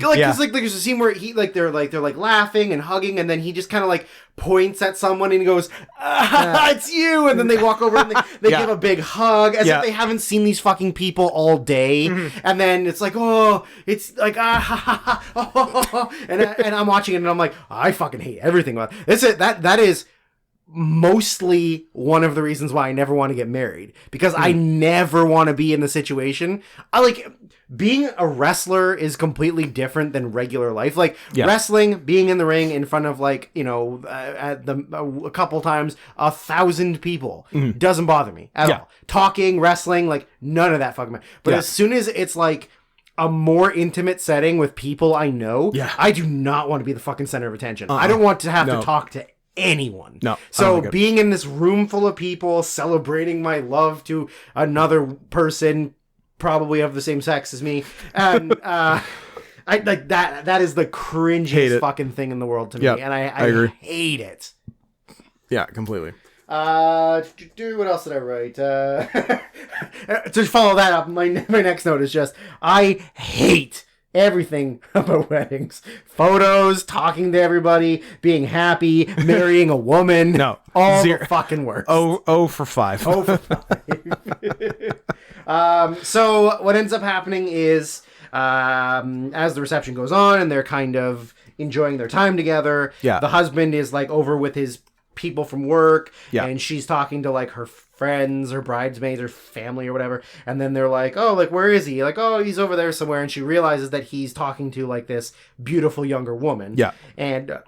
Cause there's a scene where they're laughing and hugging, and then he just kind of like points at someone and he goes, it's you, and then they walk over and they give a big hug as if they haven't seen these fucking people all day. And then it's like, oh, it's like and I'm watching it and I'm like, I fucking hate everything about it. That is mostly one of the reasons why I never want to get married, because I never want to be in the situation. Being a wrestler is completely different than regular life. Wrestling, being in the ring in front of a couple times 1,000 people doesn't bother me at all. Talking, wrestling, none of that fucking matters. But as soon as it's like a more intimate setting with people I know, I do not want to be the fucking center of attention. I don't want to have to talk to anyone. No. So being in this room full of people celebrating my love to another person, probably of the same sex as me, and I like that is the cringiest fucking thing in the world to me, and I agree. Hate it. Yeah, completely. What else did I write? To follow that up, my next note is just, I hate everything about weddings. Photos, talking to everybody, being happy, marrying a woman. No. All the fucking works. Oh for 5. Oh for 5. So what ends up happening is, as the reception goes on and they're kind of enjoying their time together, the husband is over with his people from work, and she's talking to her friends or bridesmaids or family or whatever, and then they're like, oh, where is he? Oh, he's over there somewhere, and she realizes that he's talking to this beautiful younger woman, and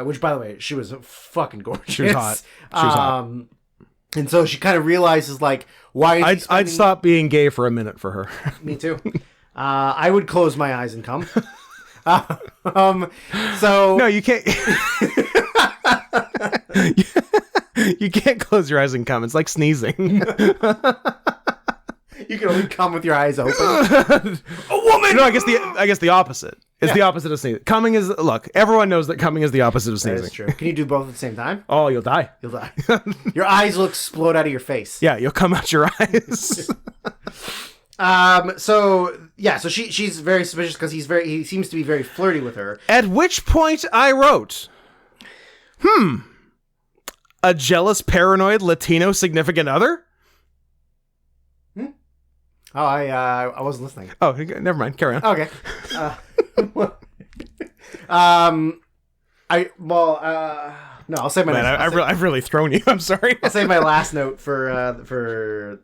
which, by the way, she was fucking gorgeous. She was hot. And so she kind of realizes why I'd stop being gay for a minute for her. Me too. I would close my eyes and come. So no, you can't. You can't close your eyes and come. It's like sneezing. You can only come with your eyes open. A woman. No, I guess the opposite. It's the opposite of sneezing. Coming is, look, everyone knows that coming is the opposite of sneezing. That is true. Can you do both at the same time? Oh, you'll die. You'll die. Your eyes will explode out of your face. Yeah, you'll come out your eyes. So she's very suspicious because he seems to be very flirty with her. At which point I wrote, a jealous, paranoid Latino significant other? Oh, I wasn't listening. Oh, never mind. Carry on. Okay. No, I'll say my. Man, I've really thrown you. I'm sorry. I'll say my last note for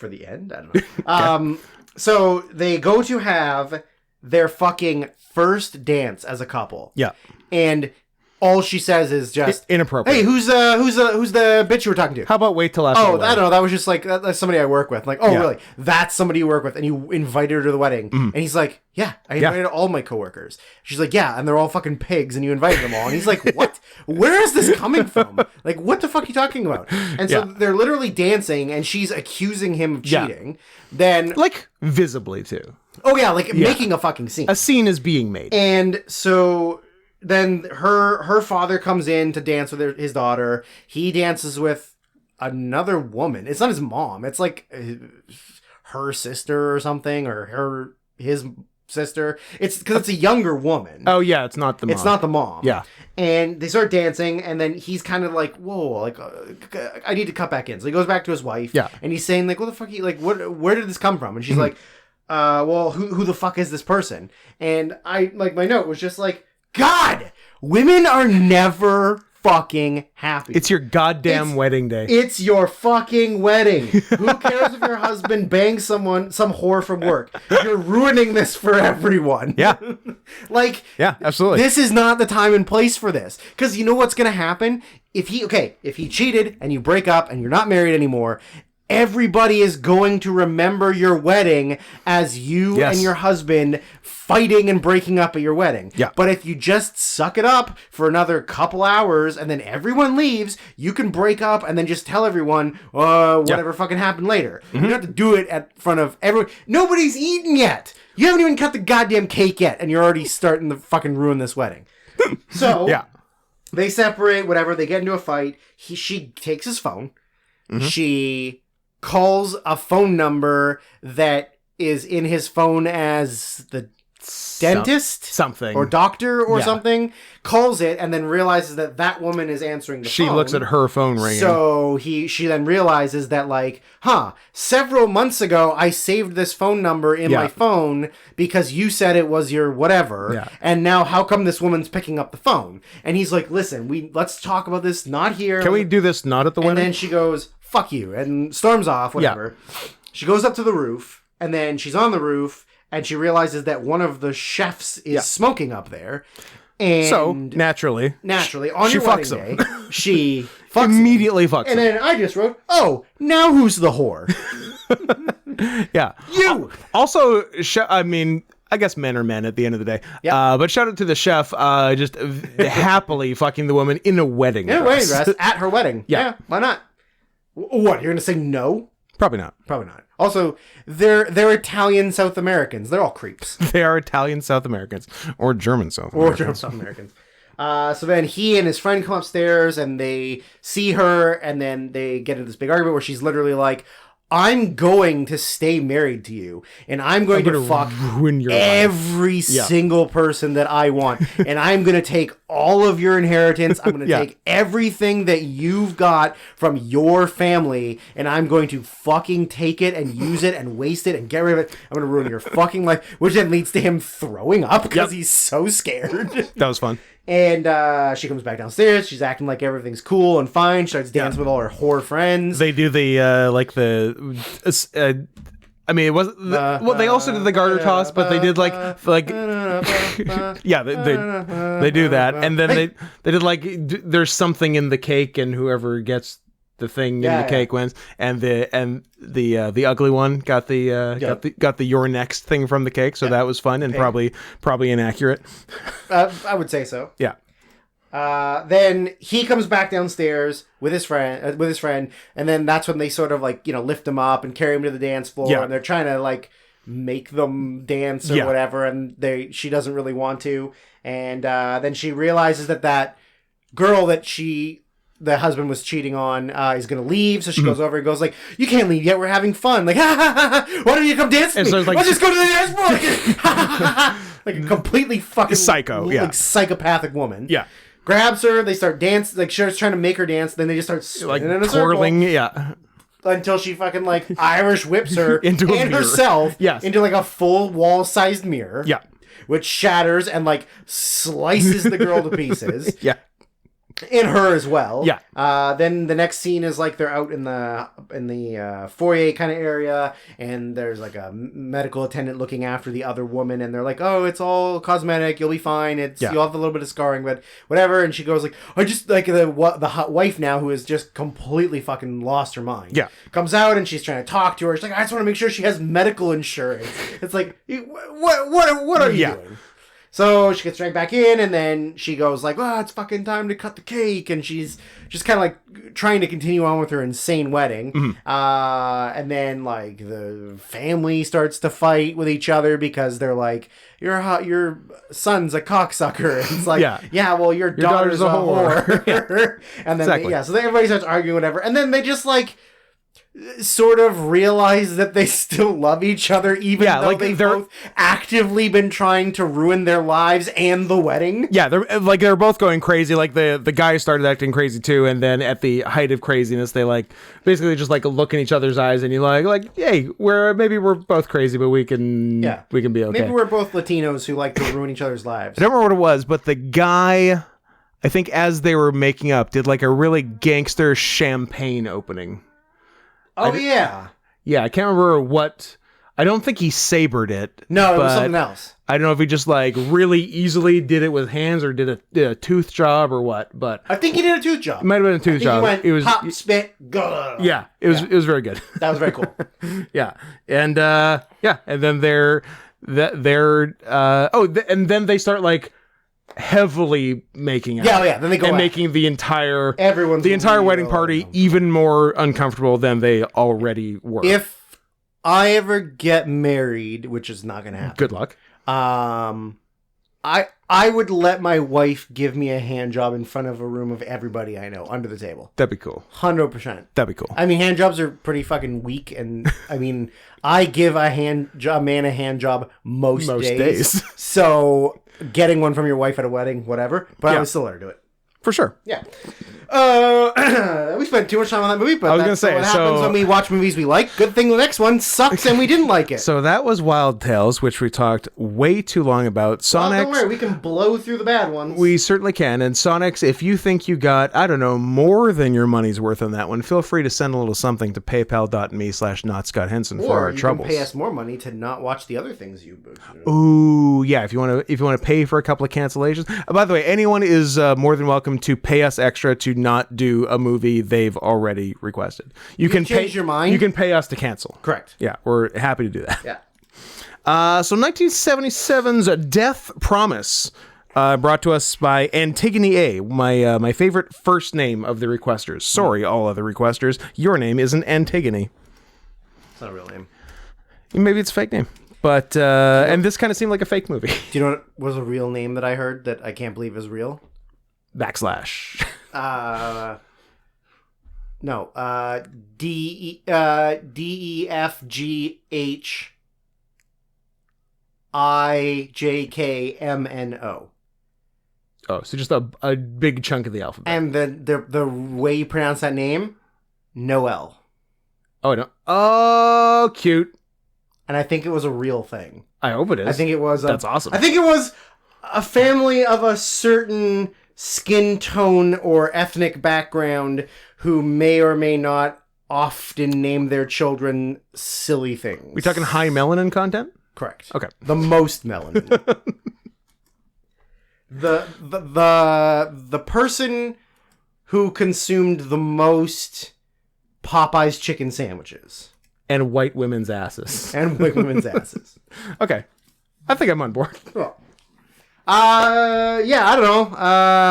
the end. I don't know. So they go to have their fucking first dance as a couple. Yeah. And all she says is just inappropriate. Hey, who's the bitch you were talking to? How about wait till after? Oh, I don't know. That was just like that's somebody I work with. Like, oh, Yeah. really? That's somebody you work with, and you invited her to the wedding. And he's like, yeah, I invited all my coworkers. She's like, yeah, and they're all fucking pigs, and you invited them all. And he's like, what? Where is this coming from? Like, what the fuck are you talking about? And so they're literally dancing, and she's accusing him of cheating. Then, like visibly too. Oh yeah, like making a fucking scene. A scene is being made, and so. Then her father comes in to dance with his daughter. He dances with another woman. It's not his mom. It's like her sister or something, or his sister. It's because it's a younger woman. Oh yeah, it's not the mom. It's not the mom. Yeah. And they start dancing, and then he's kind of like, whoa, like I need to cut back in. So he goes back to his wife. Yeah. And he's saying like, what the fuck? Where did this come from? And she's like, well, who the fuck is this person? And my note was just like, God, women are never fucking happy. It's your goddamn wedding day. It's your fucking wedding. Who cares if your husband bangs some whore from work? You're ruining this for everyone. Yeah. Yeah, absolutely. This is not the time and place for this. Because you know what's going to happen? If he cheated and you break up and you're not married anymore, everybody is going to remember your wedding as you and your husband fighting and breaking up at your wedding. Yeah. But if you just suck it up for another couple hours and then everyone leaves, you can break up and then just tell everyone whatever fucking happened later. You don't have to do it at front of everyone. Nobody's eaten yet. You haven't even cut the goddamn cake yet, and you're already starting to fucking ruin this wedding. So they separate, whatever. They get into a fight. She takes his phone. She calls a phone number that is in his phone as the dentist something or doctor or something, calls it, and then realizes that woman is answering the phone. She looks at her phone ringing. So she then realizes that several months ago I saved this phone number in my phone because you said it was your whatever, and now how come this woman's picking up the phone? And he's like, listen, let's talk about this not here. Can we do this not at the wedding? And then she goes, fuck you, and storms off, whatever. She goes up to the roof, and then she's on the roof, and she realizes that one of the chefs is smoking up there. And so, naturally, on she your fucks wedding him. day, she fucks immediately him. fucks and him. then I just wrote, oh, now who's the whore? You! Also, I guess men are men at the end of the day. Yeah. But shout out to the chef, just happily fucking the woman in a wedding dress. In a wedding dress at her wedding. Yeah, why not? What, you're going to say no? Probably not. Also, they're Italian South Americans. They're all creeps. They are Italian South Americans. Or German South Americans. So then he and his friend come upstairs, and they see her, and then they get into this big argument where she's literally like, I'm going to stay married to you, and I'm going to fuck every single person that I want, and I'm going to take all of your inheritance. I'm going to take everything that you've got from your family, and I'm going to fucking take it and use it and waste it and get rid of it. I'm going to ruin your fucking life, which then leads to him throwing up because he's so scared. That was fun. And she comes back downstairs. She's acting like everything's cool and fine. She starts dancing with all her whore friends. They do the it wasn't. Well, they also did the garter toss, but they did like yeah, they do that, and then they did like there's something in the cake, and whoever gets the thing in the cake wins, and the ugly one got the you're next thing from the cake, so that was fun and probably inaccurate. I would say so. Yeah. Then he comes back downstairs with his friend, and then that's when they sort of lift him up and carry him to the dance floor, and they're trying to make them dance or whatever, and she doesn't really want to, and then she realizes that girl that the husband was cheating on is going to leave, so she goes over and goes like, you can't leave yet, we're having fun, like, ha ha ha, why don't you come dance with me? So let's just go to the dance floor. Like a completely fucking psychopathic woman. Yeah. Grabs her, they start dancing, she's trying to make her dance, then they just start spinning in a twirling, circle. Until she fucking Irish whips her into a mirror. Herself into a full wall-sized mirror. Yeah. Which shatters and slices the girl to pieces. Yeah. In her as well. Yeah. Then the next scene is like they're out in the foyer kind of area, and there's like a medical attendant looking after the other woman, and they're like, "Oh, it's all cosmetic. You'll be fine. You'll have a little bit of scarring, but whatever." And she goes like, "I just like the hot wife now who has just completely fucking lost her mind." Yeah. Comes out and she's trying to talk to her. She's like, "I just want to make sure she has medical insurance." It's like, what are you doing? So she gets dragged back in, and then she goes like, "Oh, it's fucking time to cut the cake," and she's just kind of like trying to continue on with her insane wedding. Mm-hmm. And then like the family starts to fight with each other because they're like, your son's a cocksucker." And it's like, yeah, well, your daughter's a whore. And then so then everybody starts arguing, whatever, and then they just like sort of realize that they still love each other, even though like they've both actively been trying to ruin their lives and the wedding. Yeah, they're both going crazy. Like the guy started acting crazy too, and then at the height of craziness, they like basically just like look in each other's eyes, and you like, hey, maybe we're both crazy, but we can be okay. Maybe we're both Latinos who like to ruin each other's lives. I don't remember what it was, but the guy, I think as they were making up, did like a really gangster champagne opening. Oh, yeah. Yeah, I can't remember what... I don't think he sabered it. No, it was something else. I don't know if he just, like, really easily did it with hands or did a tooth job or what, but... I think he did a tooth job. It might have been a tooth job. He went, pop, spit, go. Yeah, it was very good. That was very cool. Yeah. And, and then and then they start, like... heavily making out. Yeah. Then they go and out. Making the entire entire wedding party even more uncomfortable than they already were. If I ever get married, which is not going to happen. Good luck. I would let my wife give me a hand job in front of a room of everybody I know under the table. That'd be cool. 100%. That'd be cool. I mean, hand jobs are pretty fucking weak, and I mean, I give a man a hand job most days. So getting one from your wife at a wedding, whatever. But I would still let her do it. For sure. Yeah. We spent too much time on that movie, but I was gonna say, what happens when we watch movies we like. Good thing the next one sucks and we didn't like it. So that was Wild Tales, which we talked way too long about. Sonic. Well, don't worry, we can blow through the bad ones. We certainly can. And Sonics, if you think you got, I don't know, more than your money's worth on that one, feel free to send a little something to paypal.me/notscotthenson for our troubles. Or you can pay us more money to not watch the other things you... Ooh, yeah. If you want to pay for a couple of cancellations. By the way, anyone is more than welcome to pay us extra to not do a movie they've already requested. You can change your mind. You can pay us to cancel. Correct. Yeah, we're happy to do that. Yeah. So 1977's Death Promise, brought to us by Antigone A, my favorite first name of the requesters. Sorry, all other requesters, your name isn't Antigone. It's not a real name. Maybe it's a fake name. But and this kind of seemed like a fake movie. Do you know what was a real name that I heard that I can't believe is real? /. No. DEFGHIJKMNO. Oh, so just a big chunk of the alphabet. And the way you pronounce that name, Noel. Oh, no. Oh, cute. And I think it was a real thing. I hope it is. I think it was. That's awesome. I think it was a family of a certain skin tone or ethnic background who may or may not often name their children silly things. We talking high melanin content? Correct. Okay. The most melanin. the person who consumed the most Popeye's chicken sandwiches. And white women's asses. Okay. I think I'm on board. Well, I don't know.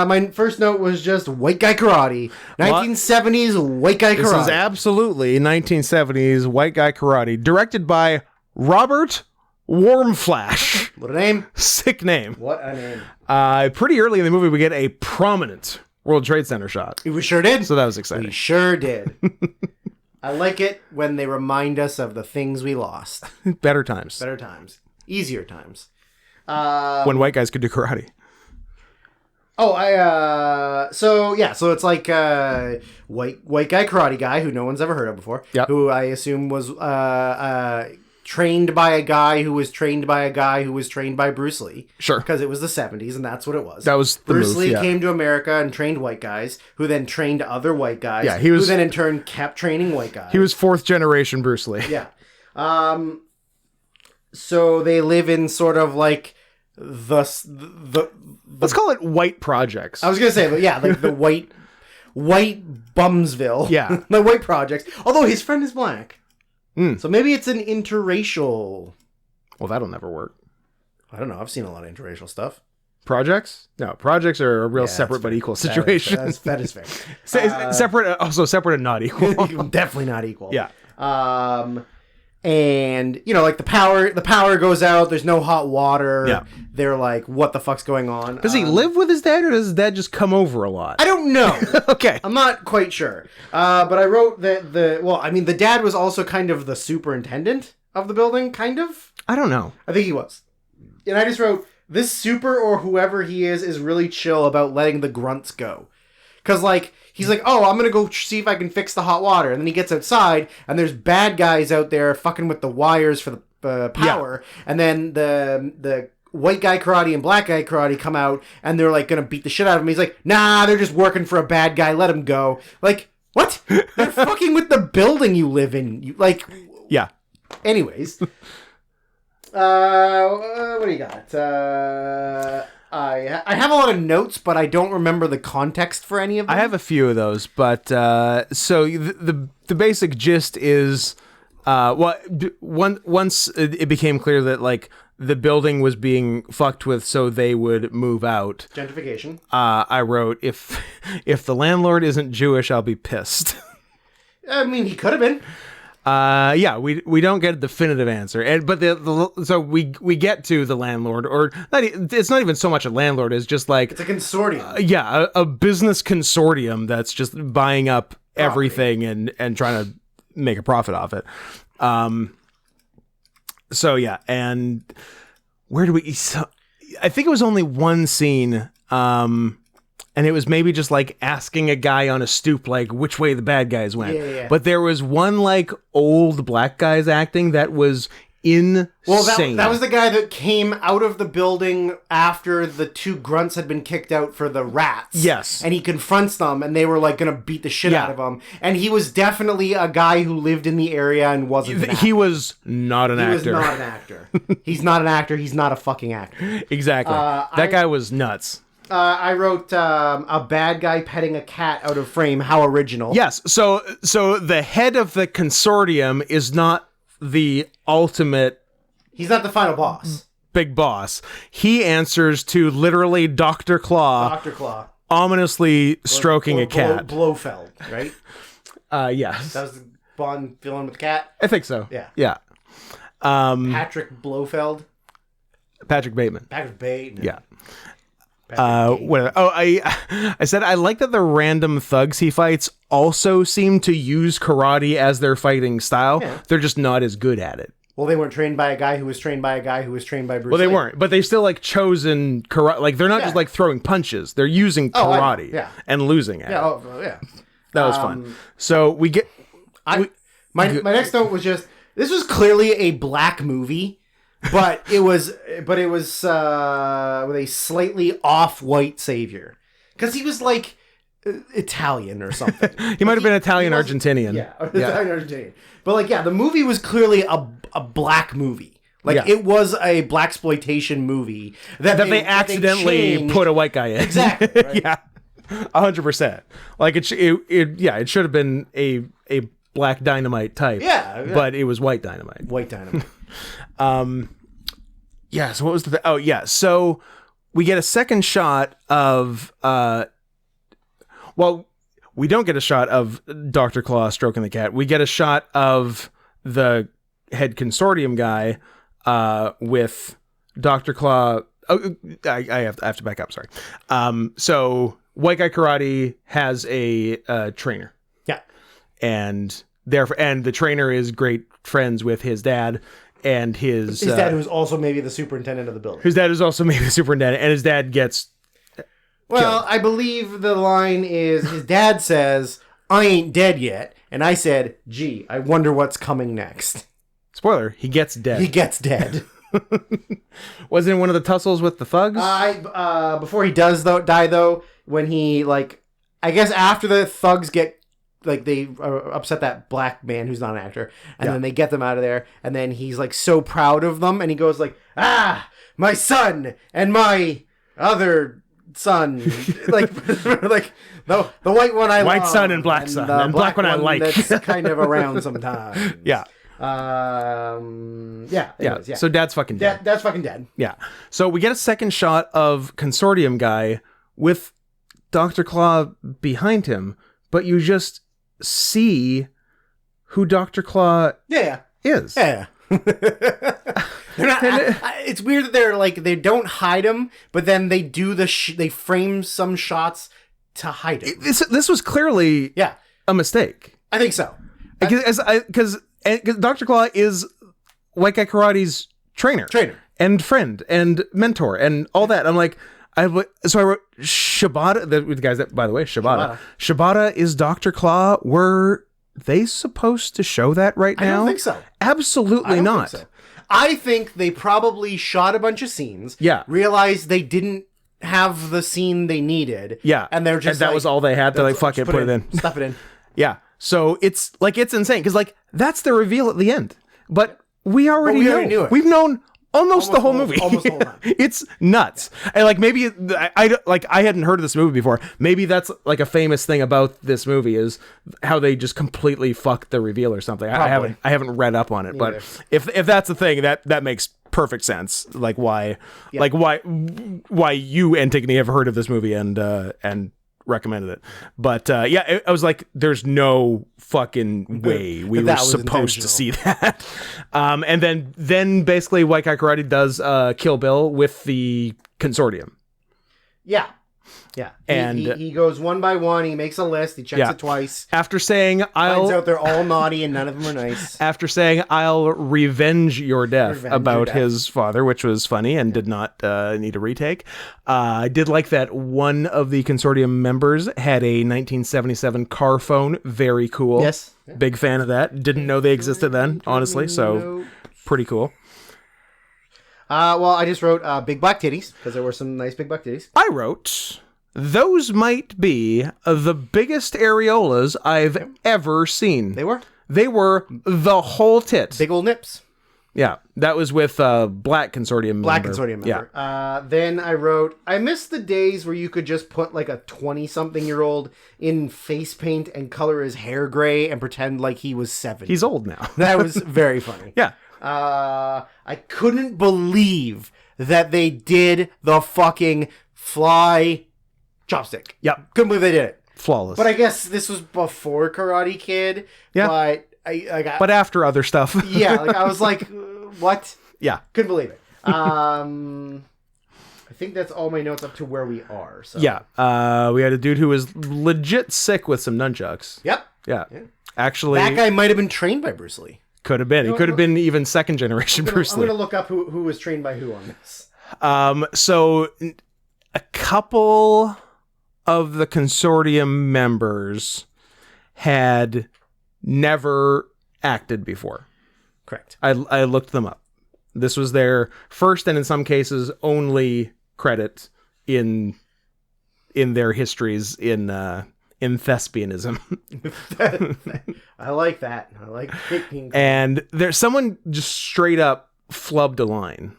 My first note was just white guy karate. 1970s white guy karate. This is absolutely 1970s white guy karate. Directed by Robert Warmflash. What a name. Sick name. What a name. Pretty early in the movie, we get a prominent World Trade Center shot. We sure did. So that was exciting. We sure did. I like it when they remind us of the things we lost. Better times. Better times. Easier times. When white guys could do karate. So it's like white guy karate guy who no one's ever heard of before. Yep. Who I assume was trained by a guy who was trained by a guy who was trained by Bruce Lee. Sure. Because it was the 70s, and that's what it was. That was the Bruce move, Lee yeah. came to America and trained white guys, who then trained other white guys, Yeah, he was- who then in turn kept training white guys. He was 4th generation Bruce Lee. Yeah. So they live in sort of like the Let's call it white projects. I was gonna say, but yeah, like the white Bumsville. Yeah. The white projects. Although his friend is black. Mm. So maybe it's an interracial. Well, that'll never work. I don't know. I've seen a lot of interracial stuff. Projects? No, projects are a real Yeah, separate that's but fair. equal situation. That is fair. Separate, also separate and not equal. Definitely not equal. Yeah. And you know, like the power goes out. There's no hot water. Yeah. They're like, what the fuck's going on? Does he live with his dad, or does his dad just come over a lot? I don't know. Okay. I'm not quite sure. But I wrote that the dad was also kind of the superintendent of the building, kind of. I don't know. I think he was. And I just wrote, this super or whoever he is really chill about letting the grunts go. Because, like, he's like, oh, I'm going to go see if I can fix the hot water. And then he gets outside, and there's bad guys out there fucking with the wires for the power. Yeah. And then the white guy karate and black guy karate come out, and they're, like, going to beat the shit out of him. He's like, nah, they're just working for a bad guy. Let him go. Like, what? They're fucking with the building you live in. Yeah. Anyways. What do you got? I have a lot of notes, but I don't remember the context for any of them. I have a few of those, but so the basic gist is, once it became clear that like the building was being fucked with, so they would move out. Gentrification. I wrote, if the landlord isn't Jewish, I'll be pissed. I mean, he could have been. Yeah, we don't get a definitive answer, but so we get to the landlord, or it's not even so much a landlord, it's just like it's a consortium. Yeah, a business consortium that's just buying up everything and trying to make a profit off it. So yeah, and where do we? So, I think it was only one scene. And it was maybe just like asking a guy on a stoop, like which way the bad guys went. Yeah. But there was one like old black guy's acting that was insane. Well, that was the guy that came out of the building after the two grunts had been kicked out for the rats. Yes. And he confronts them, and they were like going to beat the shit out of him. And he was definitely a guy who lived in the area and wasn't an actor. He was not an actor. He was not an actor. He's not an actor. He's not a fucking actor. Exactly. That guy was nuts. I wrote a bad guy petting a cat out of frame. How original. Yes. So the head of the consortium is not the ultimate. He's not the final boss. Big boss. He answers to literally Dr. Claw. Dr. Claw. Ominously stroking a cat. Blofeld, right? Yes. That was the Bond villain with the cat? I think so. Yeah. Yeah. Patrick Blofeld. Patrick Bateman. Patrick Bateman. Yeah. I said I like that the random thugs he fights also seem to use karate as their fighting style. Yeah. They're just not as good at it. Well, they weren't trained by a guy who was trained by a guy who was trained by Bruce Well, they Lee. weren't, but they still like chosen karate. Like they're not just like throwing punches; they're using karate and losing at it. Yeah. That was fun. So we get. My next note was just this was clearly a black movie. But it was with a slightly off-white savior, because he was like Italian or something. He might have been Italian-Argentinian. Yeah, Italian-Argentinian. But like, yeah, the movie was clearly a black movie. Like it was a blaxploitation movie that they accidentally put a white guy in. Exactly. Right? Yeah, 100%. Like it should have been a Black Dynamite type. Yeah, but it was White Dynamite. White Dynamite. Yeah, so what was the... so we get a second shot of... well, we don't get a shot of Dr. Claw stroking the cat. We get a shot of the head consortium guy with Dr. Claw... Oh, I have to back up, sorry. So White Guy Karate has a trainer. Yeah. And the trainer is great friends with his dad... And his dad, who's also maybe the superintendent of the building. His dad is also maybe the superintendent, and his dad gets killed. I believe the line is, his dad says, I ain't dead yet. And I said, gee, I wonder what's coming next. Spoiler, he gets dead. He gets dead. Wasn't it one of the tussles with the thugs? Before he does die though, when he I guess after the thugs get they upset that black man who's not an actor, and then they get them out of there, and then he's so proud of them, and he goes my son and my other son, the white one I white love, son and black son, and black one I like. That's kind of around sometimes. Yeah. Anyways, So Dad's fucking dead. Dad's fucking dead. Yeah. So we get a second shot of Consortium guy with Dr. Claw behind him, but you just see who Dr. Claw is. Yeah. They're not, it's weird that they don't hide him, but then they do they frame some shots to hide him. This was clearly a mistake. I think so. Because Dr. Claw is White Guy Karate's trainer and friend and mentor and all that. I'm like, I wrote Shibata, the guys that, by the way, Shibata is Dr. Claw. Were they supposed to show that right now? I don't think so. Absolutely not. Think so. I think they probably shot a bunch of scenes. Yeah. Realized they didn't have the scene they needed. Yeah. And they're just that was all they had. They're fuck it, put it in. Stuff it in. Yeah. So it's insane because that's the reveal at the end. But we already knew it. We've known almost the whole movie. Almost the whole time. It's nuts. And maybe I hadn't heard of this movie before. Maybe that's a famous thing about this movie is how they just completely fucked the reveal or something. I haven't read up on it, but if that's the thing, that makes perfect sense. Why you, Antigone, have heard of this movie and recommended it. But I was like, there's no fucking way we were supposed to see that. And then basically White Guy Karate does Kill Bill with the Consortium. Yeah. And he goes one by one. He makes a list. He checks it twice. After saying, finds out they're all naughty and none of them are nice. After saying, I'll revenge your death about his father, which was funny and did not need a retake. I did like that one of the Consortium members had a 1977 car phone. Very cool. Yes. Big fan of that. Didn't know they existed then, honestly. So pretty cool. Well, I just wrote big black titties because there were some nice big black titties. I wrote, those might be the biggest areolas I've ever seen. They were? They were the whole tit. Big old nips. Yeah, that was with Black Consortium member. Black Consortium member. Yeah. Then I wrote, I miss the days where you could just put a 20-something-year-old in face paint and color his hair gray and pretend like he was 70. He's old now. That was very funny. Yeah. I couldn't believe that they did the fucking fly chopstick. Yep. Couldn't believe they did it. Flawless. But I guess this was before Karate Kid. Yeah. But but after other stuff. Yeah. I was like, what? Yeah. Couldn't believe it. I think that's all my notes up to where we are. So. Yeah. We had a dude who was legit sick with some nunchucks. Yep. Yeah. Actually, that guy might have been trained by Bruce Lee. Could have been. He could have been even second generation Bruce Lee. I'm going to look up who was trained by who on this. So a couple of the Consortium members had never acted before. Correct. I looked them up. This was their first and in some cases only credit in their histories in thespianism. I like that. I like picking. And there's someone just straight up flubbed a line.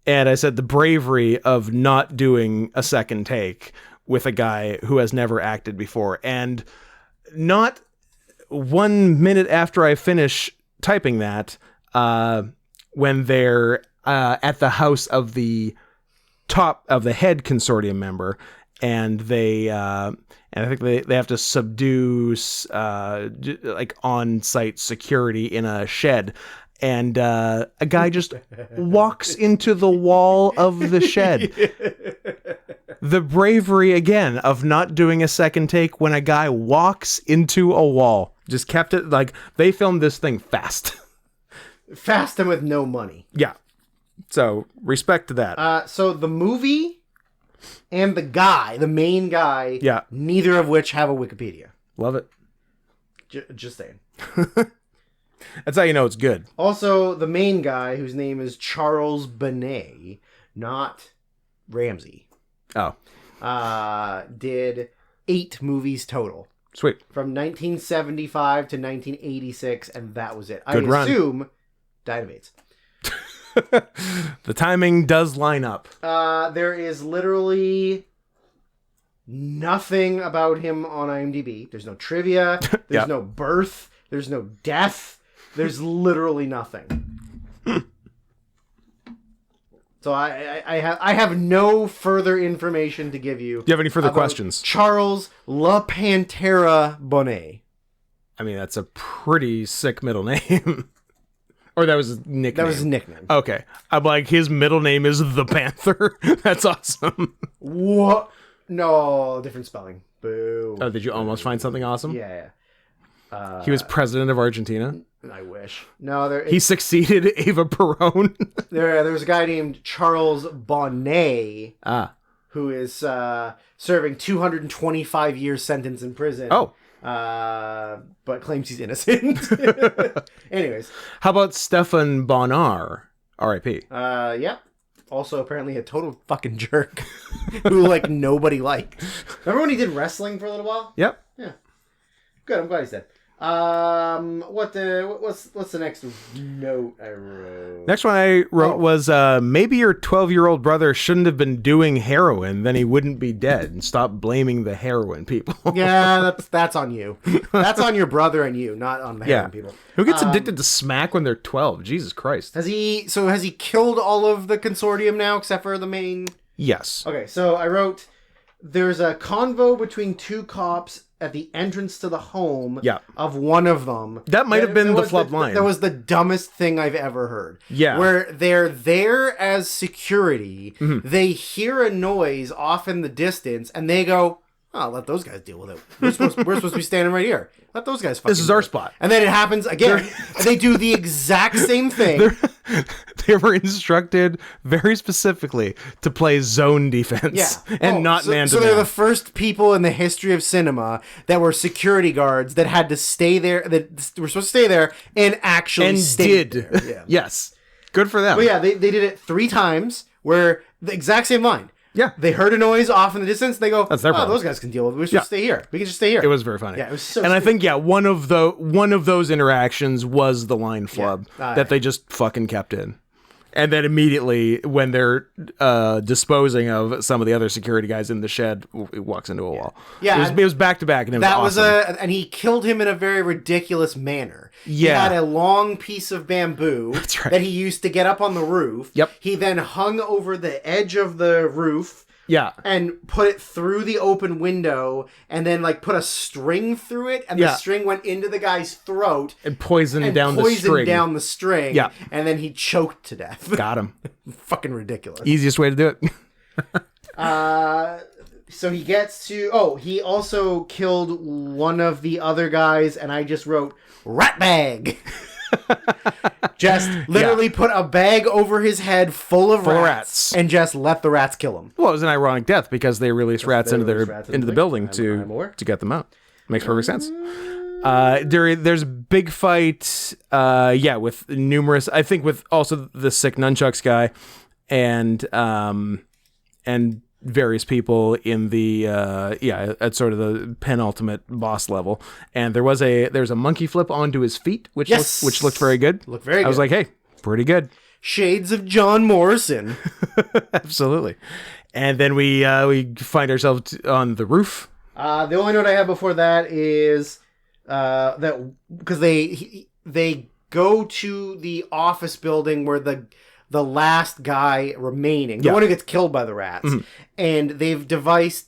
And I said the bravery of not doing a second take with a guy who has never acted before. And not 1 minute after I finish typing that, when they're at the house of the top of the head Consortium member, and they and I think they have to subdue on-site security in a shed, and a guy just walks into the wall of the shed. The bravery again of not doing a second take when a guy walks into a wall. Just kept it they filmed this thing fast. Fast and with no money. Yeah. So respect to that. So the movie and the main guy, neither of which have a Wikipedia. Love it. Just saying. That's how you know it's good. Also, the main guy, whose name is Charles Bonnet, not Ramsey, Oh, did 8 movies total. sweet. From 1975 to 1986, and that was it. Good I run. assume died of AIDS. The timing does line up. There is literally nothing about him on IMDb. There's no trivia. There's Yep. no birth. There's no death. There's literally nothing. So I have no further information to give you. Do you have any further about questions? Charles La Pantera Bonnet. I mean, that's a pretty sick middle name. Or that was his nickname. That was his nickname. Okay. I'm like, his middle name is the Panther. That's awesome. What? No, different spelling. Boo. Oh, did you almost find something awesome? Yeah. He was president of Argentina. I wish. No, He succeeded Eva Perón. there's a guy named Charles Bonnet who is serving 225 years sentence in prison. Oh. But claims he's innocent. Anyways. How about Stefan Bonnar? R.I.P. Yeah. Also apparently a total fucking jerk who like nobody liked. Remember when he did wrestling for a little while? Yep. Yeah. Good. I'm glad he's dead. What's the next note I wrote? Next one I wrote was maybe your 12-year-old brother shouldn't have been doing heroin, then he wouldn't be dead, and stop blaming the heroin people. Yeah, that's on you. That's on your brother and you, not on the heroin people. Who gets addicted to smack when they're 12? Jesus Christ. Has he killed all of the consortium now except for the main? Yes. Okay, so I wrote there's a convo between 2 cops at the entrance to the home of one of them. That might have been the flub line. That was the dumbest thing I've ever heard. Yeah. Where they're there as security, they hear a noise off in the distance, and they go, oh, let those guys deal with it. We're supposed to be standing right here. Let those guys fucking This is our spot. And then it happens again. And they do the exact same thing. They were instructed very specifically to play zone defense and not man to man. So they're the man. first people in the history of cinema that were security guards that had to stay there, that were supposed to stay there and actually And stayed did. there. Yeah. Yes. Good for them. But yeah, they did it 3 times where the exact same line. Yeah. They heard a noise off in the distance. They go, That's their problem. those guys can deal with it. We're supposed to stay here. We can just stay here. It was very funny. Yeah, it was so And I stupid. think, one of those interactions was the line flub that they just fucking kept in. And then immediately, when they're disposing of some of the other security guys in the shed, it walks into a wall. Yeah, it was back to back, and it was That awesome. and he killed him in a very ridiculous manner. Yeah. He had a long piece of bamboo that he used to get up on the roof. Yep. He then hung over the edge of the roof. Yeah. And put it through the open window, and then like put a string through it, and the string went into the guy's throat And poisoned down the string. Yeah. And then he choked to death. Got him. Fucking ridiculous. Easiest way to do it. So he gets to... Oh, he also killed one of the other guys, and I just wrote, rat bag. Just literally put a bag over his head full of rats and just let the rats kill him. Well, it was an ironic death because they released rats into the building to get them out. Makes perfect sense. There's a big fight, with numerous... I think with also the sick nunchucks guy and various people in the at sort of the penultimate boss level, and there's a monkey flip onto his feet, which looked very good. Looked very good. I was like, hey, pretty good. Shades of John Morrison. Absolutely. And then we find ourselves on the roof. The only note I have before that is that because they go to the office building where the last guy remaining, the one who gets killed by the rats, and they've devised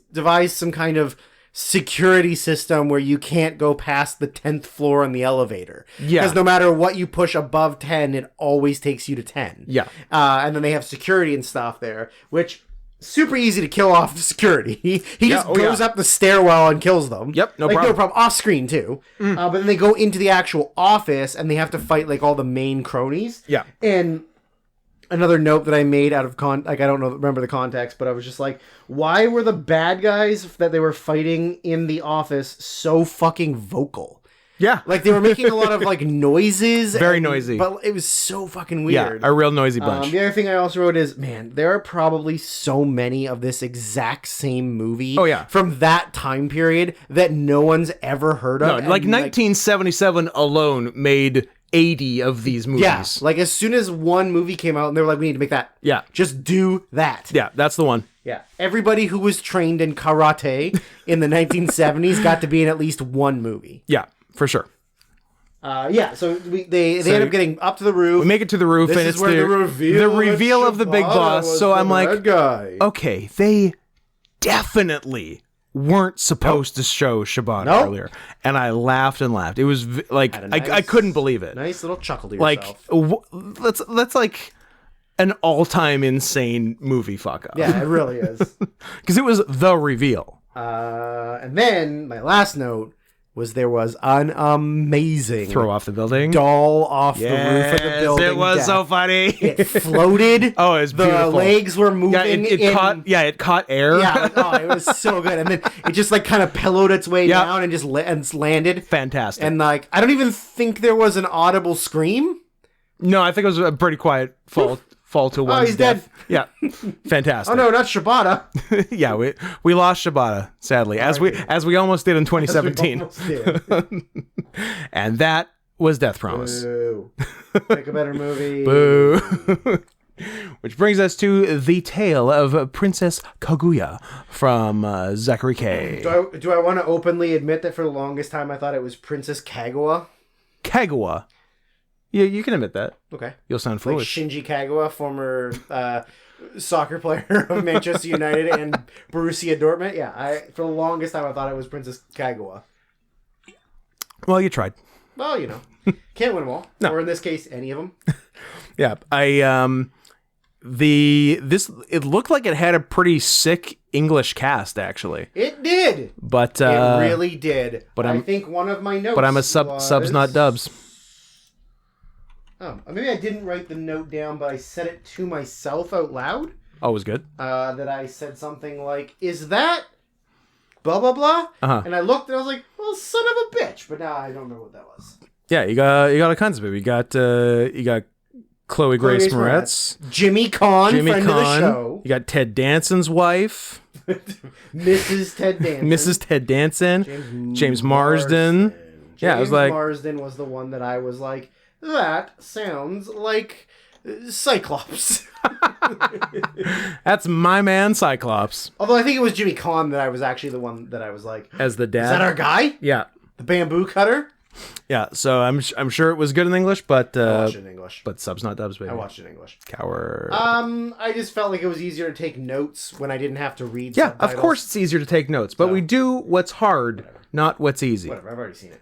some kind of security system where you can't go past the 10th floor on the elevator. Yeah. Because no matter what you push above 10, it always takes you to 10. Yeah. And then they have security and stuff there, which super easy to kill off security. He just goes up the stairwell and kills them. Yep, no problem. No problem. Off screen too. But then they go into the actual office and they have to fight like all the main cronies. Yeah. And another note that I made out of I don't remember the context, but I was just like, why were the bad guys that they were fighting in the office so fucking vocal? Yeah. Like, they were making a lot of, like, noises. Very noisy. But it was so fucking Yeah, weird. a real noisy bunch. The other thing I also wrote is, man, there are probably so many of this exact same movie from that time period that no one's ever heard of. No, like 1977 alone made 80 of these movies. Yeah, like as soon as one movie came out and they were like, we need to make that. Yeah. Just do that. Yeah, that's the one. Yeah. Everybody who was trained in karate in the 1970s got to be in at least one movie. Yeah, for sure. So they end up getting up to the roof. We make it to the roof, and it's the reveal of the big boss. So I'm like, okay, they definitely weren't supposed to show Shibata earlier, and I laughed and laughed. It was like I couldn't believe it. Nice little chuckle to yourself. Like that's like an all-time insane movie fuck up. Yeah, it really is. Because it was the reveal. And then my last note was there was an amazing throw off the building doll off the roof of the building. It was so funny. It floated. Oh, it was beautiful. The legs were moving. It caught air. Yeah, it was so good. And then it just like kind of pillowed its way down and just landed. Fantastic. And like I don't even think there was an audible scream. No, I think it was a pretty quiet fall to one's death. Dead. Yeah, fantastic. Oh no, not Shibata. Yeah, we lost Shibata sadly, as we almost did in 2017. And that was Death Promise. Boo. Make a better movie. Boo. Which brings us to the tale of Princess Kaguya from Zachary K. Do I want to openly admit that for the longest time I thought it was Princess Kaguya? Kaguya. Yeah, you can admit that. Okay. You'll sound foolish. Like Shinji Kaguya, former soccer player of Manchester United and Borussia Dortmund. Yeah, for the longest time I thought it was Princess Kaguya. Well, you tried. Well, you know, can't win them all. No. Or in this case, any of them. Yeah, it looked like it had a pretty sick English cast, actually. It did. But it really did. But I think one of my notes. But I'm a subs, not dubs. Oh, maybe I didn't write the note down, but I said it to myself out loud. Oh, it was good. That I said something like, "Is that blah blah blah?" And I looked and I was like, "Well, son of a bitch!" But now I don't remember what that was. Yeah, you got all kinds of it. You got Chloe Grace Moretz, Jimmy Kahn, friend of the show. You got Ted Danson's wife, Mrs. Ted Danson. Mrs. Ted Danson, James Marsden. Yeah, I was like, Marsden was the one that I was like, that sounds like Cyclops. That's my man, Cyclops. Although I think it was Jimmy Kahn that I was actually the one that I was like, as the dad. Is that our guy? Yeah, the bamboo cutter. Yeah, so I'm sure it was good in English, but I watched it in English. But subs not dubs, baby. I watched it in English. Coward. I just felt like it was easier to take notes when I didn't have to read. Yeah, subtitles. Of course it's easier to take notes, but we do what's hard, not what's easy. Whatever, I've already seen it.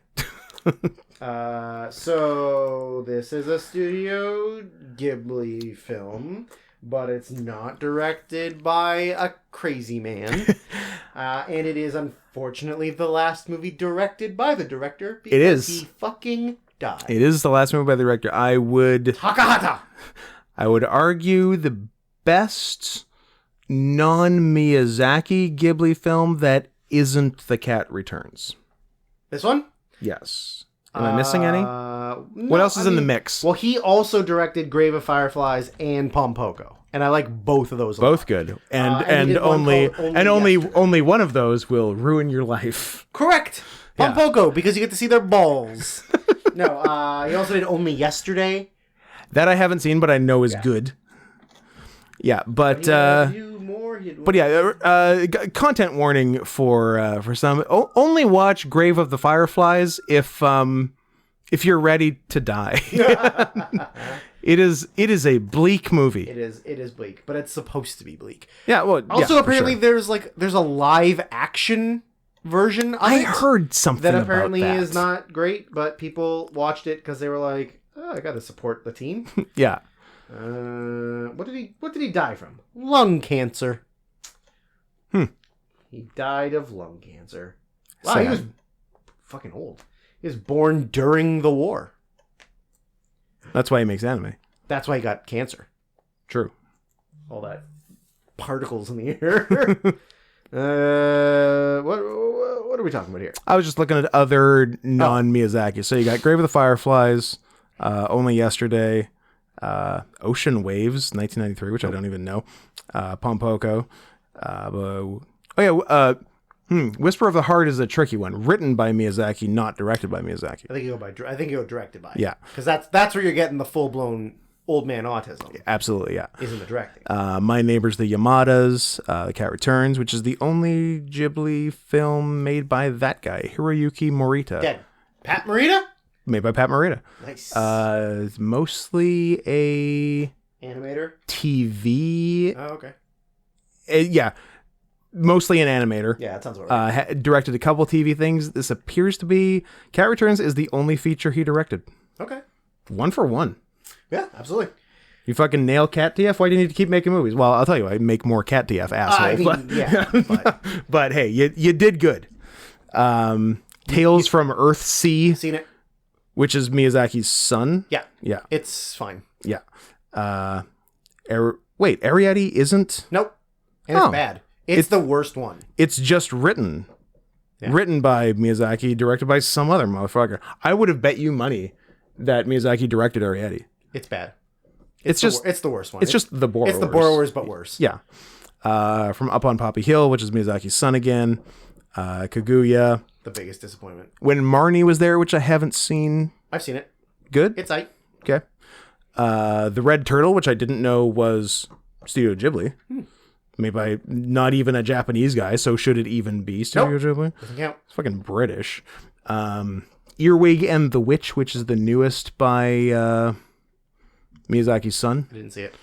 So this is a Studio Ghibli film, but it's not directed by a crazy man. And it is unfortunately the last movie directed by the director because it is. He fucking died. It is the last movie by the director. I would Takahata. I would argue the best non-Miyazaki Ghibli film that isn't The Cat Returns. This one? Yes. Am I missing any? No, what else is in the mix? Well, he also directed Grave of Fireflies and Pompoko. And I like both of those. Both good, and only one of those will ruin your life. Correct, Pompoko, because you get to see their balls. No, he also did Only Yesterday. That I haven't seen, but I know is good. Yeah, but content warning for some. Only watch Grave of the Fireflies if you're ready to die. It is a bleak movie. It is bleak, but it's supposed to be bleak. Yeah, well, also apparently there's a live action version of I heard something that apparently about that. is not great, but people watched it because they were like, oh, I got to support the team. Yeah. What did he die from? Lung cancer. He died of lung cancer. Wow, sad. He was fucking old. He was born during the war. That's why he makes anime. That's why he got cancer. True. All that particles in the air. What are we talking about here? I was just looking at other non-Miyazaki. So you got Grave of the Fireflies, Only Yesterday, Ocean Waves, 1993, which I don't even know, Pompoko. Whisper of the Heart is a tricky one. Written by Miyazaki, not directed by Miyazaki. I think you go directed by. Yeah, because that's where you're getting the full blown old man autism. Absolutely, yeah. Isn't the directing? My Neighbors the Yamadas, The Cat Returns, which is the only Ghibli film made by that guy, Hiroyuki Morita. Dead. Pat Morita? Made by Pat Morita. Nice. It's mostly a animator. TV. Oh, okay. Yeah. Mostly an animator. Yeah, that sounds about right. Directed a couple TV things. This appears to be... Cat Returns is the only feature he directed. Okay. 1 for 1. Yeah, absolutely. You fucking nail Cat TF? Why do you need to keep making movies? Well, I'll tell you, I make more Cat TF, asshole. But hey, you did good. Tales from Earthsea. Seen it. Which is Miyazaki's son. Yeah. Yeah. It's fine. Yeah. Wait, Arrietty isn't? Nope. And it's bad. It's the worst one. It's just written. Yeah. Written by Miyazaki, directed by some other motherfucker. I would have bet you money that Miyazaki directed Arrietty. It's bad. It's the worst one. It's just the Borrowers. It's the Borrowers, but worse. Yeah. From Up on Poppy Hill, which is Miyazaki's son again. Kaguya. The biggest disappointment. When Marnie was there, which I haven't seen. I've seen it. Good? It's aight. Okay. The Red Turtle, which I didn't know was Studio Ghibli. Made by not even a Japanese guy, so should it even be Studio Ghibli? Doesn't count. It's fucking British. Earwig and the Witch, which is the newest by Miyazaki's son. I didn't see it.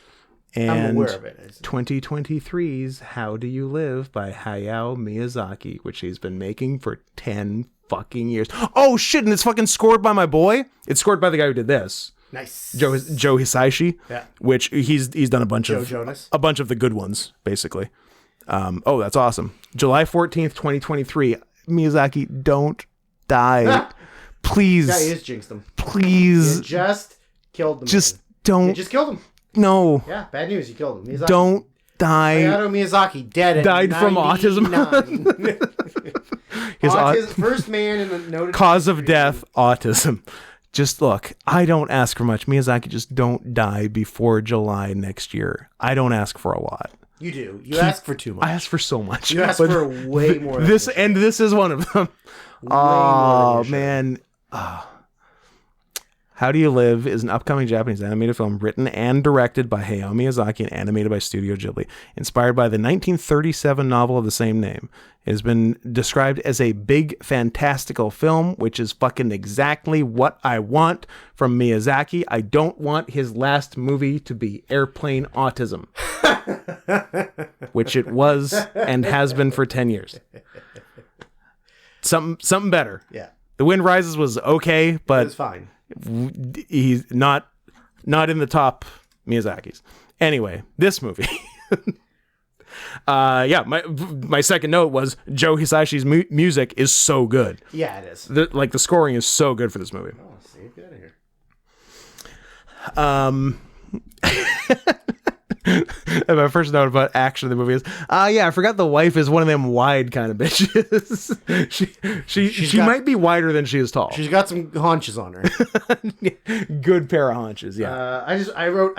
And I'm aware of it. 2023's How Do You Live by Hayao Miyazaki, which he's been making for 10 fucking years. Oh shit, and it's fucking scored by my boy. It's scored by the guy who did this. Nice. Joe Hisaishi. Yeah. Which he's done a bunch of Jonas. A bunch of the good ones, basically. That's awesome. July 14th, 2023. Miyazaki, don't die. Please. Yeah, he just jinxed him. Please. You just killed them. Just don't. You just killed him. No. Yeah, bad news. You killed him. Miyazaki. Don't die. Hayao Miyazaki dead at died 99. From autism. His first man in the noted cause of death, autism. Just look, I don't ask for much. Miyazaki, just don't die before July next year. I don't ask for a lot. You do. You ask for too much. I ask for so much. You ask for way more than this. And this is one of them. Oh, man. How Do You Live is an upcoming Japanese animated film written and directed by Hayao Miyazaki and animated by Studio Ghibli, inspired by the 1937 novel of the same name. It has been described as a big, fantastical film, which is fucking exactly what I want from Miyazaki. I don't want his last movie to be Airplane Autism, which it was and has been for 10 years. Something better. Yeah. The Wind Rises was okay, but it's fine. He's not in the top Miyazaki's. Anyway, this movie. My second note was Joe Hisaishi's music is so good. Yeah, it is. The scoring is so good for this movie. Oh, see, get out of here. And my first note about action of the movie is, I forgot the wife is one of them wide kind of bitches. she might be wider than she is tall. She's got some haunches on her. Good pair of haunches, yeah. I wrote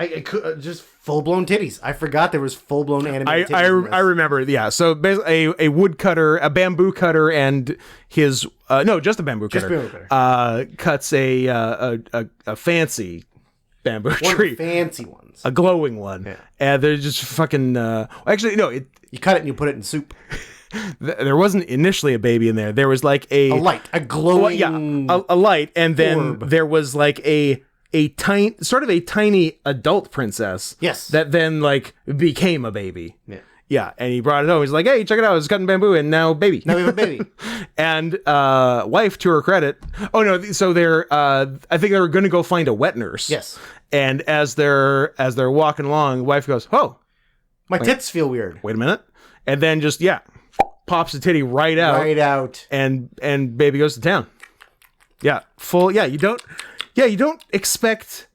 just full blown titties. I forgot there was full blown animated titties. I remember, yeah. So basically, a wood cutter, a bamboo cutter, and his just a bamboo cutter. Cuts a fancy bamboo tree. Of the fancy ones. A glowing one. Yeah. And they're just fucking... actually, no. You cut it and you put it in soup. There wasn't initially a baby in there. There was like a light. A glowing... a light. And then there was like a tiny adult princess. Yes. That then like became a baby. Yeah. Yeah, and he brought it home. He's like, hey, check it out. I was cutting bamboo, and now baby. Now we have a baby. And wife, to her credit... Oh, no, so they're... I think they were going to go find a wet nurse. Yes. And as they're walking along, wife goes, oh. My tits feel weird. Wait a minute. And then just, pops the titty right out. Right out. And baby goes to town. Yeah, you don't expect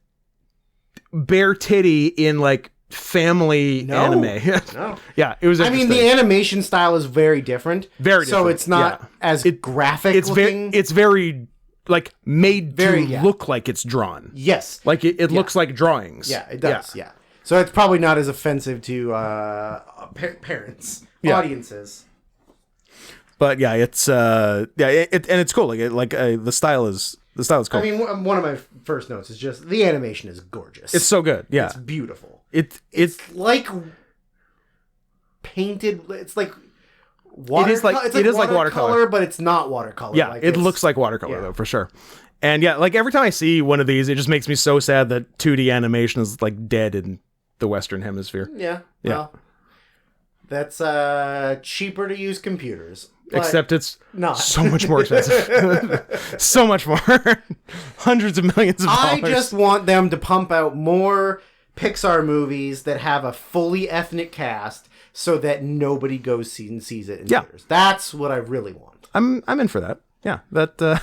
bare titty in, like, family anime. No. Yeah, it was I mean, interesting. the animation style is very different. Very So different, it's not as graphic It's looking. it's very like made Very, to look like it's drawn. Yes. Like it looks like drawings. Yeah, it does. Yeah. So it's probably not as offensive to parents, audiences. But yeah, it's and it's cool. Like the style is cool. I mean, one of my first notes is just the animation is gorgeous. It's so good. Yeah, It's beautiful. it's Like painted. It's like it is like watercolor, but it's not watercolor. yeah. Like It looks like watercolor though, for sure. And yeah, like every time I see one of these, it just makes me so sad that 2D animation is like dead in the Western Hemisphere. Yeah. Well, that's cheaper to use computers. Except it's not. so much more expensive. So much more. Hundreds of millions of dollars. I just want them to pump out more Pixar movies that have a fully ethnic cast so that nobody goes and sees it in theaters. That's what I really want. I'm in for that. Yeah. That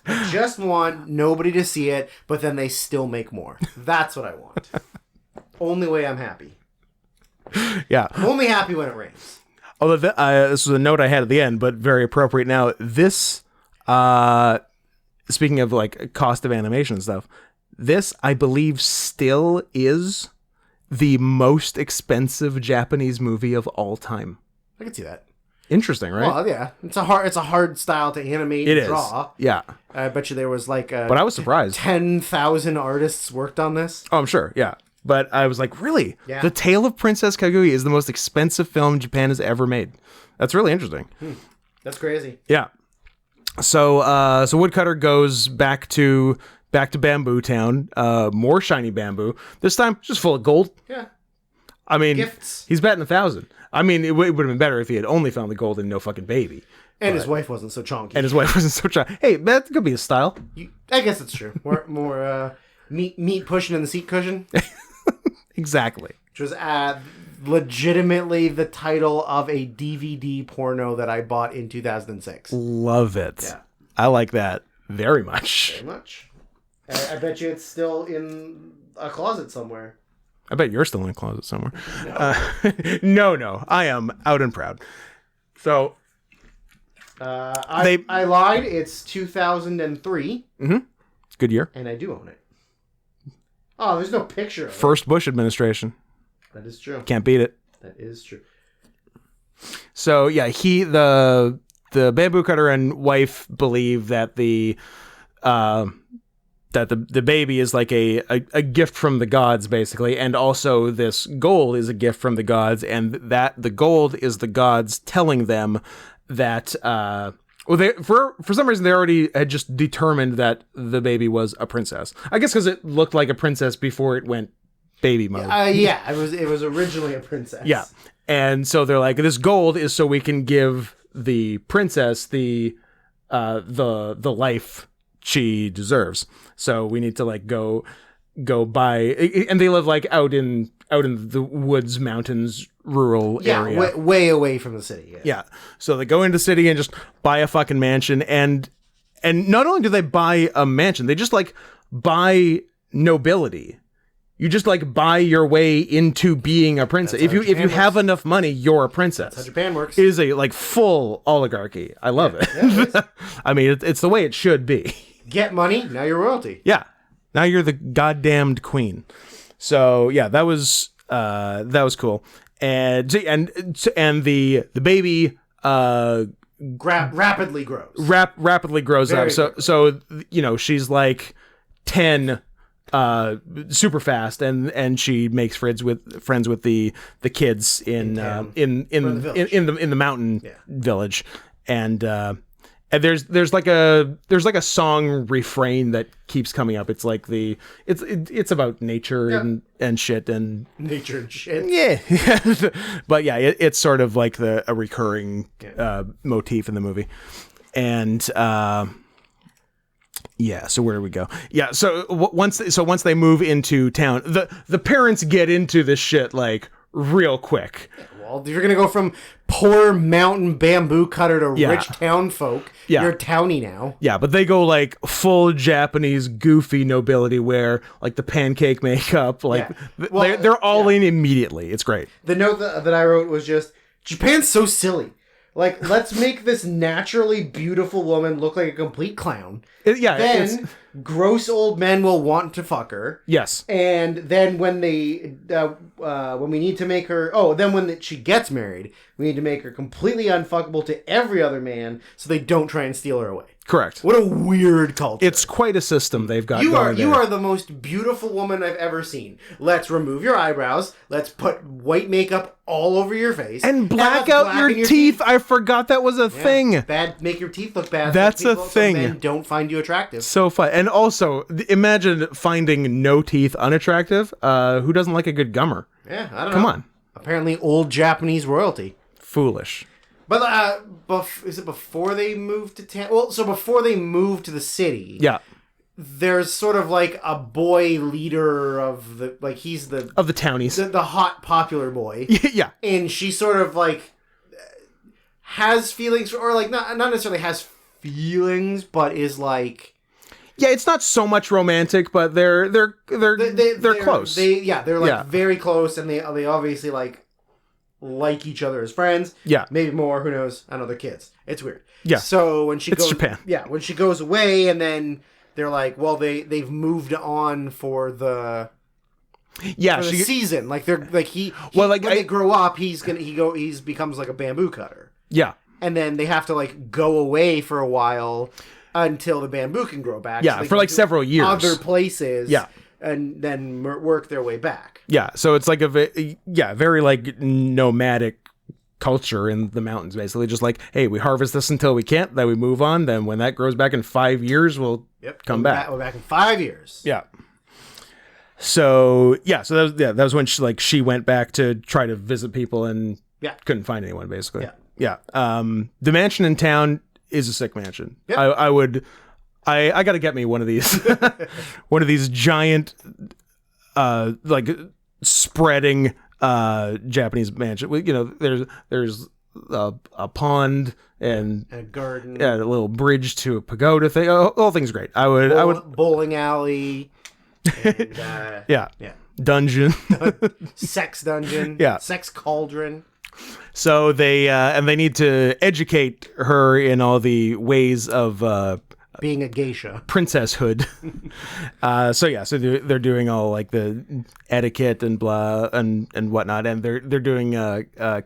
I just want nobody to see it, but then they still make more. That's what I want. Only way I'm happy. Yeah. I'm only happy when it rains. Although this was a note I had at the end, but very appropriate now. This, speaking of like cost of animation and stuff, this I believe still is the most expensive Japanese movie of all time. I can see that. Interesting, right? Well, yeah, it's a hard style to animate and draw. Yeah. I bet you there was like but I was surprised. 10,000 artists worked on this. Oh, I'm sure. Yeah. But I was like, really? Yeah. The Tale of Princess Kaguya is the most expensive film Japan has ever made. That's really interesting. That's crazy. Yeah. So Woodcutter goes back to Bamboo Town. More shiny bamboo. This time, just full of gold. Yeah. I mean, Gifts. he's batting 1,000. I mean, it would have been better if he had only found the gold and no fucking baby. And his wife wasn't so chonky. And his wife wasn't so shy. Hey, that could be a style. I guess it's true. More meat pushing in the seat cushion. Exactly. Which was legitimately the title of a DVD porno that I bought in 2006. Love it. Yeah. I like that very much. Very much. I bet you it's still in a closet somewhere. I bet you're still in a closet somewhere. No. I am out and proud. So I lied. It's 2003. Mm-hmm. It's a good year. And I do own it. Oh, there's no picture of it. First Bush administration. That is true. Can't beat it. That is true. So yeah, the bamboo cutter and wife believe that the baby is like a gift from the gods, basically, and also this gold is a gift from the gods, and that the gold is the gods telling them that they for some reason they already had just determined that the baby was a princess. I guess because it looked like a princess before it went baby mode. Yeah, it was originally a princess. Yeah, and so they're like, this gold is so we can give the princess the life she deserves. So we need to like go buy, and they live like out in the woods, mountains, rural area. Way away from the city. Yeah. So they go into the city and just buy a fucking mansion, and not only do they buy a mansion, they just like buy nobility. You just like buy your way into being a princess. If you have enough money, you're a princess. That's how Japan works. It is a like full oligarchy. I love it. Yeah, I mean, it's the way it should be. Get money, now you're royalty. Yeah. Now you're the goddamned queen. So yeah, that was cool. And the baby rapidly grows. Rapidly grows Very up. So she's like 10 super fast, and she makes friends with the kids in the mountain village, and there's like a song refrain that keeps coming up. It's like it's about nature and shit and nature and shit. Yeah. But yeah, it's sort of like a recurring motif in the movie. And yeah, so where do we go? Yeah, so once they move into town, the parents get into this shit like real quick. Well, if you're gonna go from poor mountain bamboo cutter to Yeah. rich town folk, Yeah. you're a townie now. Yeah, but they go like full Japanese goofy nobility wear, like the pancake makeup. Like Yeah. Well, they're all in immediately. It's great. The note that I wrote was just, Japan's so silly. Like, let's make this naturally beautiful woman look like a complete clown. Then gross old men will want to fuck her. Yes. And then when we need to make her, when she gets married, we need to make her completely unfuckable to every other man, so they don't try and steal her away. Correct. What a weird culture. It's quite a system they've got. You are the most beautiful woman I've ever seen. Let's remove your eyebrows. Let's put white makeup all over your face and black out your teeth. I forgot that was a thing. Make your teeth look bad. That's a thing. Men don't find you attractive. So fun. And also, imagine finding no teeth unattractive. Who doesn't like a good gummer? Yeah, I don't know. Come on. Apparently, old Japanese royalty. Foolish. But is it before they moved to town? Well, so before they moved to the city, yeah, there's sort of like a boy leader of the he's the townies, the hot popular boy. Yeah, and she sort of like has feelings, or like not necessarily has feelings, but is like. Yeah, it's not so much romantic, but they're close. They're like very close, and they obviously like each other as friends. Yeah. Maybe more, who knows? I don't know, they're kids. It's weird. Yeah. So when it's Japan. Yeah, when she goes away, and then they're like, well, they've moved on for the season. Like they're like when they grow up, he becomes like a bamboo cutter. Yeah. And then they have to like go away for a while until the bamboo can grow back. Yeah, so for like several years. Other places. Yeah. And then work their way back. Yeah, so it's like very like nomadic culture in the mountains, basically. Just like, hey, we harvest this until we can't, then we move on. Then when that grows back in 5 years, we'll come back. We're back in 5 years. Yeah. So that was when she went back to try to visit people and couldn't find anyone, basically. Yeah. The mansion in town is a sick mansion. Yep. I got to get me one of these, one of these giant, like spreading Japanese mansion. You know, there's a pond and a garden, a little bridge to a pagoda thing. All things great. I would bowling alley, and, dungeon, sex dungeon, sex cauldron. So they need to educate her in all the ways of being a geisha, princesshood. So they're doing all like the etiquette and blah and whatnot, and they're doing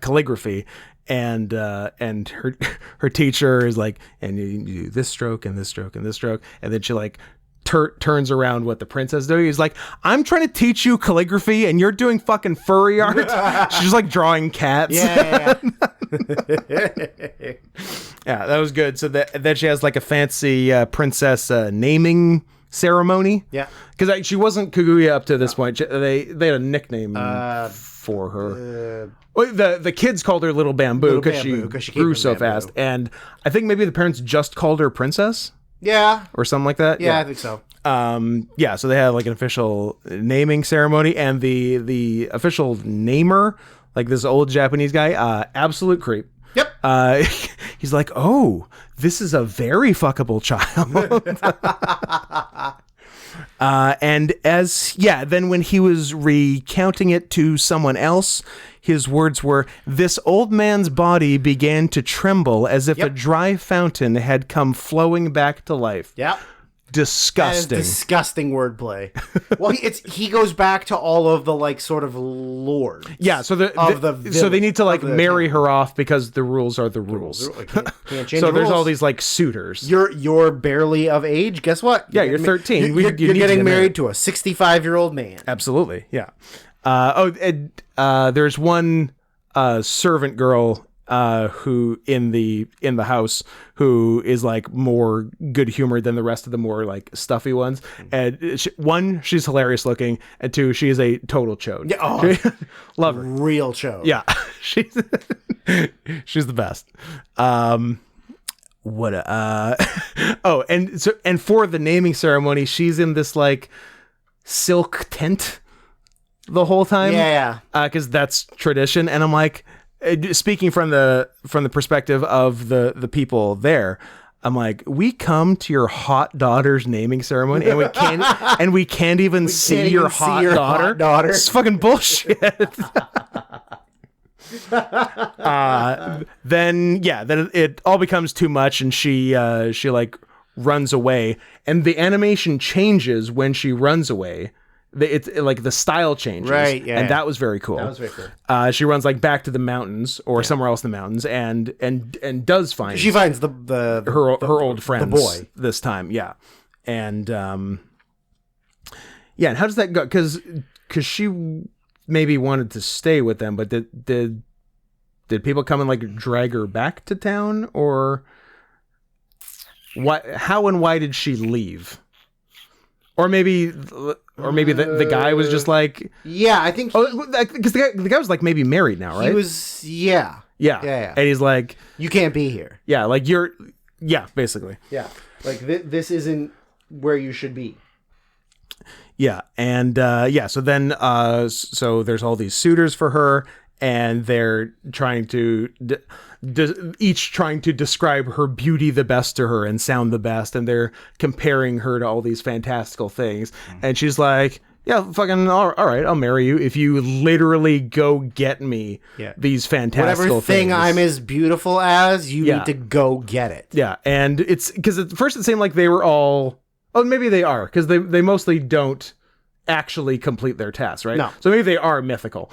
calligraphy, and her teacher is like, and you do this stroke and this stroke and this stroke, and then she like turns around what the princess is doing. He's like, I'm trying to teach you calligraphy and you're doing fucking furry art. She's just like drawing cats. Yeah. Yeah, that was good. So then she has like a fancy princess naming ceremony. Yeah. Because she wasn't Kaguya up to this point. They had a nickname for her. The kids called her Little Bamboo because she grew so fast. And I think maybe the parents just called her Princess. Yeah. Or something like that. Yeah, I think so. So they had like an official naming ceremony, and the official namer, like this old Japanese guy, absolute creep. Yep. He's like, oh, this is a very fuckable child. And then when he was recounting it to someone else, his words were, this old man's body began to tremble as if a dry fountain had come flowing back to life. Yep. Disgusting. That is disgusting wordplay. Well, he goes back to all of the like sort of lords. Yeah, so they need to like marry her off because the rules are the rules. Can't change so the there's rules. all these like suitors. You're barely of age. Guess what? You're 13. You're getting married to a 65-year-old man. Absolutely. Yeah. There's one servant girl who in the house who is like more good humored than the rest of the more like stuffy ones. And she's hilarious looking, and two, she is a total chode. Yeah, love her. Real chode. Yeah, she's the best. And for the naming ceremony, she's in this like silk tent. the whole time. Yeah. Because that's tradition. And I'm like, speaking from the perspective of the people there, I'm like, we come to your hot daughter's naming ceremony and we can't even see your hot daughter. It's fucking bullshit. Then it all becomes too much, and she like runs away, and the animation changes when she runs away. It's like the style changes, right? Yeah, and that was very cool. That was very cool. She runs like back to the mountains or somewhere else in the mountains, and does find she finds her old friends, the boy this time, and and how does that go? Because she maybe wanted to stay with them, but did people come and like drag her back to town, or what? How and why did she leave? Or maybe the guy was just like, I think because the guy was like maybe married now, right? He was yeah, and he's like, you can't be here, like basically, like this isn't where you should be. And so then so there's all these suitors for her, and they're trying to each trying to describe her beauty the best to her and sound the best, and they're comparing her to all these fantastical things, and she's like, fucking all right, I'll marry you if you literally go get me these fantastical whatever thing things. I'm as beautiful as, you need to go get it. And it's because at first it seemed like they were all, maybe they are, because they mostly don't actually complete their tasks, right? No. So maybe they are mythical.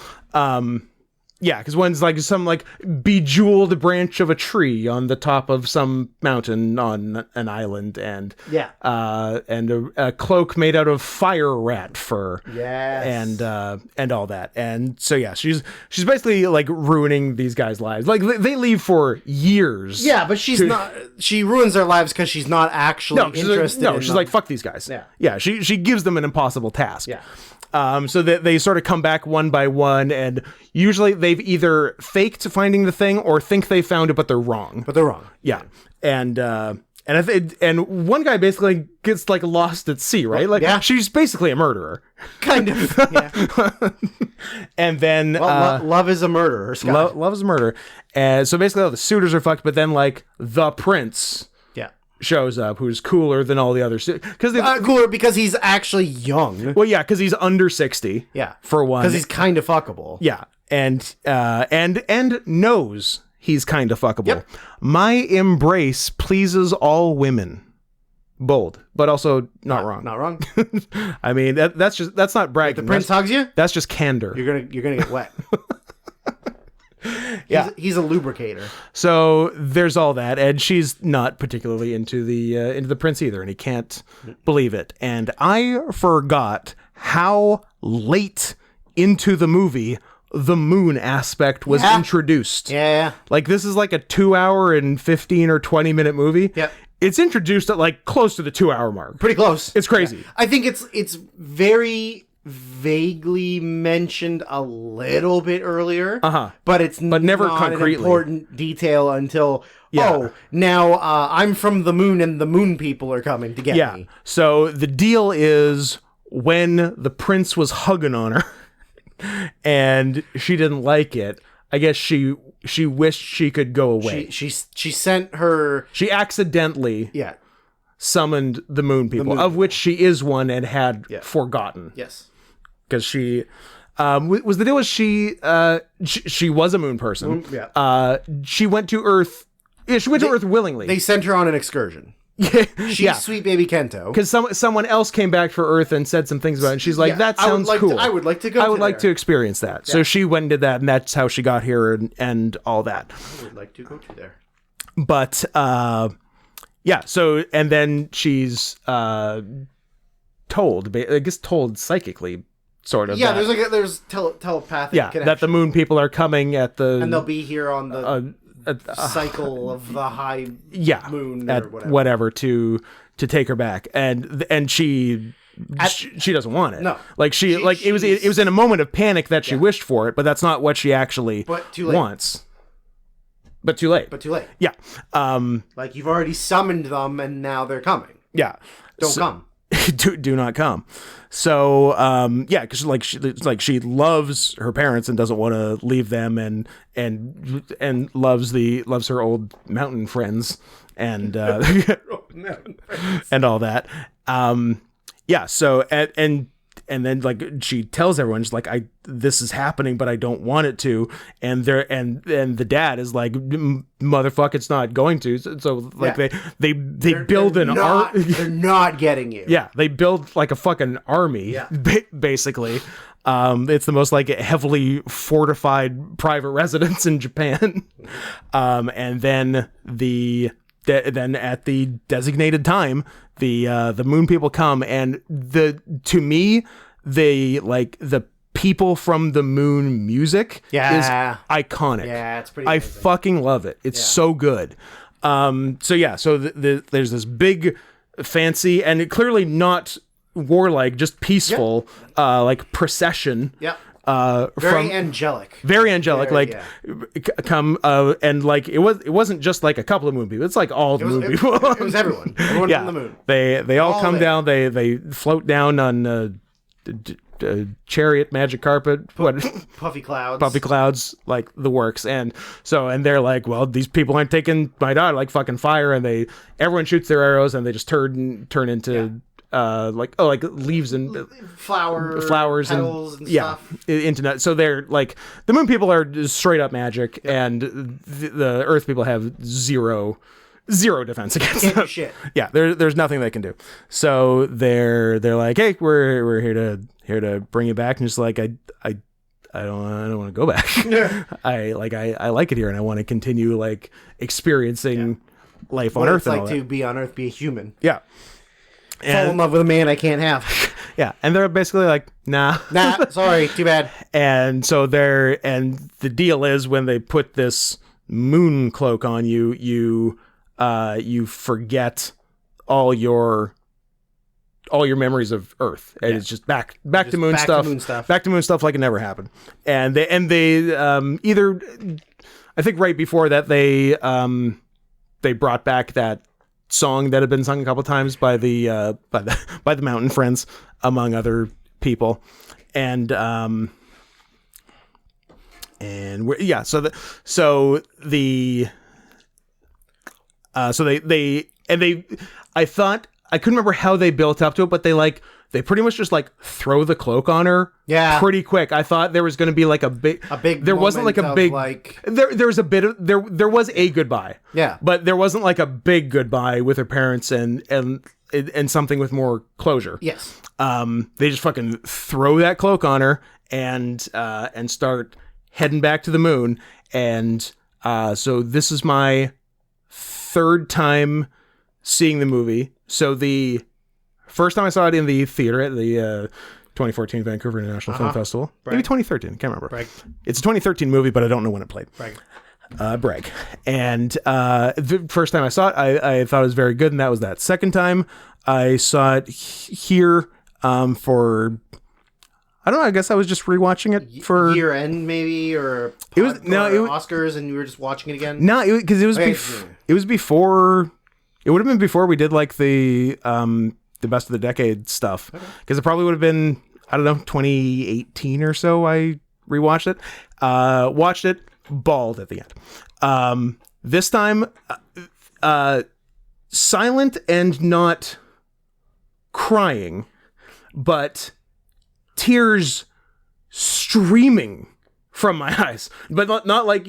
Because one's like some like bejeweled branch of a tree on the top of some mountain on an island, and a cloak made out of fire rat fur, and all that, and so she's basically like ruining these guys' lives. Like they leave for years. But she's not. She ruins their lives because she's not actually interested. She's like, fuck these guys. She gives them an impossible task. So that they sort of come back one by one, and usually they've either faked finding the thing or think they found it, but they're wrong. And and one guy basically gets like lost at sea, right? Like she's basically a murderer, kind of. And then love is a murderer. Scott. Love is a murderer, and so basically all the suitors are fucked. But then like the prince shows up, who's cooler than all the others, because cooler because he's actually young. Well, because he's under 60. For one, because he's kind of fuckable. And knows he's kind of fuckable. My embrace pleases all women. Bold, but also not wrong. Not wrong. I mean, that's not bragging. If the prince hugs you, that's just candor. You're gonna get wet. He's a lubricator. So there's all that, and she's not particularly into the prince either, and he can't believe it. And I forgot how late into the movie the moon aspect was introduced. Like this is like a 2 hour and 15 or 20 minute movie. It's introduced at like close to the 2 hour mark. Pretty close. It's crazy. I think it's very vaguely mentioned a little bit earlier, but never not concretely an important detail until now I'm from the moon and the moon people are coming to get me. So the deal is, when the prince was hugging on her and she didn't like it, I guess she wished she could go away. She sent her. She accidentally summoned the moon people, of which she is one and had forgotten. Because she was the deal was she was a moon person. She went to Earth. She went to Earth willingly. They sent her on an excursion. She's sweet baby Kento. Because someone else came back for Earth and said some things about it, and she's like, that sounds cool. I would like to go. I would like to experience that. So she went and did that, and that's how she got here and all that. I would like to go to there. But so and then she's told, I guess told psychically, sort of. There's telepathic connection. That the moon people are coming at the, and they'll be here on the cycle of the high moon or whatever to take her back, and she doesn't want it. No, like it was in a moment of panic that she wished for it, but that's not what she actually wants. But too late. Like you've already summoned them, and now they're coming. Don't come. do not come. So yeah, because she loves her parents and doesn't want to leave them, and loves her old mountain friends and and all that. Yeah. So and then like she tells everyone, she's like, this is happening, but I don't want it to. And the dad is like, motherfucker, it's not going to. So like they build an army. They're not getting you. Yeah, they build like a fucking army. Yeah. Basically. It's the most like heavily fortified private residence in Japan. And then then at the designated time, the moon people come, and to me, they like the people from the moon music is iconic. Yeah, it's pretty amazing. I fucking love it. It's so good. So there's this big fancy and clearly not warlike, just peaceful like procession. Yep. Very angelic, come and like it wasn't just like a couple of moon people, it's like all the moon people. It was everyone from the moon. They all come down, they float down on chariot, magic carpet, puffy clouds, like the works. And they're like, well, these people aren't taking my daughter, like fucking fire. And everyone shoots their arrows, and they just turn into like leaves and flowers and stuff into. So they're like, the moon people are just straight up magic, and the earth people have zero defense against them. Shit. Yeah, there's nothing they can do. So they're like, hey, we're here to bring you back, and just like I don't want to go back. I like it here, and I want to continue like experiencing life on Earth. It's like to be on Earth, be a human. Yeah. Fall in love with a man I can't have. Yeah, and they're basically like, nah, sorry, too bad. And so the deal is, when they put this moon cloak on you, you forget all your memories of Earth, and it's just back to moon stuff, back to moon stuff like it never happened. And they either, I think right before that, they brought back that song that had been sung a couple times by the mountain friends, among other people. And I thought, I couldn't remember how they built up to it, but they pretty much just like throw the cloak on her pretty quick. I thought there was going to be like a big there wasn't like a big like there was a bit of there was a goodbye. Yeah. But there wasn't like a big goodbye with her parents and something with more closure. Yes. They just fucking throw that cloak on her and start heading back to the moon. And so this is my third time seeing the movie. So the first time I saw it in the theater at the 2014 Vancouver International Film Festival. Brag. Maybe 2013. Can't remember. Brag. It's a 2013 movie, but I don't know when it played. Brag. And the first time I saw it, I thought it was very good, and that was that. Second time I saw it here for, I don't know, I guess I was just rewatching it for year end maybe, or Oscars, and you were just watching it again. No, because it was before. It would have been before we did like the best of the decade stuff, because it probably would have been, I don't know, 2018 or so. I rewatched it, watched it, bawled at the end. This time, silent and not crying, but tears streaming from my eyes, but not like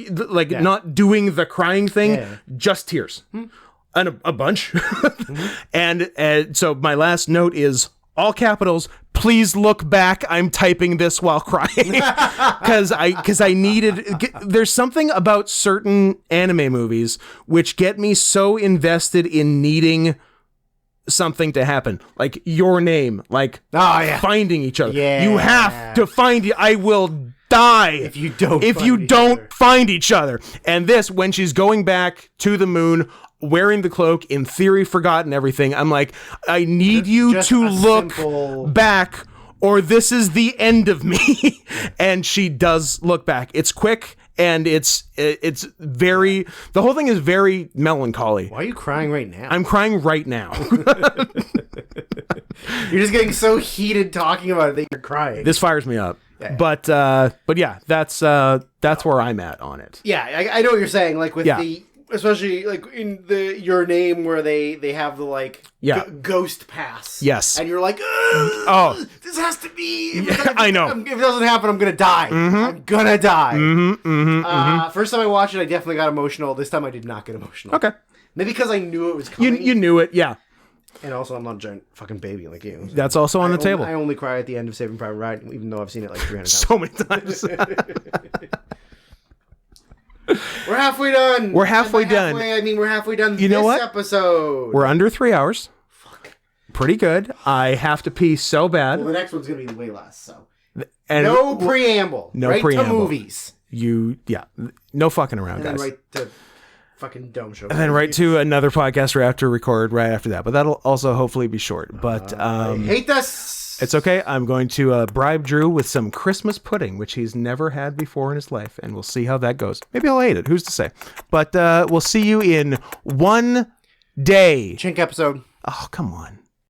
not doing the crying thing, just tears. And a bunch. And so my last note is all capitals. Please look back. I'm typing this while crying because I needed. There's something about certain anime movies which get me so invested in needing something to happen, like Your Name, like finding each other. You have to find it. I will die if you don't find each other. And this, when she's going back to the moon, wearing the cloak, in theory forgotten everything, I'm like, I need you to look back, or this is the end of me. And she does look back. It's quick, and it's very, the whole thing is very melancholy. Why are you crying right now? I'm crying right now. You're just getting so heated talking about it that you're crying. This fires me up. Yeah. But yeah, that's where I'm at on it. Yeah, I know what you're saying. Like with Yeah. especially like in the Your Name where they have the like ghost pass. Yes. And you're like, this has to be. I know. If it doesn't happen, I'm gonna die. I'm gonna die. First time I watched it, I definitely got emotional. This time I did not get emotional. Okay. Maybe because I knew it was coming. You knew it, yeah. And also, I'm not a giant fucking baby like you. That's also on the table. I only cry at the end of Saving Private Ryan, even though I've seen it like 300 times. So many times. We're halfway done. We're halfway done. I mean, we're halfway done. You know what? Episode. We're under 3 hours. Fuck. Pretty good. I have to pee so bad. Well, the next one's gonna be way less. So and no preamble. No right preamble. To movies. No fucking around, And guys. then right to fucking dome show. And then right to another podcast we have to record right after that. But that'll also hopefully be short. But I hate this. It's okay. I'm going to bribe Drew with some Christmas pudding, which he's never had before in his life, and we'll see how that goes. Maybe I'll eat it. Who's to say? But we'll see you in one day. Chink episode. Oh, come on.